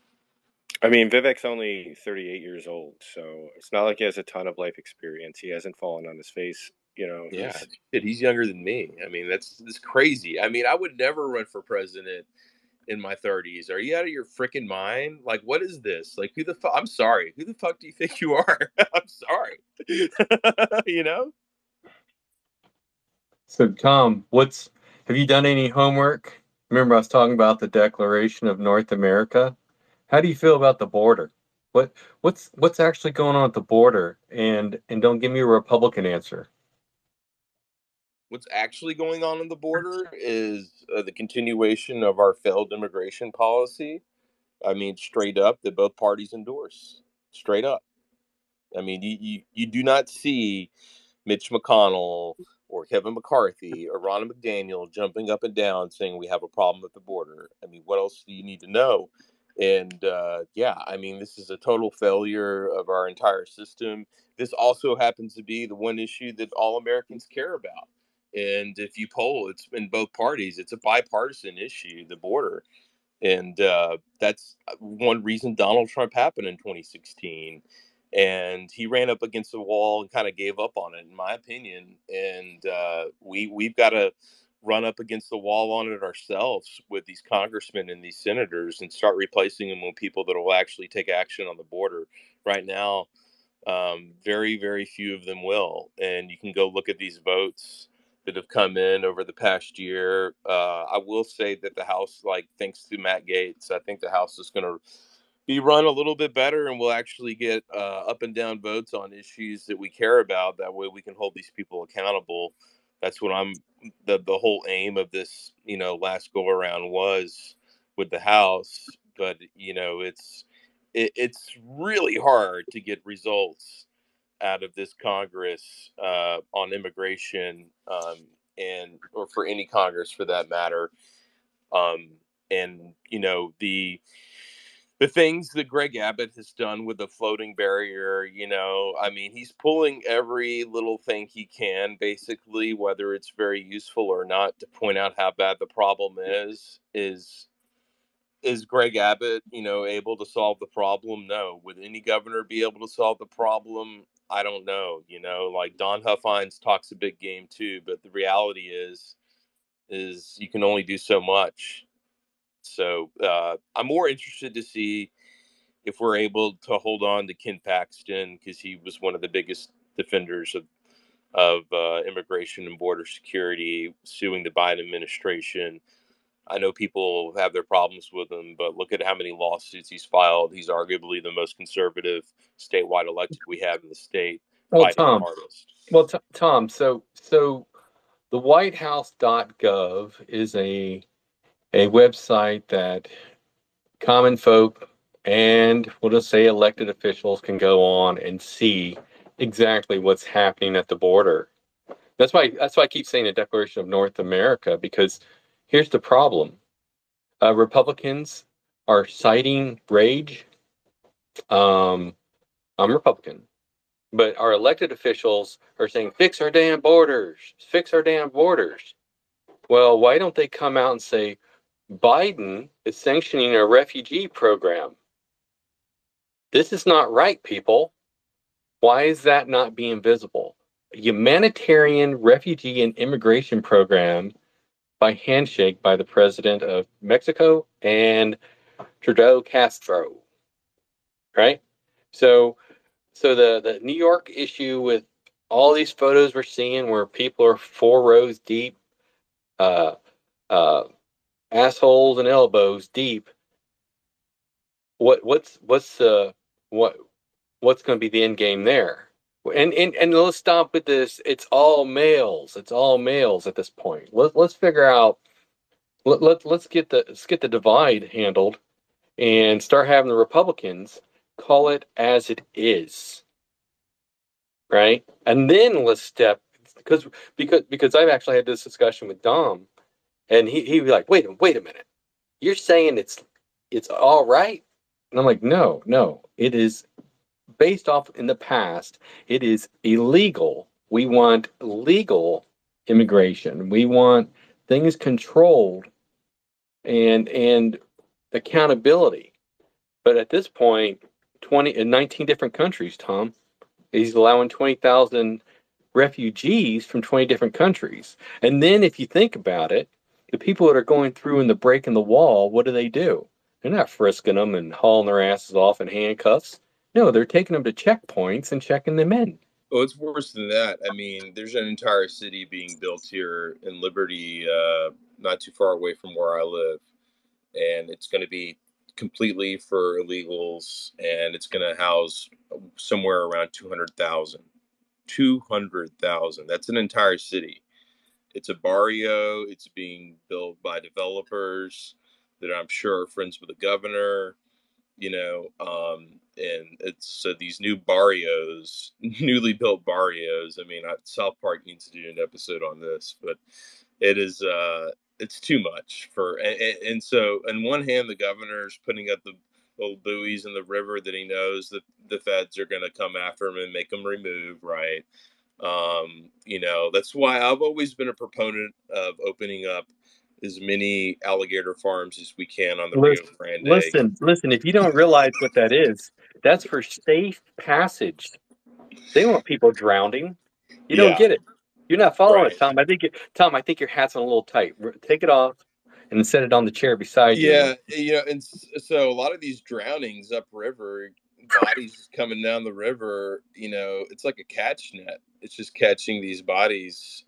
I mean, Vivek's only 38 years old, so it's not like he has a ton of life experience. He hasn't fallen on his face. Yeah, he's younger than me. I mean, that's crazy. I mean, I would never run for president in my 30s. Are you out of your freaking mind? Like, what is this? Like, who the fuck? I'm sorry. Who the fuck do you think you are? I'm sorry. You know? So, Tom, have you done any homework? Remember, I was talking about the Declaration of North America. How do you feel about the border? What's actually going on at the border? And don't give me a Republican answer. What's actually going on the border is the continuation of our failed immigration policy. I mean, straight up, that both parties endorse. Straight up. I mean, you do not see Mitch McConnell or Kevin McCarthy or Ronna McDaniel jumping up and down saying we have a problem at the border. I mean, what else do you need to know? And yeah, I mean, this is a total failure of our entire system. This also happens to be the one issue that all Americans care about. And if you poll, it's in both parties. It's a bipartisan issue, the border. And that's one reason Donald Trump happened in 2016. And he ran up against the wall and kind of gave up on it, in my opinion. And we've got to run up against the wall on it ourselves with these congressmen and these senators and start replacing them with people that will actually take action on the border. Right now, very, very few of them will. And you can go look at these votes that have come in over the past year. I will say that the House, like, thanks to Matt Gaetz, I think the House is going to be run a little bit better, and we'll actually get up and down votes on issues that we care about. That way we can hold these people accountable. That's what the whole aim of this, last go around was with the House. But, it's really hard to get results out of this Congress on immigration, or for any Congress for that matter. And the things that Greg Abbott has done with the floating barrier, I mean, he's pulling every little thing he can, basically, whether it's very useful or not, to point out how bad the problem is Greg Abbott, able to solve the problem? No. Would any governor be able to solve the problem? I don't know. Like Don Huffines talks a big game too, but the reality is you can only do so much. So I'm more interested to see if we're able to hold on to Ken Paxton, because he was one of the biggest defenders of immigration and border security, suing the Biden administration. I know people have their problems with him, but look at how many lawsuits he's filed. He's arguably the most conservative statewide elected we have in the state, Well, fighting the Tom. hardest. Well, Tom. So the WhiteHouse.gov is a website that common folk and we'll just say elected officials can go on and see exactly what's happening at the border. That's why I keep saying the Declaration of North America, because here's the problem. Republicans are citing rage. I'm Republican, but our elected officials are saying, fix our damn borders, fix our damn borders. Well, why don't they come out and say, Biden is sanctioning a refugee program? This is not right, people. Why is that not being visible? A humanitarian refugee and immigration program by handshake by the president of Mexico and Trudeau Castro, right? So the New York issue with all these photos we're seeing where people are 4 rows deep, uh, assholes and elbows deep. What's going to be the end game there? And let's stop with this. It's all males. It's all males at this point. Let's figure out. Let's get the divide handled, and start having the Republicans call it as it is, right? And then let's step, because I've actually had this discussion with Dom, and he'd be like, wait a minute, you're saying it's all right? And I'm like, no, it is based off in the past. It is illegal. We want legal immigration. We want things controlled and accountability. But at this point, 19 different countries, Tom, he's allowing 20,000 refugees from 20 different countries. And then if you think about it, The people that are going through and they're breaking the wall, what do? They're not frisking them and hauling their asses off in handcuffs. No, they're taking them to checkpoints and checking them in. Oh, it's worse than that. I mean, there's an entire city being built here in Liberty, not too far away from where I live, and it's going to be completely for illegals, and it's going to house somewhere around 200,000. 200,000. That's an entire city. It's a barrio. It's being built by developers that I'm sure are friends with the governor, and it's so these new barrios, newly built barrios. I mean, South Park needs to do an episode on this, but it is, it's too much and so on one hand, the governor's putting up the old buoys in the river that he knows that the feds are going to come after him and make them remove, right? That's why I've always been a proponent of opening up as many alligator farms as we can on the Rio Listen, Grande. listen, if you don't realize what that is, that's for safe passage. They don't want people drowning. You don't Yeah, get it. You're not following it, right. Tom. Tom, I think your hat's on a little tight. Take it off and set it on the chair beside you. Yeah, and so a lot of these drownings upriver, bodies coming down the river, it's like a catch net. It's just catching these bodies,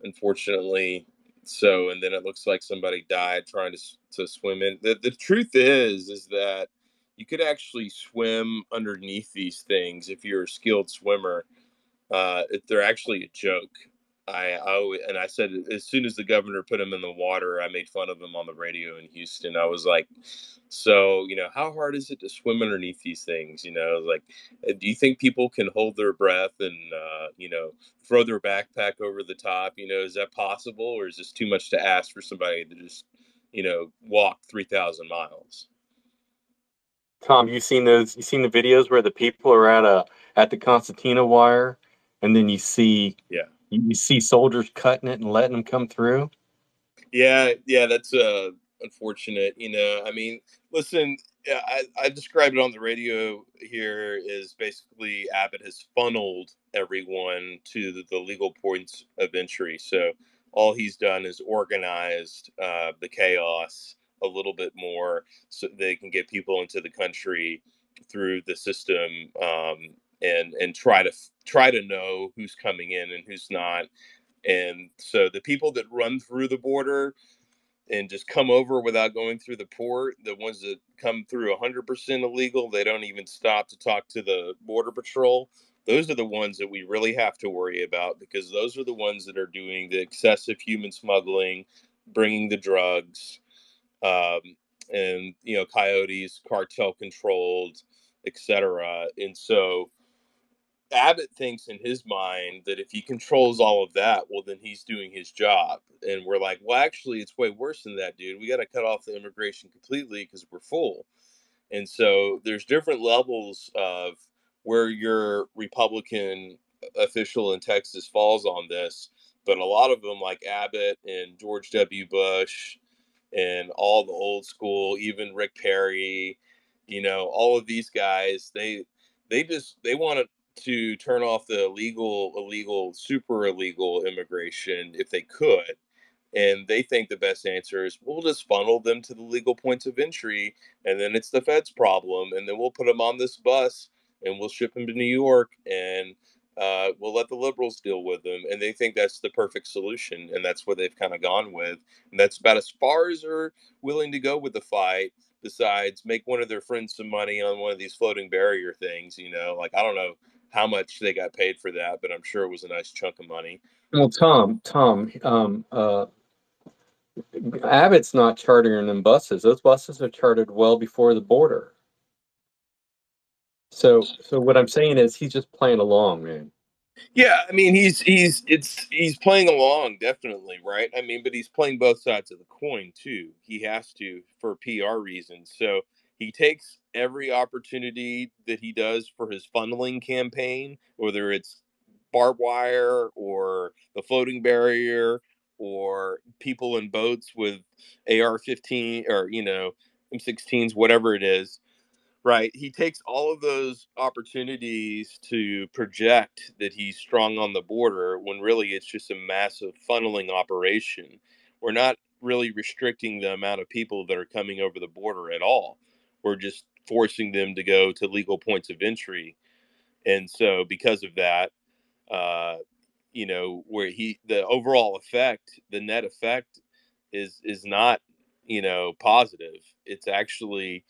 unfortunately. So, and then it looks like somebody died trying to swim in. The truth is that you could actually swim underneath these things if you're a skilled swimmer. They're actually a joke. I said as soon as the governor put him in the water, I made fun of him on the radio in Houston. I was like, so how hard is it to swim underneath these things? Like, do you think people can hold their breath and throw their backpack over the top? Is that possible, or is this too much to ask for somebody to just walk 3,000 miles? Tom, you seen those? You seen the videos where the people are at the concertina wire, and then Yeah. you see soldiers cutting it and letting them come through. Yeah, that's unfortunate. I mean, listen, yeah, I described it on the radio here is basically Abbott has funneled everyone to the legal points of entry. So all he's done is organized the chaos a little bit more so they can get people into the country through the system, and try to know who's coming in and who's not. And so the people that run through the border and just come over without going through the port, the ones that come through 100% illegal, they don't even stop to talk to the border patrol. Those are the ones that we really have to worry about, because those are the ones that are doing the excessive human smuggling, bringing the drugs, um, and coyotes, cartel controlled, etc. And so Abbott thinks in his mind that if he controls all of that, well, then he's doing his job. And we're like, well, actually, it's way worse than that, dude. We got to cut off the immigration completely because we're full. And so there's different levels of where your Republican official in Texas falls on this. But a lot of them, like Abbott and George W. Bush and all the old school, even Rick Perry, all of these guys, they want to turn off the illegal, super illegal immigration if they could. And they think the best answer is we'll just funnel them to the legal points of entry, and then it's the Fed's problem. And then we'll put them on this bus and we'll ship them to New York, and we'll let the liberals deal with them. And they think that's the perfect solution. And that's what they've kind of gone with. And that's about as far as they're willing to go with the fight, besides make one of their friends some money on one of these floating barrier things. Like, I don't know how much they got paid for that, but I'm sure it was a nice chunk of money. Well, Tom, Abbott's not chartering them buses. Those buses are chartered well before the border. So what I'm saying is he's just playing along, man. Yeah, I mean he's playing along, definitely, right? I mean, but he's playing both sides of the coin too. He has to, for PR reasons. So he takes every opportunity that he does for his funneling campaign, whether it's barbed wire or the floating barrier or people in boats with AR-15 or M16s, whatever it is. Right. He takes all of those opportunities to project that he's strong on the border when really it's just a massive funneling operation we're not really restricting the amount of people that are coming over the border at all. We're just forcing them to go to legal points of entry. And so because of that, where the overall effect, the net effect is not, positive. It's actually,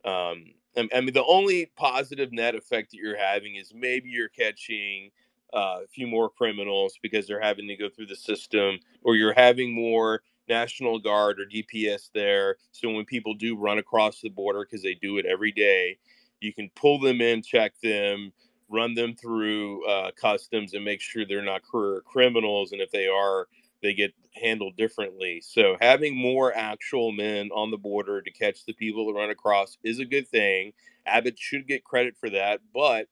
I mean, the only positive net effect that you're having is maybe you're catching a few more criminals because they're having to go through the system, or you're having more National Guard or DPS there. So when people do run across the border, because they do it every day, you can pull them in, check them, run them through customs, and make sure they're not career criminals. And if they are, they get handled differently. So having more actual men on the border to catch the people that run across is a good thing. Abbott should get credit for that, but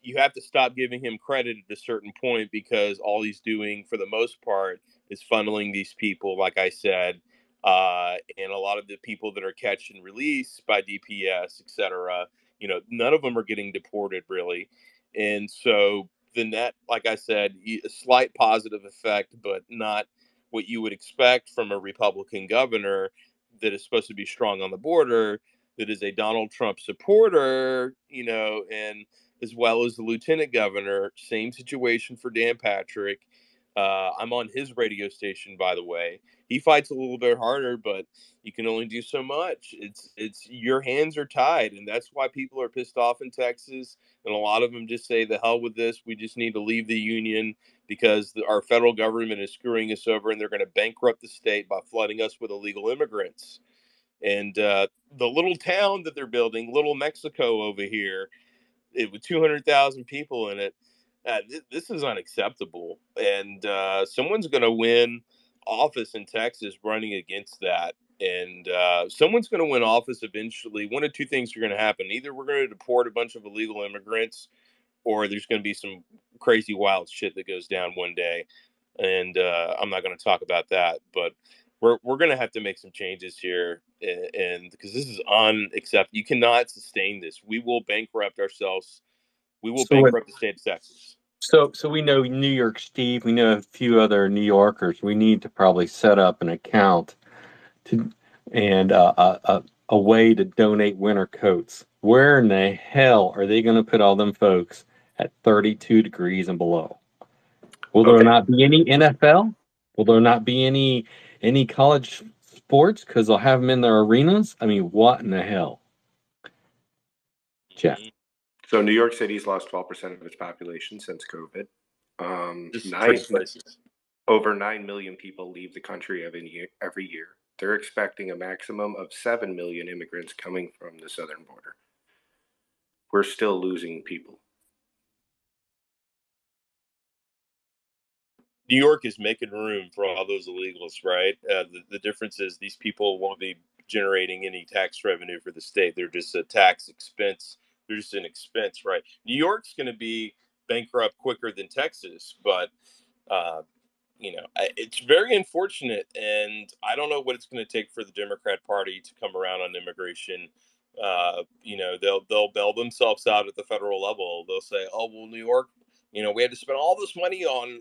you have to stop giving him credit at a certain point, because all he's doing for the most part is funneling these people, like I said, and a lot of the people that are catch and release by DPS, etc. None of them are getting deported really, and so the net, like I said, a slight positive effect, but not what you would expect from a Republican governor that is supposed to be strong on the border, that is a Donald Trump supporter, and as well as the lieutenant governor. Same situation for Dan Patrick. I'm on his radio station, by the way. He fights a little bit harder, but you can only do so much. It's your hands are tied, and that's why people are pissed off in Texas. And a lot of them just say, "The hell with this. We just need to leave the union because our federal government is screwing us over, and they're going to bankrupt the state by flooding us with illegal immigrants." And the little town that they're building, Little Mexico over here, with 200,000 people in it, this is unacceptable. And someone's going to win office in Texas running against that. And someone's going to win office eventually. One of two things are going to happen. Either we're going to deport a bunch of illegal immigrants, or there's going to be some crazy wild shit that goes down one day. And I'm not going to talk about that, but we're going to have to make some changes here, and because this is unacceptable. You cannot sustain this. We will bankrupt ourselves. We will bankrupt the state of Texas. So we know New York, Steve. We know a few other New Yorkers. We need to probably set up an account and a way to donate winter coats. Where in the hell are they going to put all them folks at 32 degrees and below? Will there not be any NFL? Will there not be any college sports because they'll have them in their arenas? I mean, what in the hell? Jeff. So New York City's lost 12% of its population since COVID. Over 9 million people leave the country every year. They're expecting a maximum of 7 million immigrants coming from the southern border. We're still losing people. New York is making room for all those illegals, right? The difference is these people won't be generating any tax revenue for the state. They're just a tax expense. They're just an expense, right? New York's going to be bankrupt quicker than Texas, but it's very unfortunate, and I don't know what it's going to take for the Democrat Party to come around on immigration. They'll bail themselves out at the federal level. They'll say, "Oh, well, New York, we had to spend all this money on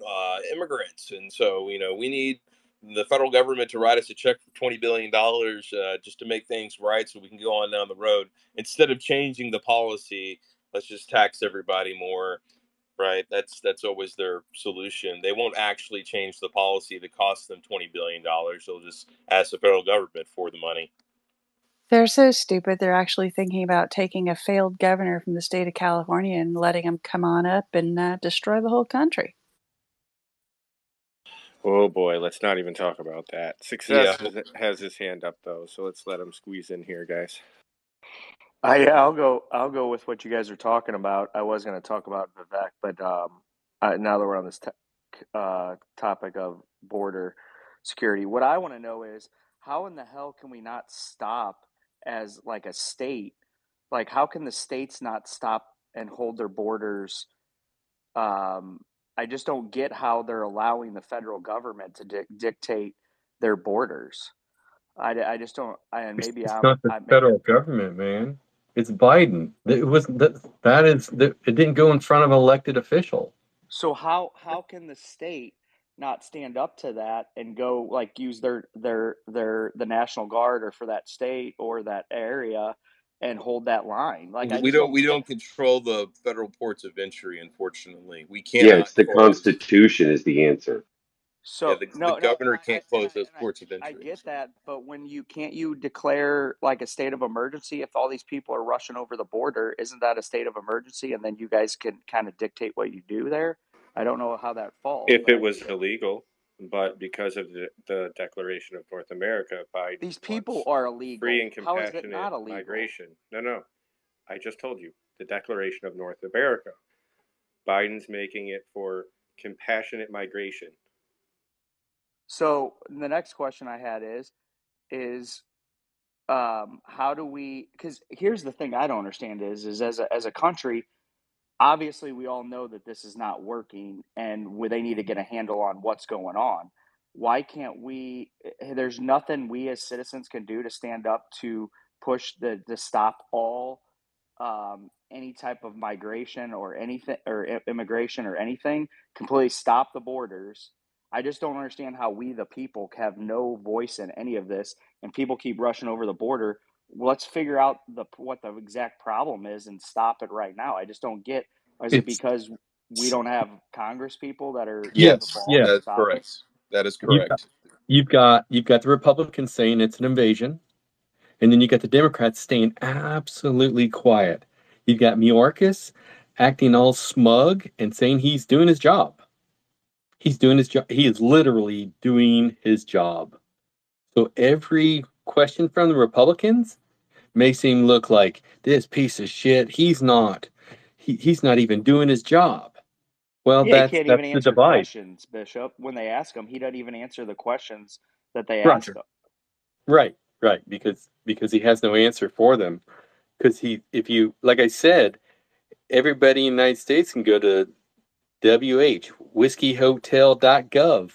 immigrants, and so we need the federal government to write us a check for $20 billion just to make things right, so we can go on down the road. Instead of changing the policy, let's just tax everybody more." Right, that's always their solution. They won't actually change the policy that costs them $20 billion. They'll just ask the federal government for the money. They're so stupid, they're actually thinking about taking a failed governor from the state of California and letting him come on up and destroy the whole country. Oh boy, let's not even talk about that. Success has his hand up though, so let's let him squeeze in here, guys. I'll go with what you guys are talking about. I was going to talk about Vivek, but now that we're on this topic of border security, what I want to know is how in the hell can we not stop as like a state? Like, how can the states not stop and hold their borders? I just don't get how they're allowing the federal government to dictate their borders. I just don't. And maybe it's not the federal government, man. It's Biden. It didn't go in front of an elected official. So how can the state not stand up to that and go like use the National Guard or for that state or that area and hold that line? Like I We just don't don't we get. don't control the federal ports of entry, unfortunately. We Yeah, cannot it's the close. Constitution is the answer. Yeah, So the no, no, governor can't close those ports of I entry. get that, but when you can't you declare like a state of emergency if all these people are rushing over the border? Isn't that a state of emergency? And then you guys can kind of dictate what you do there. I don't know how that falls, If but it was illegal, but because of the Declaration of North America, Biden these people wants are free illegal. and How is it compassionate not illegal? migration. No, I just told you the Declaration of North America. Biden's making it for compassionate migration. So the next question I had is how do we? Because here's the thing I don't understand is as a country, obviously we all know that this is not working and they need to get a handle on what's going on. Why can't we? There's nothing we as citizens can do to stand up to push to stop all any type of migration or anything or immigration or anything. Completely stop the borders. I just don't understand how we the people have no voice in any of this and people keep rushing over the border. Let's figure out what the exact problem is and stop it right now. I just don't get. Is it It's because we don't have Congress people that are have the yes, Yes, balls yeah. to that's stop correct. us? That is You've got correct. you've got the Republicans saying it's an invasion, and then you got the Democrats staying absolutely quiet. You've got Mayorkas acting all smug and saying he's doing his job. He's doing his job. He is literally doing his job. So every question from the Republicans makes him look like this piece of shit. He's not. He's not even doing his job. Well, Yeah, he can't that's even the answer divide. questions, Bishop. When they ask him, he doesn't even answer the questions that they ask Roger. him. Right, right, because he has no answer for them. Because he, if you, like I said, everybody in the United States can go to whiskeyhotel.gov,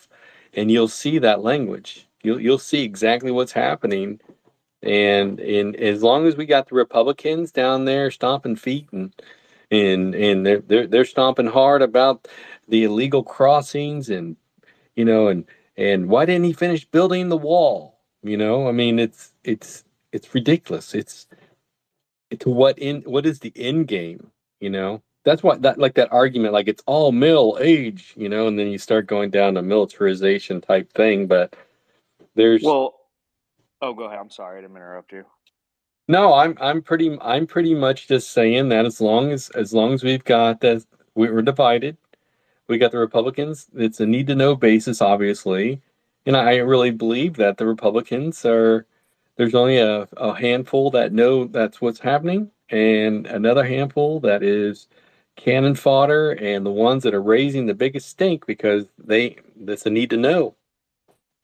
and you'll see that language. You'll see exactly what's happening. And as long as we got the Republicans down there stomping feet and they're stomping hard about the illegal crossings and and why didn't he finish building the wall? I mean, it's ridiculous. It's what is the end game? That's what that like that argument, like it's all middle age, and then you start going down to militarization type thing. But there's Well, oh, go ahead. I'm sorry, I didn't interrupt you. no, I'm pretty much just saying that as long as we've got that we're divided. We got the Republicans. It's a need to know basis, obviously. And I really believe that the Republicans there's only a handful that know that's what's happening, and another handful that is cannon fodder, and the ones that are raising the biggest stink because that's a need to know,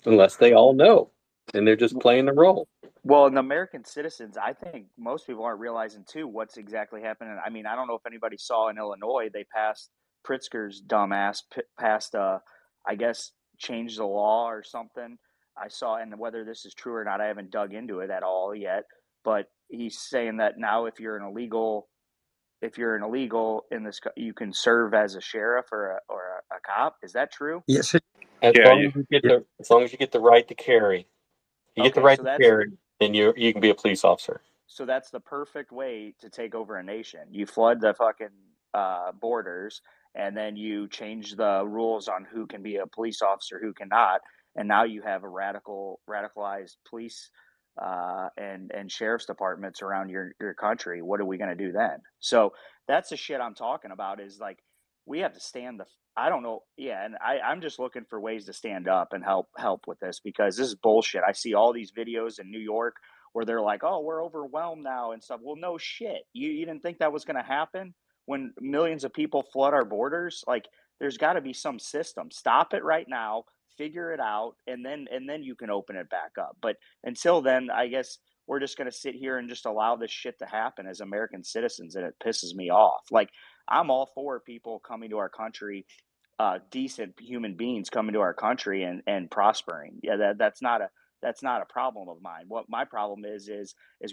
unless they all know, and they're just playing the role. Well, and the American citizens, I think most people aren't realizing too what's exactly happening. I mean, I don't know if anybody saw in Illinois, they passed Pritzker's dumbass passed I guess changed the law or something. I saw, and whether this is true or not, I haven't dug into it at all yet. But he's saying that now if you're an illegal in this, you can serve as a sheriff or a cop. Is that true? Yes, As Yeah, long as you get the right to carry, you get the Okay, right so to that's carry, then you can be a police officer. the perfect way to take over a nation. You flood the fucking borders, and then you change the rules on who can be a police officer, who cannot, and now you have a radicalized police and sheriff's departments around your country. What are we going to do then? So that's the shit I'm talking about. Is like we have to stand the. I don't know. Yeah, and I'm just looking for ways to stand up and help with this because this is bullshit. I see all these videos in New York where they're like, "Oh, we're overwhelmed now" and stuff. Well, no shit. You didn't think that was going to happen when millions of people flood our borders? Like, there's got to be some system. Stop it right now. Figure it out, and then you can open it back up. But until then, I guess we're just going to sit here and just allow this shit to happen as American citizens, and it pisses me off. Like, I'm all for people coming to our country, decent human beings coming to our country and prospering. Yeah, that's not a problem of mine. What my problem is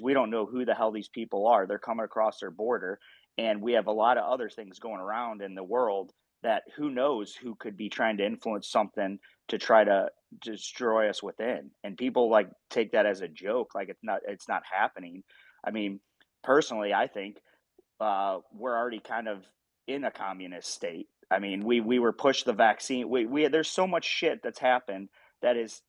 we don't know who the hell these people are. They're coming across their border, and we have a lot of other things going around in the world that who knows who could be trying to influence something to try to destroy us within. And people like take that as a joke, like it's not happening. I mean, personally, I think we're already kind of in a communist state. I mean, we were pushed the vaccine. We there's so much shit that's happened that is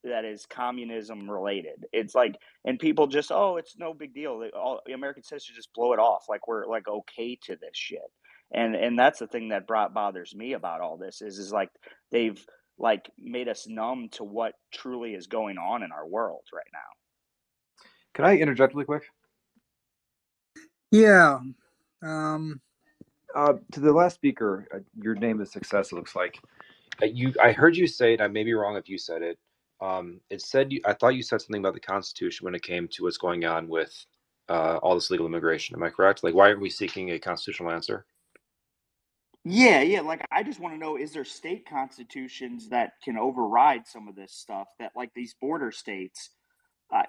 communism related. It's like, and people just, oh, it's no big deal. All American citizens just blow it off like we're like okay to this shit. And that's the thing that bothers me about all this is like they've like made us numb to what truly is going on in our world right now. Can I interject really quick? Yeah. To the last speaker, your name is Success. It looks like I heard you say it. I may be wrong if you said it. It said I thought you said something about the Constitution when it came to what's going on with all this legal immigration. Am I correct? Like, why aren't we seeking a constitutional answer? Yeah. Like, I just want to know, is there state constitutions that can override some of this stuff that, like these border states,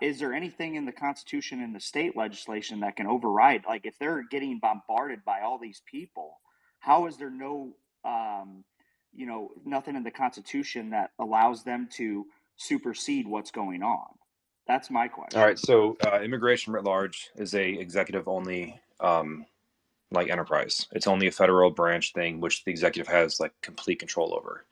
is there anything in the Constitution and the state legislation that can override? Like, if they're getting bombarded by all these people, how is there no, nothing in the Constitution that allows them to supersede what's going on? That's my question. All right. So immigration writ large is a executive only like enterprise. It's only a federal branch thing, which the executive has like complete control over.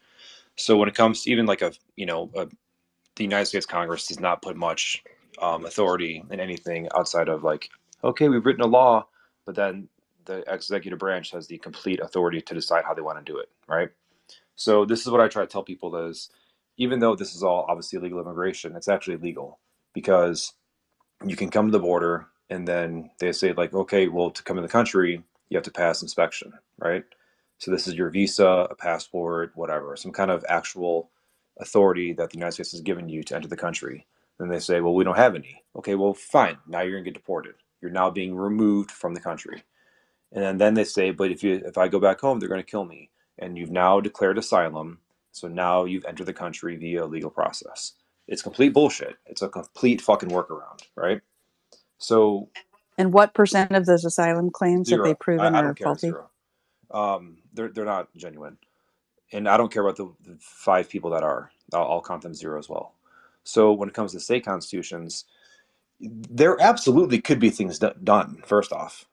So when it comes to even like the United States Congress does not put much authority in anything outside of like, okay, we've written a law, but then the executive branch has the complete authority to decide how they want to do it, right? So this is what I try to tell people is, even though this is all obviously illegal immigration, it's actually legal because you can come to the border and then they say like, okay, well, to come in the country, you have to pass inspection, right? So this is your visa, a passport, whatever, some kind of actual authority that the United States has given you to enter the country. Then they say, well, we don't have any. Okay, well, fine. Now you're gonna get deported. You're now being removed from the country. And then they say, but if I go back home, they're gonna kill me. And you've now declared asylum. So now you've entered the country via a legal process. It's complete bullshit. It's a complete fucking workaround, right? So, and what percent of those asylum claims have they proven I are don't care, faulty? 0. They're not genuine, and I don't care about the 5 people that are. I'll count them 0 as well. So when it comes to state constitutions, there absolutely could be things done. First off,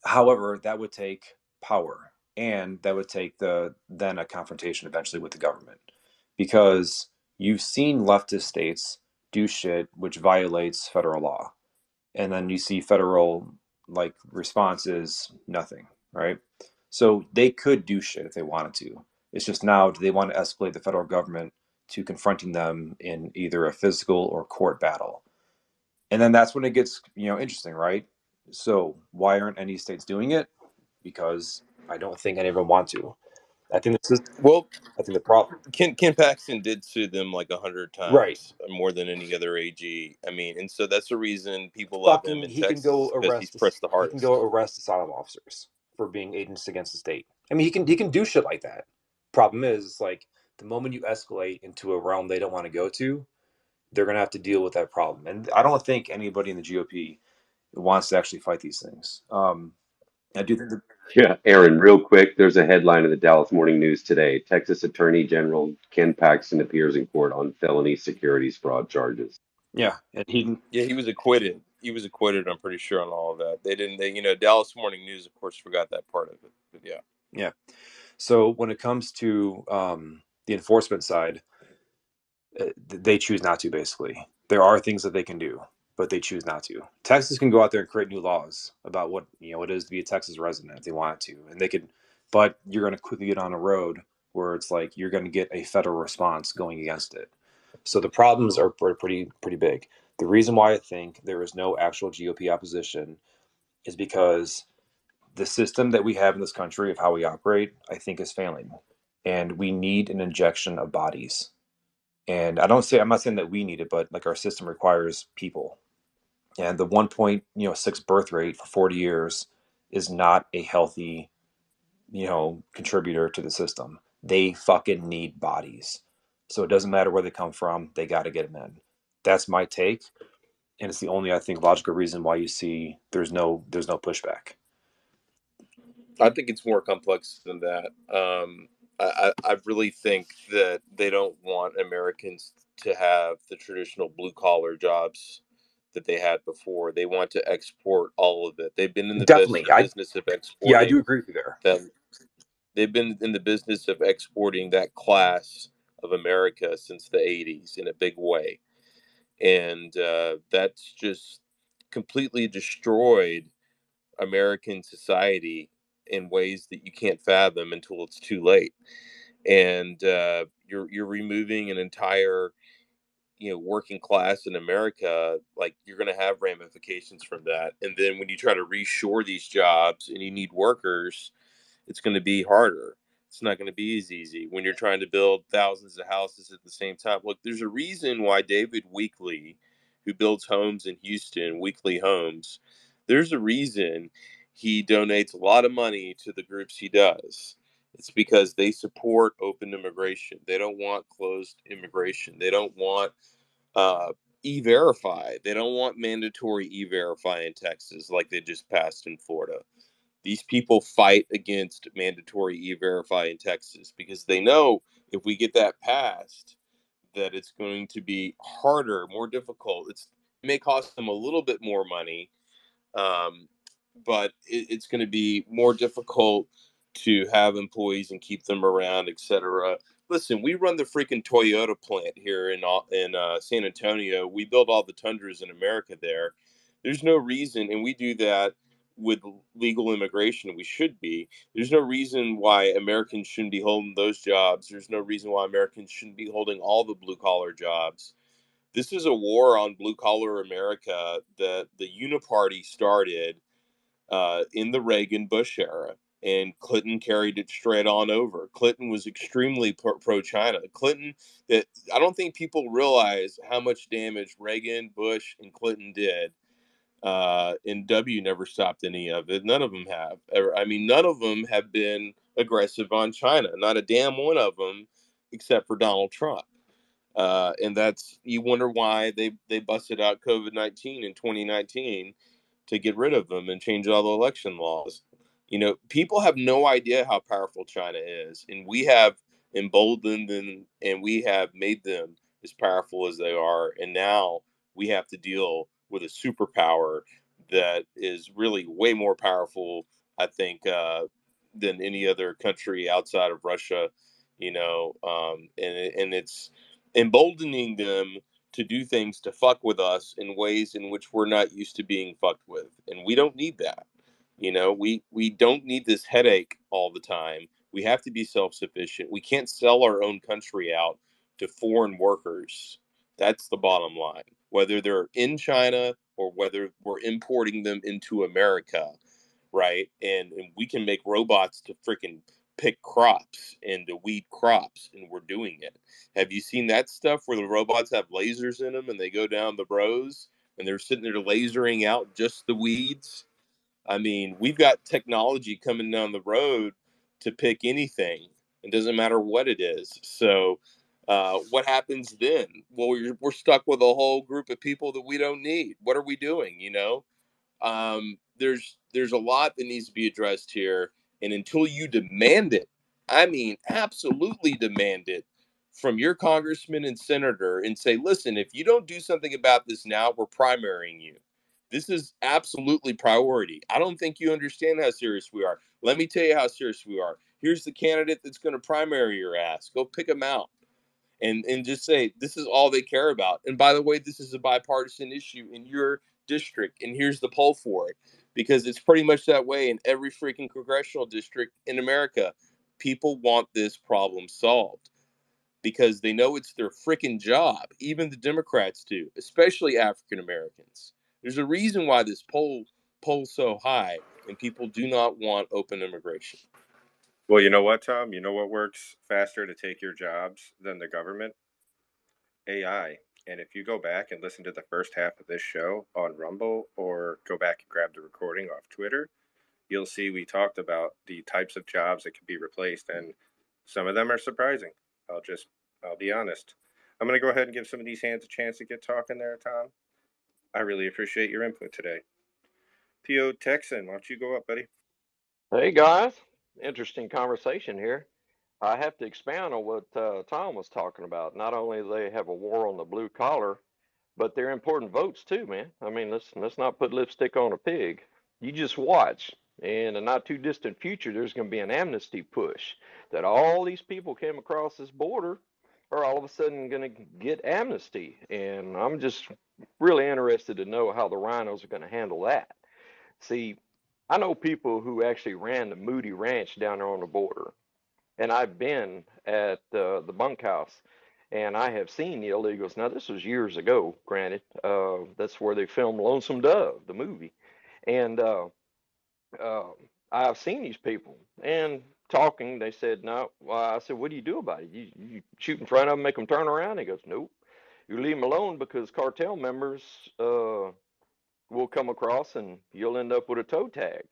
however, that would take power, and that would take then a confrontation eventually with the government, because you've seen leftist states do shit which violates federal law, and then you see federal like response is nothing, right? So they could do shit if they wanted to. It's just now, do they want to escalate the federal government to confronting them in either a physical or court battle? And then that's when it gets interesting, right? So why aren't any states doing it? Because I don't think any of them want to. I think the problem. Ken Paxton did sue them like 100 times, right? More than any other AG. I mean, and so that's the reason people love him in Texas, because he's pressed the hardest. He can go arrest asylum officers for being agents against the state. I mean, he can do shit like that. Problem is, like, the moment you escalate into a realm they don't want to go to, they're gonna have to deal with that problem. And I don't think anybody in the GOP wants to actually fight these things. I do think Yeah, Aaron, real quick, there's a headline in the Dallas Morning News today. Texas Attorney General Ken Paxton appears in court on felony securities fraud charges. Yeah, and he was acquitted. He was acquitted, I'm pretty sure, on all of that. Dallas Morning News, of course, forgot that part of it. But yeah. Yeah. So when it comes to the enforcement side, they choose not to, basically. There are things that they can do, but they choose not to. Texas can go out there and create new laws about what it is to be a Texas resident if they wanted to, and they could. But you're going to quickly get on a road where it's like you're going to get a federal response going against it. So the problems are pretty big. The reason why I think there is no actual GOP opposition is because the system that we have in this country of how we operate, I think, is failing, and we need an injection of bodies. And I'm not saying that we need it, but like our system requires people. And the 1.6 birth rate for 40 years is not a healthy, contributor to the system. They fucking need bodies. So it doesn't matter where they come from, they got to get them in. That's my take. And it's the only, I think, logical reason why you see there's no pushback. I think it's more complex than that. I really think that they don't want Americans to have the traditional blue collar jobs that they had before. They want to export all of it. They've been in the Definitely. business of Yeah, I do exporting agree with you there. them. They've been in the business of exporting that class of America since the 80s in a big way. And that's just completely destroyed American society in ways that you can't fathom until it's too late. And you're removing an entire working class in America. Like, you're going to have ramifications from that. And then when you try to reshore these jobs and you need workers, it's going to be harder. It's not going to be as easy when you're trying to build thousands of houses at the same time. Look, there's a reason why David Weekley, who builds homes in Houston, Weekley Homes, there's a reason he donates a lot of money to the groups he does. It's because they support open immigration. They don't want closed immigration. They don't want uh, e-verify. They don't want mandatory e-verify in Texas like they just passed in Florida. These people fight against mandatory e-verify in Texas because they know if we get that passed, that it's going to be harder, more difficult. It may cost them a little bit more money, um, but it's going to be more difficult to have employees and keep them around, etc. Listen, we run the freaking Toyota plant here in San Antonio. We build all the Tundras in America there. There's no reason, and we do that with legal immigration. We should be. There's no reason why Americans shouldn't be holding those jobs. There's no reason why Americans shouldn't be holding all the blue collar jobs. This is a war on blue collar America that the Uniparty started in the Reagan Bush era, and Clinton carried it straight on over. Clinton was extremely pro China. Clinton, that I don't think people realize how much damage Reagan, Bush, and Clinton did. And W never stopped any of it. None of them have. I mean, none of them have been aggressive on China. Not a damn one of them, except for Donald Trump. And that's, you wonder why they busted out COVID-19 in 2019 to get rid of them and change all the election laws. People have no idea how powerful China is, and we have emboldened them and we have made them as powerful as they are. And now we have to deal with a superpower that is really way more powerful, I think, than any other country outside of Russia. And it's emboldening them to do things to fuck with us in ways in which we're not used to being fucked with, and we don't need that. We don't need this headache all the time. We have to be self-sufficient. We can't sell our own country out to foreign workers. That's the bottom line, whether they're in China or whether we're importing them into America, right? And we can make robots to freaking pick crops and to weed crops, and we're doing it. Have you seen that stuff where the robots have lasers in them and they go down the rows and they're sitting there lasering out just the weeds? I mean, we've got technology coming down the road to pick anything. It doesn't matter what it is. So, what happens then? Well, we're stuck with a whole group of people that we don't need. What are we doing? There's a lot that needs to be addressed here, and until you demand it, I mean, absolutely demand it from your congressman and senator, and say, listen, if you don't do something about this now, we're primarying you. This is absolutely priority. I don't think you understand how serious we are. Let me tell you how serious we are. Here's the candidate that's going to primary your ass. Go pick them out, and just say this is all they care about. And by the way, this is a bipartisan issue in your district, and here's the poll for it, because it's pretty much that way in every freaking congressional district in America. People want this problem solved because they know it's their freaking job. Even the Democrats do, especially African Americans. There's a reason why this polls so high, and people do not want open immigration. Well, you know what, Tom? You know what works faster to take your jobs than the government? AI. And if you go back and listen to the first half of this show on Rumble, or go back and grab the recording off Twitter, you'll see we talked about the types of jobs that can be replaced, and some of them are surprising. I'll be honest. I'm going to go ahead and give some of these hands a chance to get talking there, Tom. I really appreciate your input today. Theo Texan, why don't you go up, buddy? Hey guys, interesting conversation here. I have to expound on what Tom was talking about. Not only do they have a war on the blue collar, but they're important votes too, man. I mean, let's not put lipstick on a pig. You just watch. In a not too distant future, there's going to be an amnesty push that all these people came across this border are all of a sudden going to get amnesty. And I'm just really interested to know how the rhinos are going to handle that. See, I know people who actually ran the Moody Ranch down there on the border, and I've been at the bunkhouse, and I have seen the illegals. Now, this was years ago, granted. That's where they filmed Lonesome Dove, the movie, and uh, I've seen these people and talking. They said, "No." Well, I said, "What do you do about it? You shoot in front of them, make them turn around?" He goes, "Nope. You leave them alone because cartel members will come across, and you'll end up with a toe tag."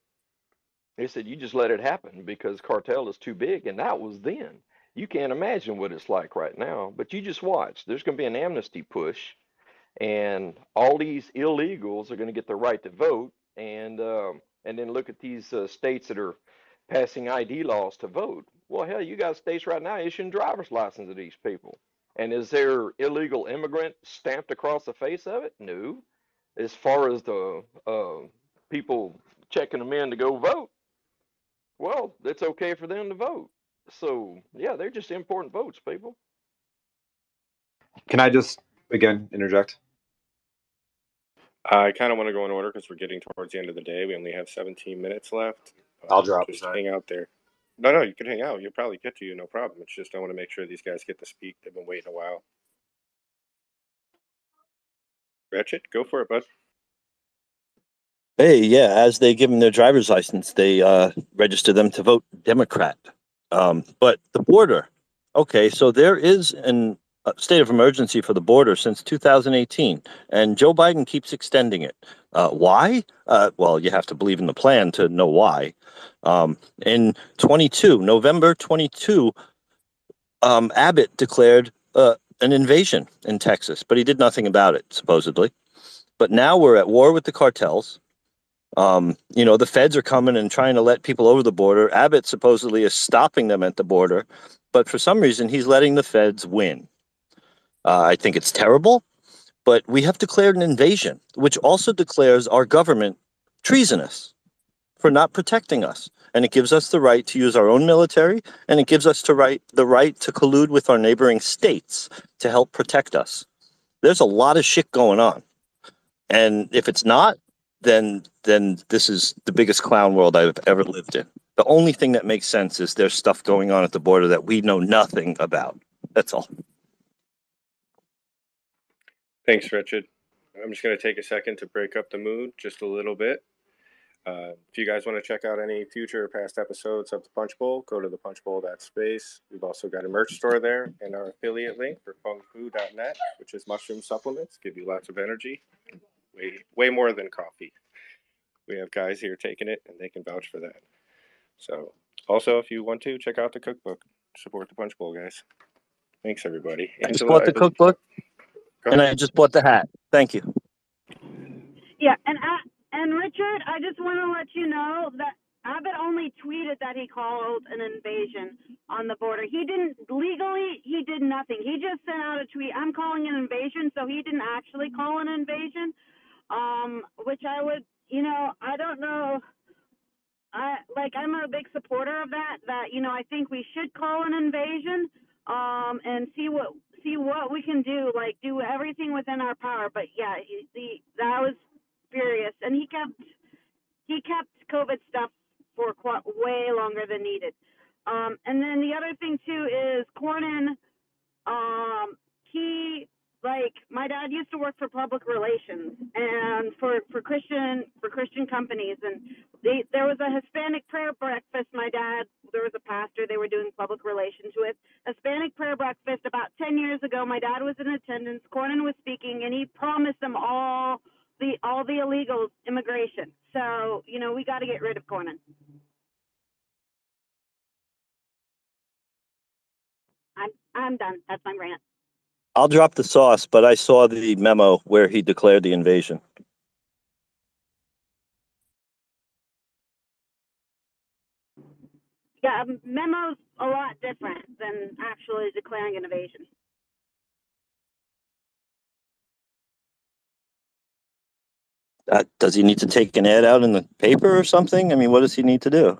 They said, "You just let it happen because cartel is too big." And that was then. You can't imagine what it's like right now, but you just watch. There's going to be an amnesty push, and all these illegals are going to get the right to vote. And then look at these states that are passing ID laws to vote. Well, hell, you got states right now issuing driver's license to these people. And is there illegal immigrant stamped across the face of it? No. As far as the people checking them in to go vote, well, it's okay for them to vote. So, yeah, they're just important votes, people. Can I just again interject? I kind of want to go in order because we're getting towards the end of the day. We only have 17 minutes left. I'll drop. Just hang out there. No, you can hang out. You'll probably get to you, no problem. It's just I want to make sure these guys get to speak. They've been waiting a while. Ratchet, go for it, bud. Hey, yeah, as they give them their driver's license, they register them to vote Democrat. But the border, okay, so there is a state of emergency for the border since 2018, and Joe Biden keeps extending it. Why? Well, you have to believe in the plan to know why. In November 22, Abbott declared an invasion in Texas, but he did nothing about it, supposedly. But now we're at war with the cartels. The feds are coming and trying to let people over the border. Abbott supposedly is stopping them at the border, but for some reason, he's letting the feds win. I think it's terrible, but we have declared an invasion, which also declares our government treasonous for not protecting us. And it gives us the right to use our own military, and it gives us the right to collude with our neighboring states to help protect us. There's a lot of shit going on. And if it's not, then this is the biggest clown world I've ever lived in. The only thing that makes sense is there's stuff going on at the border that we know nothing about. That's all. Thanks, Richard. I'm just going to take a second to break up the mood just a little bit. If you guys want to check out any future or past episodes of the Punchbowl, go to the punchbowl.space. We've also got a merch store there and our affiliate link for fungfu.net, which is mushroom supplements, give you lots of energy, way more than coffee. We have guys here taking it, and they can vouch for that. So, also, if you want to, check out the cookbook. Support the Punchbowl, guys. Thanks, everybody. I just bought the cookbook, and I just bought the hat. Thank you. Yeah, and Richard, I just want to let you know that Abbott only tweeted that he called an invasion on the border. He didn't legally, he did nothing. He just sent out a tweet, "I'm calling an invasion," so he didn't actually call an invasion, which I would, I don't know. I'm a big supporter of that, I think we should call an invasion, and see what we can do, do everything within our power. But yeah, that was furious, and he kept COVID stuff for way longer than needed. And then the other thing too is Cornyn. My dad used to work for public relations and for Christian companies, and there was a Hispanic prayer breakfast. There was a pastor they were doing public relations with. Hispanic prayer breakfast about 10 years ago. My dad was in attendance. Cornyn was speaking, and he promised them all the illegals immigration. So, we got to get rid of Cornyn. I'm done. That's my rant. I'll drop the sauce, but I saw the memo where he declared the invasion. Yeah, a memo's a lot different than actually declaring an invasion. Does he need to take an ad out in the paper or something? I mean, what does he need to do?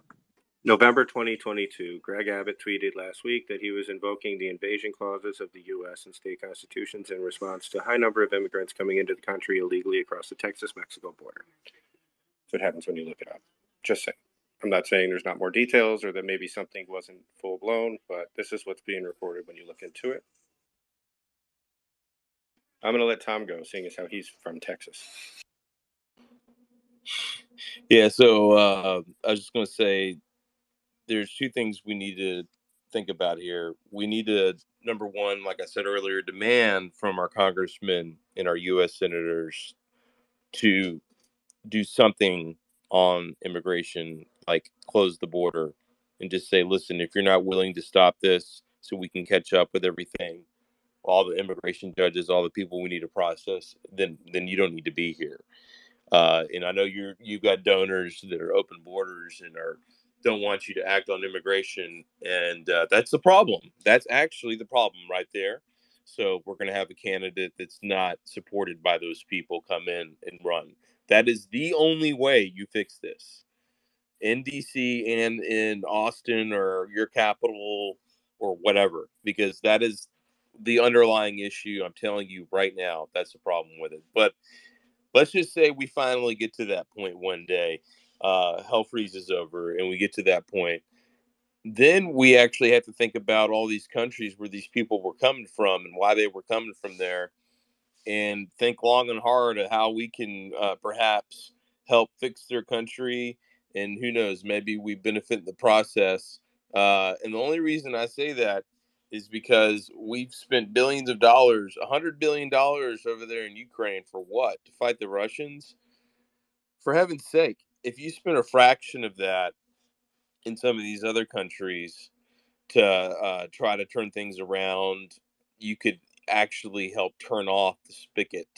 November 2022, Greg Abbott tweeted last week that he was invoking the invasion clauses of the U.S. and state constitutions in response to a high number of immigrants coming into the country illegally across the Texas-Mexico border. That's what happens when you look it up. Just saying. I'm not saying there's not more details or that maybe something wasn't full-blown, but this is what's being reported when you look into it. I'm going to let Tom go, seeing as how he's from Texas. Yeah, so I was just going to say there's two things we need to think about here. We need to, number one, like I said earlier, demand from our congressmen and our U.S. senators to do something on immigration, like close the border and just say, listen, if you're not willing to stop this so we can catch up with everything, all the immigration judges, all the people we need to process, then you don't need to be here. And I know you've got donors that are open borders and don't want you to act on immigration, and that's the problem. That's actually the problem right there. So we're going to have a candidate that's not supported by those people come in and run. That is the only way you fix this in DC and in Austin or your capital or whatever, because that is the underlying issue. I'm telling you right now, that's the problem with it. But let's just say we finally get to that point one day. Hell freezes over and we get to that point. Then we actually have to think about all these countries where these people were coming from and why they were coming from there, and think long and hard at how we can perhaps help fix their country. And who knows, maybe we benefit in the process. And the only reason I say that is because we've spent billions of dollars, $100 billion over there in Ukraine for what? To fight the Russians? For heaven's sake, if you spent a fraction of that in some of these other countries to try to turn things around, you could actually help turn off the spigot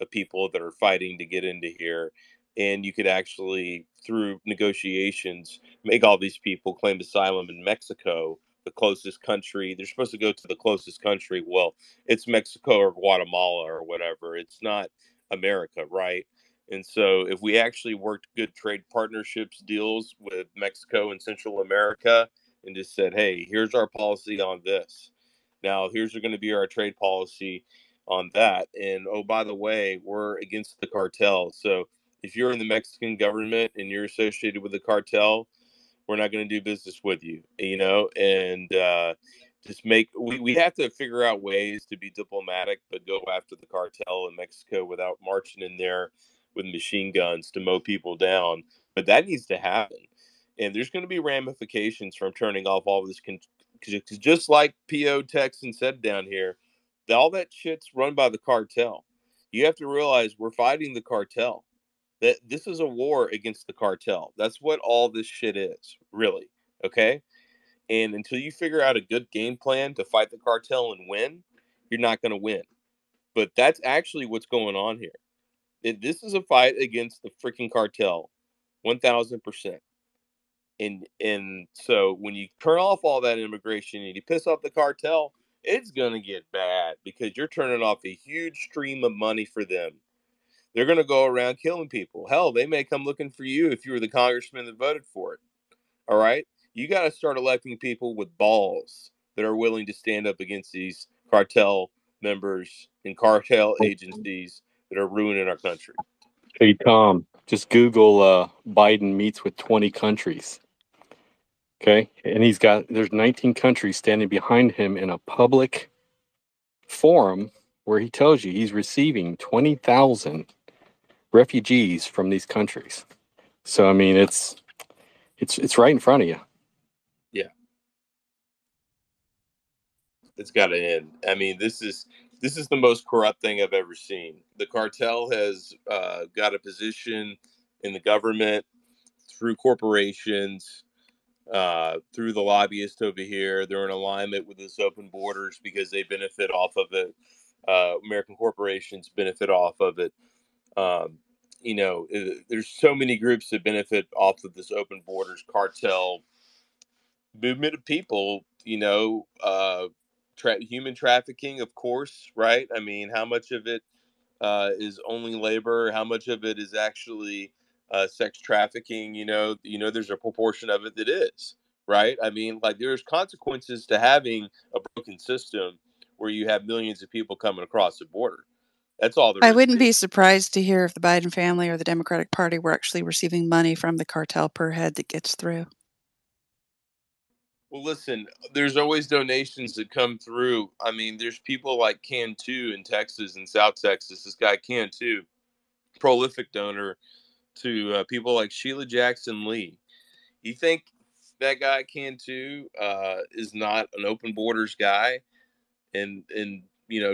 of people that are fighting to get into here. And you could actually, through negotiations, make all these people claim asylum in Mexico, the closest country. They're supposed to go to the closest country. Well, it's Mexico or Guatemala or whatever. It's not America, right? And so if we actually worked good trade partnerships deals with Mexico and Central America, and just said, hey, here's our policy on this. Now, here's going to be our trade policy on that. And oh, by the way, we're against the cartel. So if you're in the Mexican government and you're associated with the cartel, we're not going to do business with you, and we have to figure out ways to be diplomatic, but go after the cartel in Mexico without marching in there with machine guns to mow people down. But that needs to happen. And there's going to be ramifications from turning off all this. Because just like P.O. Texan said down here, all that shit's run by the cartel. You have to realize we're fighting the cartel. That this is a war against the cartel. That's what all this shit is, really. Okay? And until you figure out a good game plan to fight the cartel and win, you're not going to win. But that's actually what's going on here. This is a fight against the freaking cartel, 1,000%. And so when you turn off all that immigration and you piss off the cartel, it's going to get bad because you're turning off a huge stream of money for them. They're going to go around killing people. Hell, they may come looking for you if you were the congressman that voted for it. All right? You got to start electing people with balls that are willing to stand up against these cartel members and cartel agencies that are ruining our country. Hey, Tom, just Google Biden meets with 20 countries. Okay. And there's 19 countries standing behind him in a public forum where he tells you he's receiving 20,000 refugees from these countries. So, I mean, it's right in front of you. Yeah. It's got to end. I mean, this is the most corrupt thing I've ever seen. The cartel has got a position in the government through corporations, through the lobbyists over here. They're in alignment with this open borders because they benefit off of it. American corporations benefit off of it. There's so many groups that benefit off of this open borders cartel movement of people, human trafficking, of course, right? I mean, how much of it is only labor? How much of it is actually sex trafficking? There's a proportion of it that is, right? I mean, like there's consequences to having a broken system where you have millions of people coming across the border. That's all there I is wouldn't to be it. surprised to hear if the Biden family or the Democratic Party were actually receiving money from the cartel per head that gets through. Well, listen, there's always donations that come through. I mean, there's people like Cantu in Texas and South Texas. This guy Cantu, prolific donor to people like Sheila Jackson Lee. You think that guy Cantu is not an open borders guy and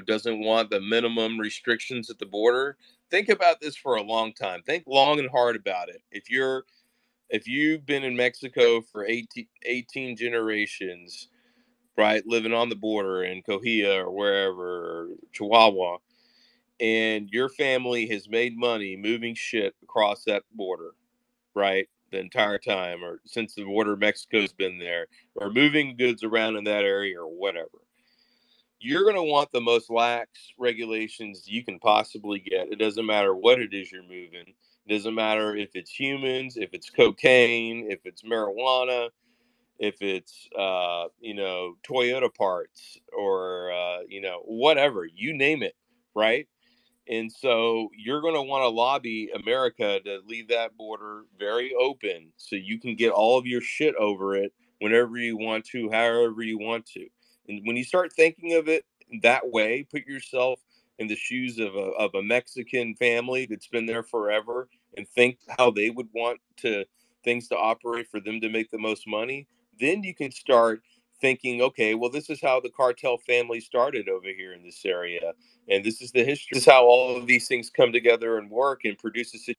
doesn't want the minimum restrictions at the border? Think about this for a long time. Think long and hard about it. If you've been in Mexico for 18 generations, right, living on the border in Coahuila or wherever, or Chihuahua, and your family has made money moving shit across that border, right, the entire time, or since the border of Mexico's been there, or moving goods around in that area or whatever, you're going to want the most lax regulations you can possibly get. It doesn't matter what it is you're moving. It doesn't matter if it's humans, if it's cocaine, if it's marijuana, if it's Toyota parts, or whatever, you name it, right? And so you're going to want to lobby America to leave that border very open so you can get all of your shit over it whenever you want to, however you want to. And when you start thinking of it that way, put yourself in the shoes of a Mexican family that's been there forever and think how they would want things to operate for them to make the most money. Then you can start thinking, okay, well, this is how the cartel family started over here in this area. And this is the history. This is how all of these things come together and work and produce a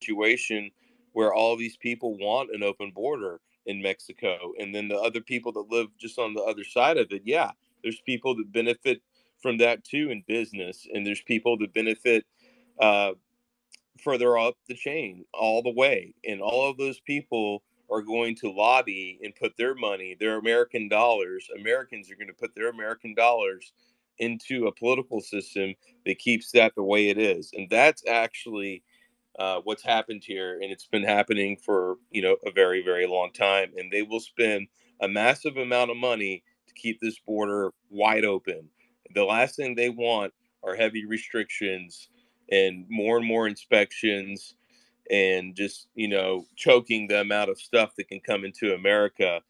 situation where all of these people want an open border in Mexico. And then the other people that live just on the other side of it, yeah, there's people that benefit from that too in business. And there's people that benefit uh, further up the chain all the way. And all of those people are going to lobby and put their money, their American dollars. Americans are going to put their American dollars into a political system that keeps that the way it is. And that's actually what's happened here. And it's been happening for, a very, very long time. And they will spend a massive amount of money to keep this border wide open. The last thing they want are heavy restrictions and more inspections and just choking the amount of stuff that can come into America.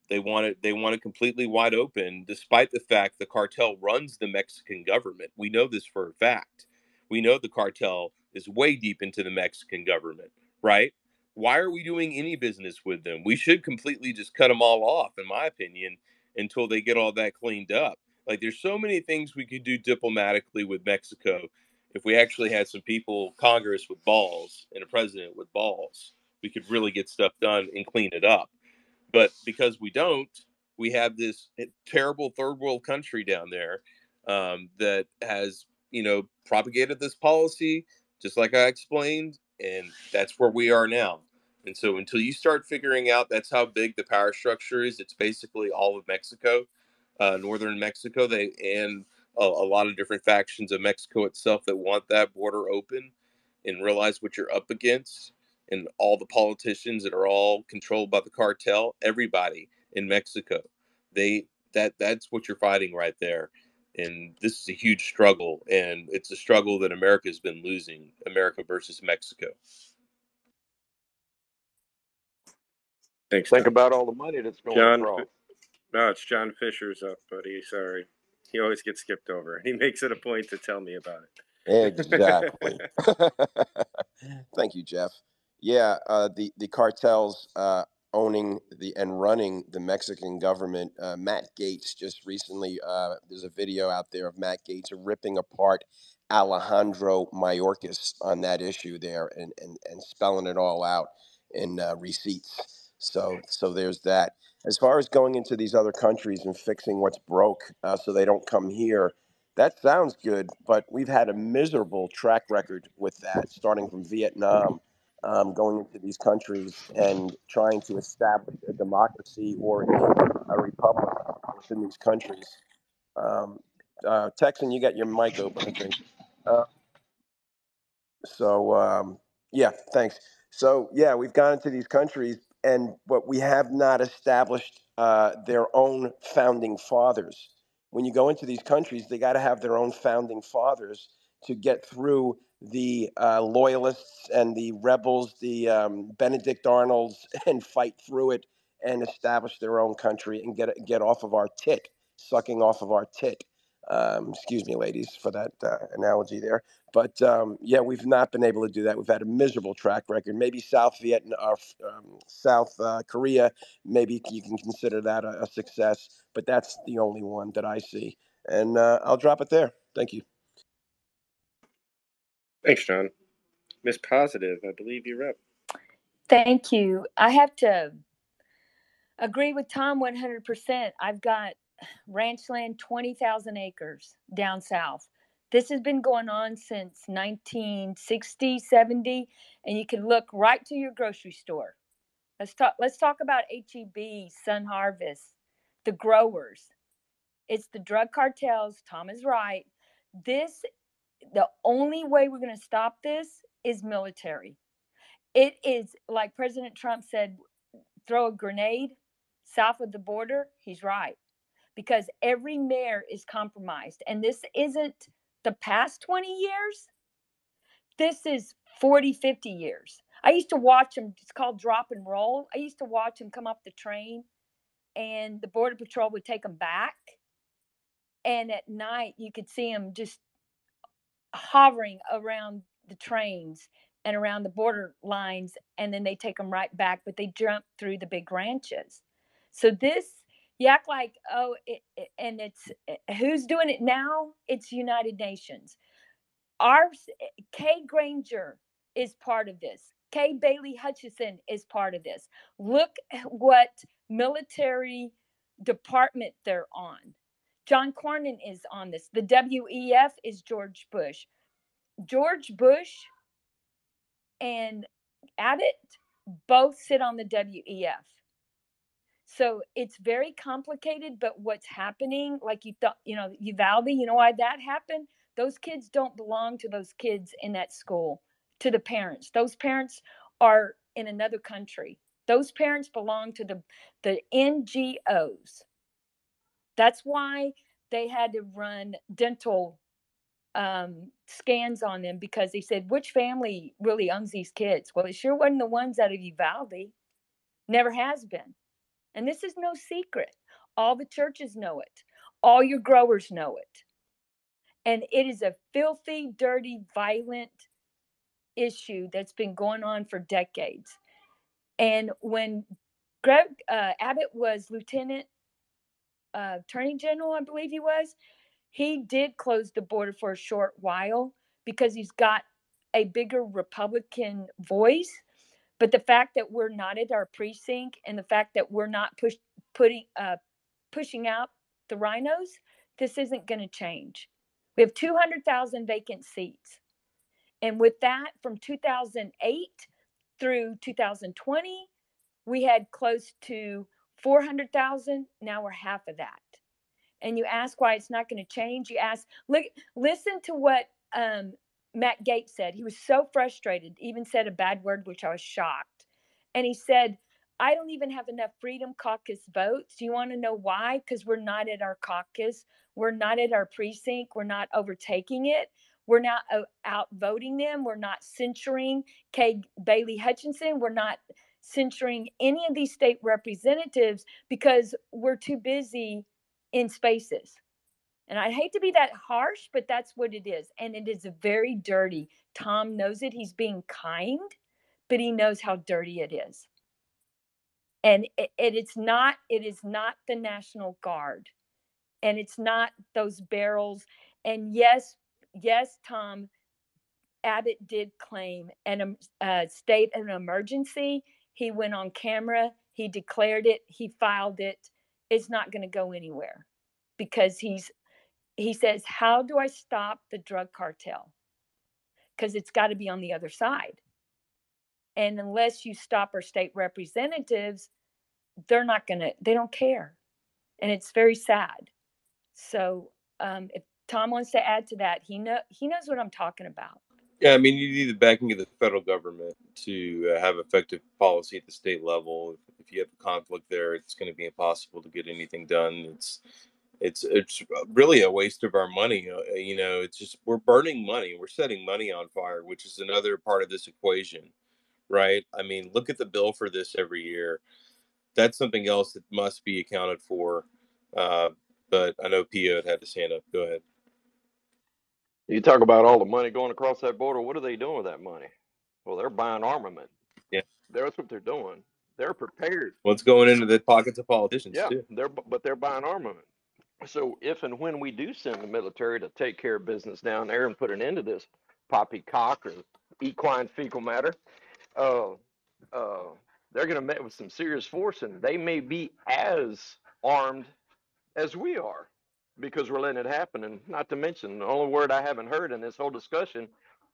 They want it completely wide open, despite the fact the cartel runs the Mexican government. We know this for a fact. We know the cartel is way deep into the Mexican government, right? Why are we doing any business with them? We should completely just cut them all off, in my opinion, until they get all that cleaned up. Like, there's so many things we could do diplomatically with Mexico if we actually had some people, Congress with balls and a president with balls. We could really get stuff done and clean it up. But because we don't, we have this terrible third world country down there that has, propagated this policy, just like I explained, and that's where we are now. And so until you start figuring out that's how big the power structure is, it's basically all of Mexico, northern Mexico, and a lot of different factions of Mexico itself that want that border open and realize what you're up against, and all the politicians that are all controlled by the cartel, everybody in Mexico, that's what you're fighting right there. And this is a huge struggle, and it's a struggle that America's been losing, America versus Mexico. Thanks, Think Tom. about all the money that's going John, across. no, it's John Fisher's up, buddy. Sorry. He always gets skipped over. He makes it a point to tell me about it. Exactly. Thank you, Jeff. Yeah, the cartels owning and running the Mexican government. Matt Gaetz just recently, there's a video out there of Matt Gaetz ripping apart Alejandro Mayorkas on that issue there and spelling it all out in receipts. So there's that. As far as going into these other countries and fixing what's broke so they don't come here, that sounds good, but we've had a miserable track record with that, starting from Vietnam going into these countries and trying to establish a democracy or a republic within these countries. Texan, you got your mic open, I think. Uh, so yeah, thanks. So yeah, we've gone into these countries, but we have not established their own founding fathers. When you go into these countries, they got to have their own founding fathers to get through the loyalists and the rebels, the Benedict Arnolds, and fight through it and establish their own country and get off of our tit, sucking off of our tit. Excuse me, ladies, for that analogy there. But yeah, we've not been able to do that. We've had a miserable track record. Maybe South Vietnam or South Korea, maybe you can consider that a success. But that's the only one that I see. And I'll drop it there. Thank you. Thanks, John. Miss Positive, I believe you're up. Thank you. I have to agree with Tom 100%. I've got ranch land, 20,000 acres down south. This has been going on since 1960, 70, and you can look right to your grocery store. Let's talk about HEB, Sun Harvest, the growers. It's the drug cartels. Tom is right. The only way we're going to stop this is military. It is like President Trump said, throw a grenade south of the border. He's right, because every mayor is compromised. And this isn't the past 20 years. This is 40, 50 years. I used to watch them. It's called drop and roll. I used to watch them come off the train, and the Border Patrol would take them back. And at night, you could see them just hovering around the trains and around the border lines, and then they take them right back, but they jump through the big ranches. So you act like, and it's who's doing it now? It's United Nations. Kay Granger is part of this. Kay Bailey Hutchison is part of this. Look at what military department they're on. John Cornyn is on this. The WEF is George Bush. George Bush and Abbott both sit on the WEF. So it's very complicated, but what's happening, like you thought, Uvalde, you know why that happened? Those kids don't belong to those kids in that school, to the parents. Those parents are in another country. Those parents belong to the NGOs. That's why they had to run dental scans on them, because they said, which family really owns these kids? Well, it sure wasn't the ones out of Uvalde. Never has been. And this is no secret. All the churches know it. All your growers know it. And it is a filthy, dirty, violent issue that's been going on for decades. And when Greg Abbott was Lieutenant Attorney General, I believe he did close the border for a short while because he's got a bigger Republican voice. But the fact that we're not at our precinct, and the fact that we're not pushing out the rhinos, this isn't going to change. We have 200,000 vacant seats. And with that, from 2008 through 2020, we had close to 400,000. Now we're half of that. And you ask why it's not going to change. Listen to what Matt Gaetz said. He was so frustrated, even said a bad word, which I was shocked. And he said, I don't even have enough Freedom Caucus votes. Do you want to know why? Because we're not at our caucus. We're not at our precinct. We're not overtaking it. We're not outvoting them. We're not censuring Kay Bailey Hutchinson. We're not censuring any of these state representatives because we're too busy in spaces. And I hate to be that harsh, but that's what it is. And it is very dirty. Tom knows it. He's being kind, but he knows how dirty it is. And it is not the National Guard. And it's not those barrels. And yes, Tom, Abbott did claim a state of emergency. He went on camera. He declared it. He filed it. It's not going to go anywhere because he says, how do I stop the drug cartel? Because it's got to be on the other side. And unless you stop our state representatives, they don't care. And it's very sad. So if Tom wants to add to that, he knows what I'm talking about. Yeah, I mean, you need the backing of the federal government to have effective policy at the state level. If you have a conflict there, it's going to be impossible to get anything done. It's really a waste of our money. It's just we're burning money. We're setting money on fire, which is another part of this equation, right? I mean, look at the bill for this every year. That's something else that must be accounted for. But I know Pio had his hand up. Go ahead. You talk about all the money going across that border. What are they doing with that money? Well, they're buying armament. Yeah, That's what they're doing. They're prepared. what's going into the pockets of politicians Yeah, too? they're buying armament. So if and when we do send the military to take care of business down there and put an end to this poppycock or equine fecal matter, uh, uh, they're going to meet with some serious force, and they may be as armed as we are because we're letting it happen. And not to mention, the only word I haven't heard in this whole discussion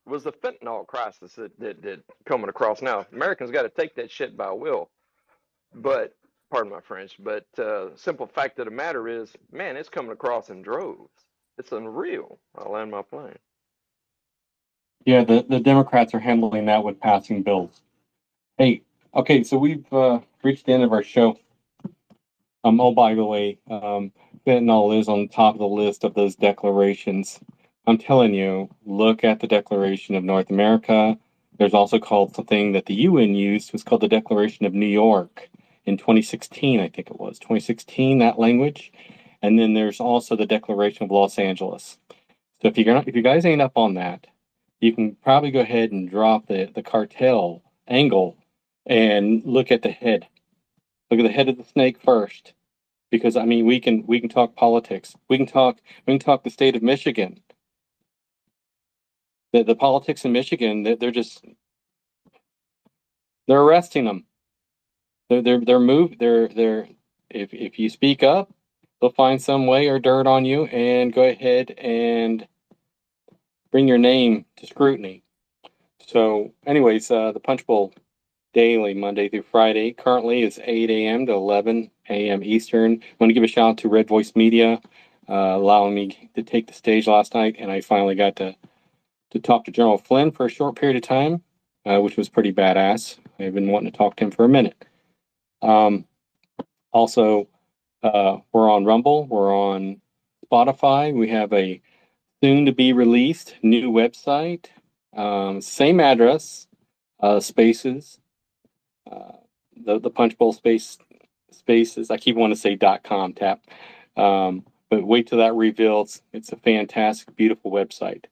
was the fentanyl crisis that coming across. Now, Americans got to take that shit by will, but pardon my French, but simple fact of the matter is, man, it's coming across in droves. It's unreal. I'll land my plane. Yeah, the Democrats are handling that with passing bills. Hey, okay, so we've reached the end of our show. Oh, by the way, fentanyl is on top of the list of those declarations. I'm telling you, look at the Declaration of North America. There's also called something that the UN used, was called the Declaration of New York in 2016, I think it was 2016, that language. And then there's also the Declaration of Los Angeles. So if you guys ain't up on that, you can probably go ahead and drop the cartel angle and look at the head. Look at the head of the snake first, because I mean we can talk politics. We can talk the state of Michigan. The politics in Michigan, they're arresting them. They're if you speak up, they'll find some way or dirt on you and go ahead and bring your name to scrutiny. So, anyways, the Punchbowl daily, Monday through Friday, currently is 8 a.m. to 11 a.m. Eastern. I want to give a shout out to Red Voice Media, allowing me to take the stage last night, and I finally got to talk to General Flynn for a short period of time, which was pretty badass. I've been wanting to talk to him for a minute. Also, we're on Rumble, we're on Spotify. We have a soon-to-be-released new website, same address, spaces. The Punchbowl spaces. I keep wanting to say .com tap, but wait till that reveals. It's a fantastic, beautiful website.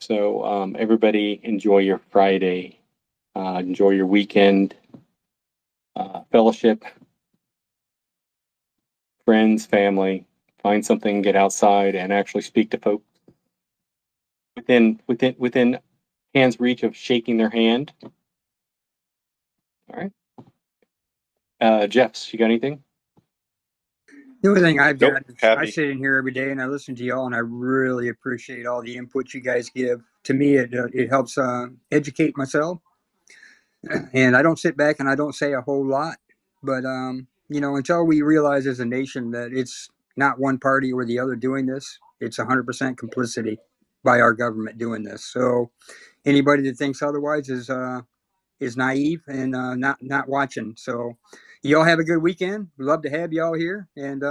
So everybody, enjoy your Friday, enjoy your weekend, fellowship, friends, family. Find something, get outside, and actually speak to folks within hand's reach of shaking their hand. All right. Jeffs, you got anything? The only thing I've Nope. got is I Happy. sit in here every day and I listen to y'all, and I really appreciate all the input you guys give. To me, it helps educate myself. And I don't sit back and I don't say a whole lot, but until we realize as a nation that it's not one party or the other doing this, it's 100% complicity by our government doing this. So anybody that thinks otherwise is naive and not watching. So y'all have a good weekend. Love to have y'all here, and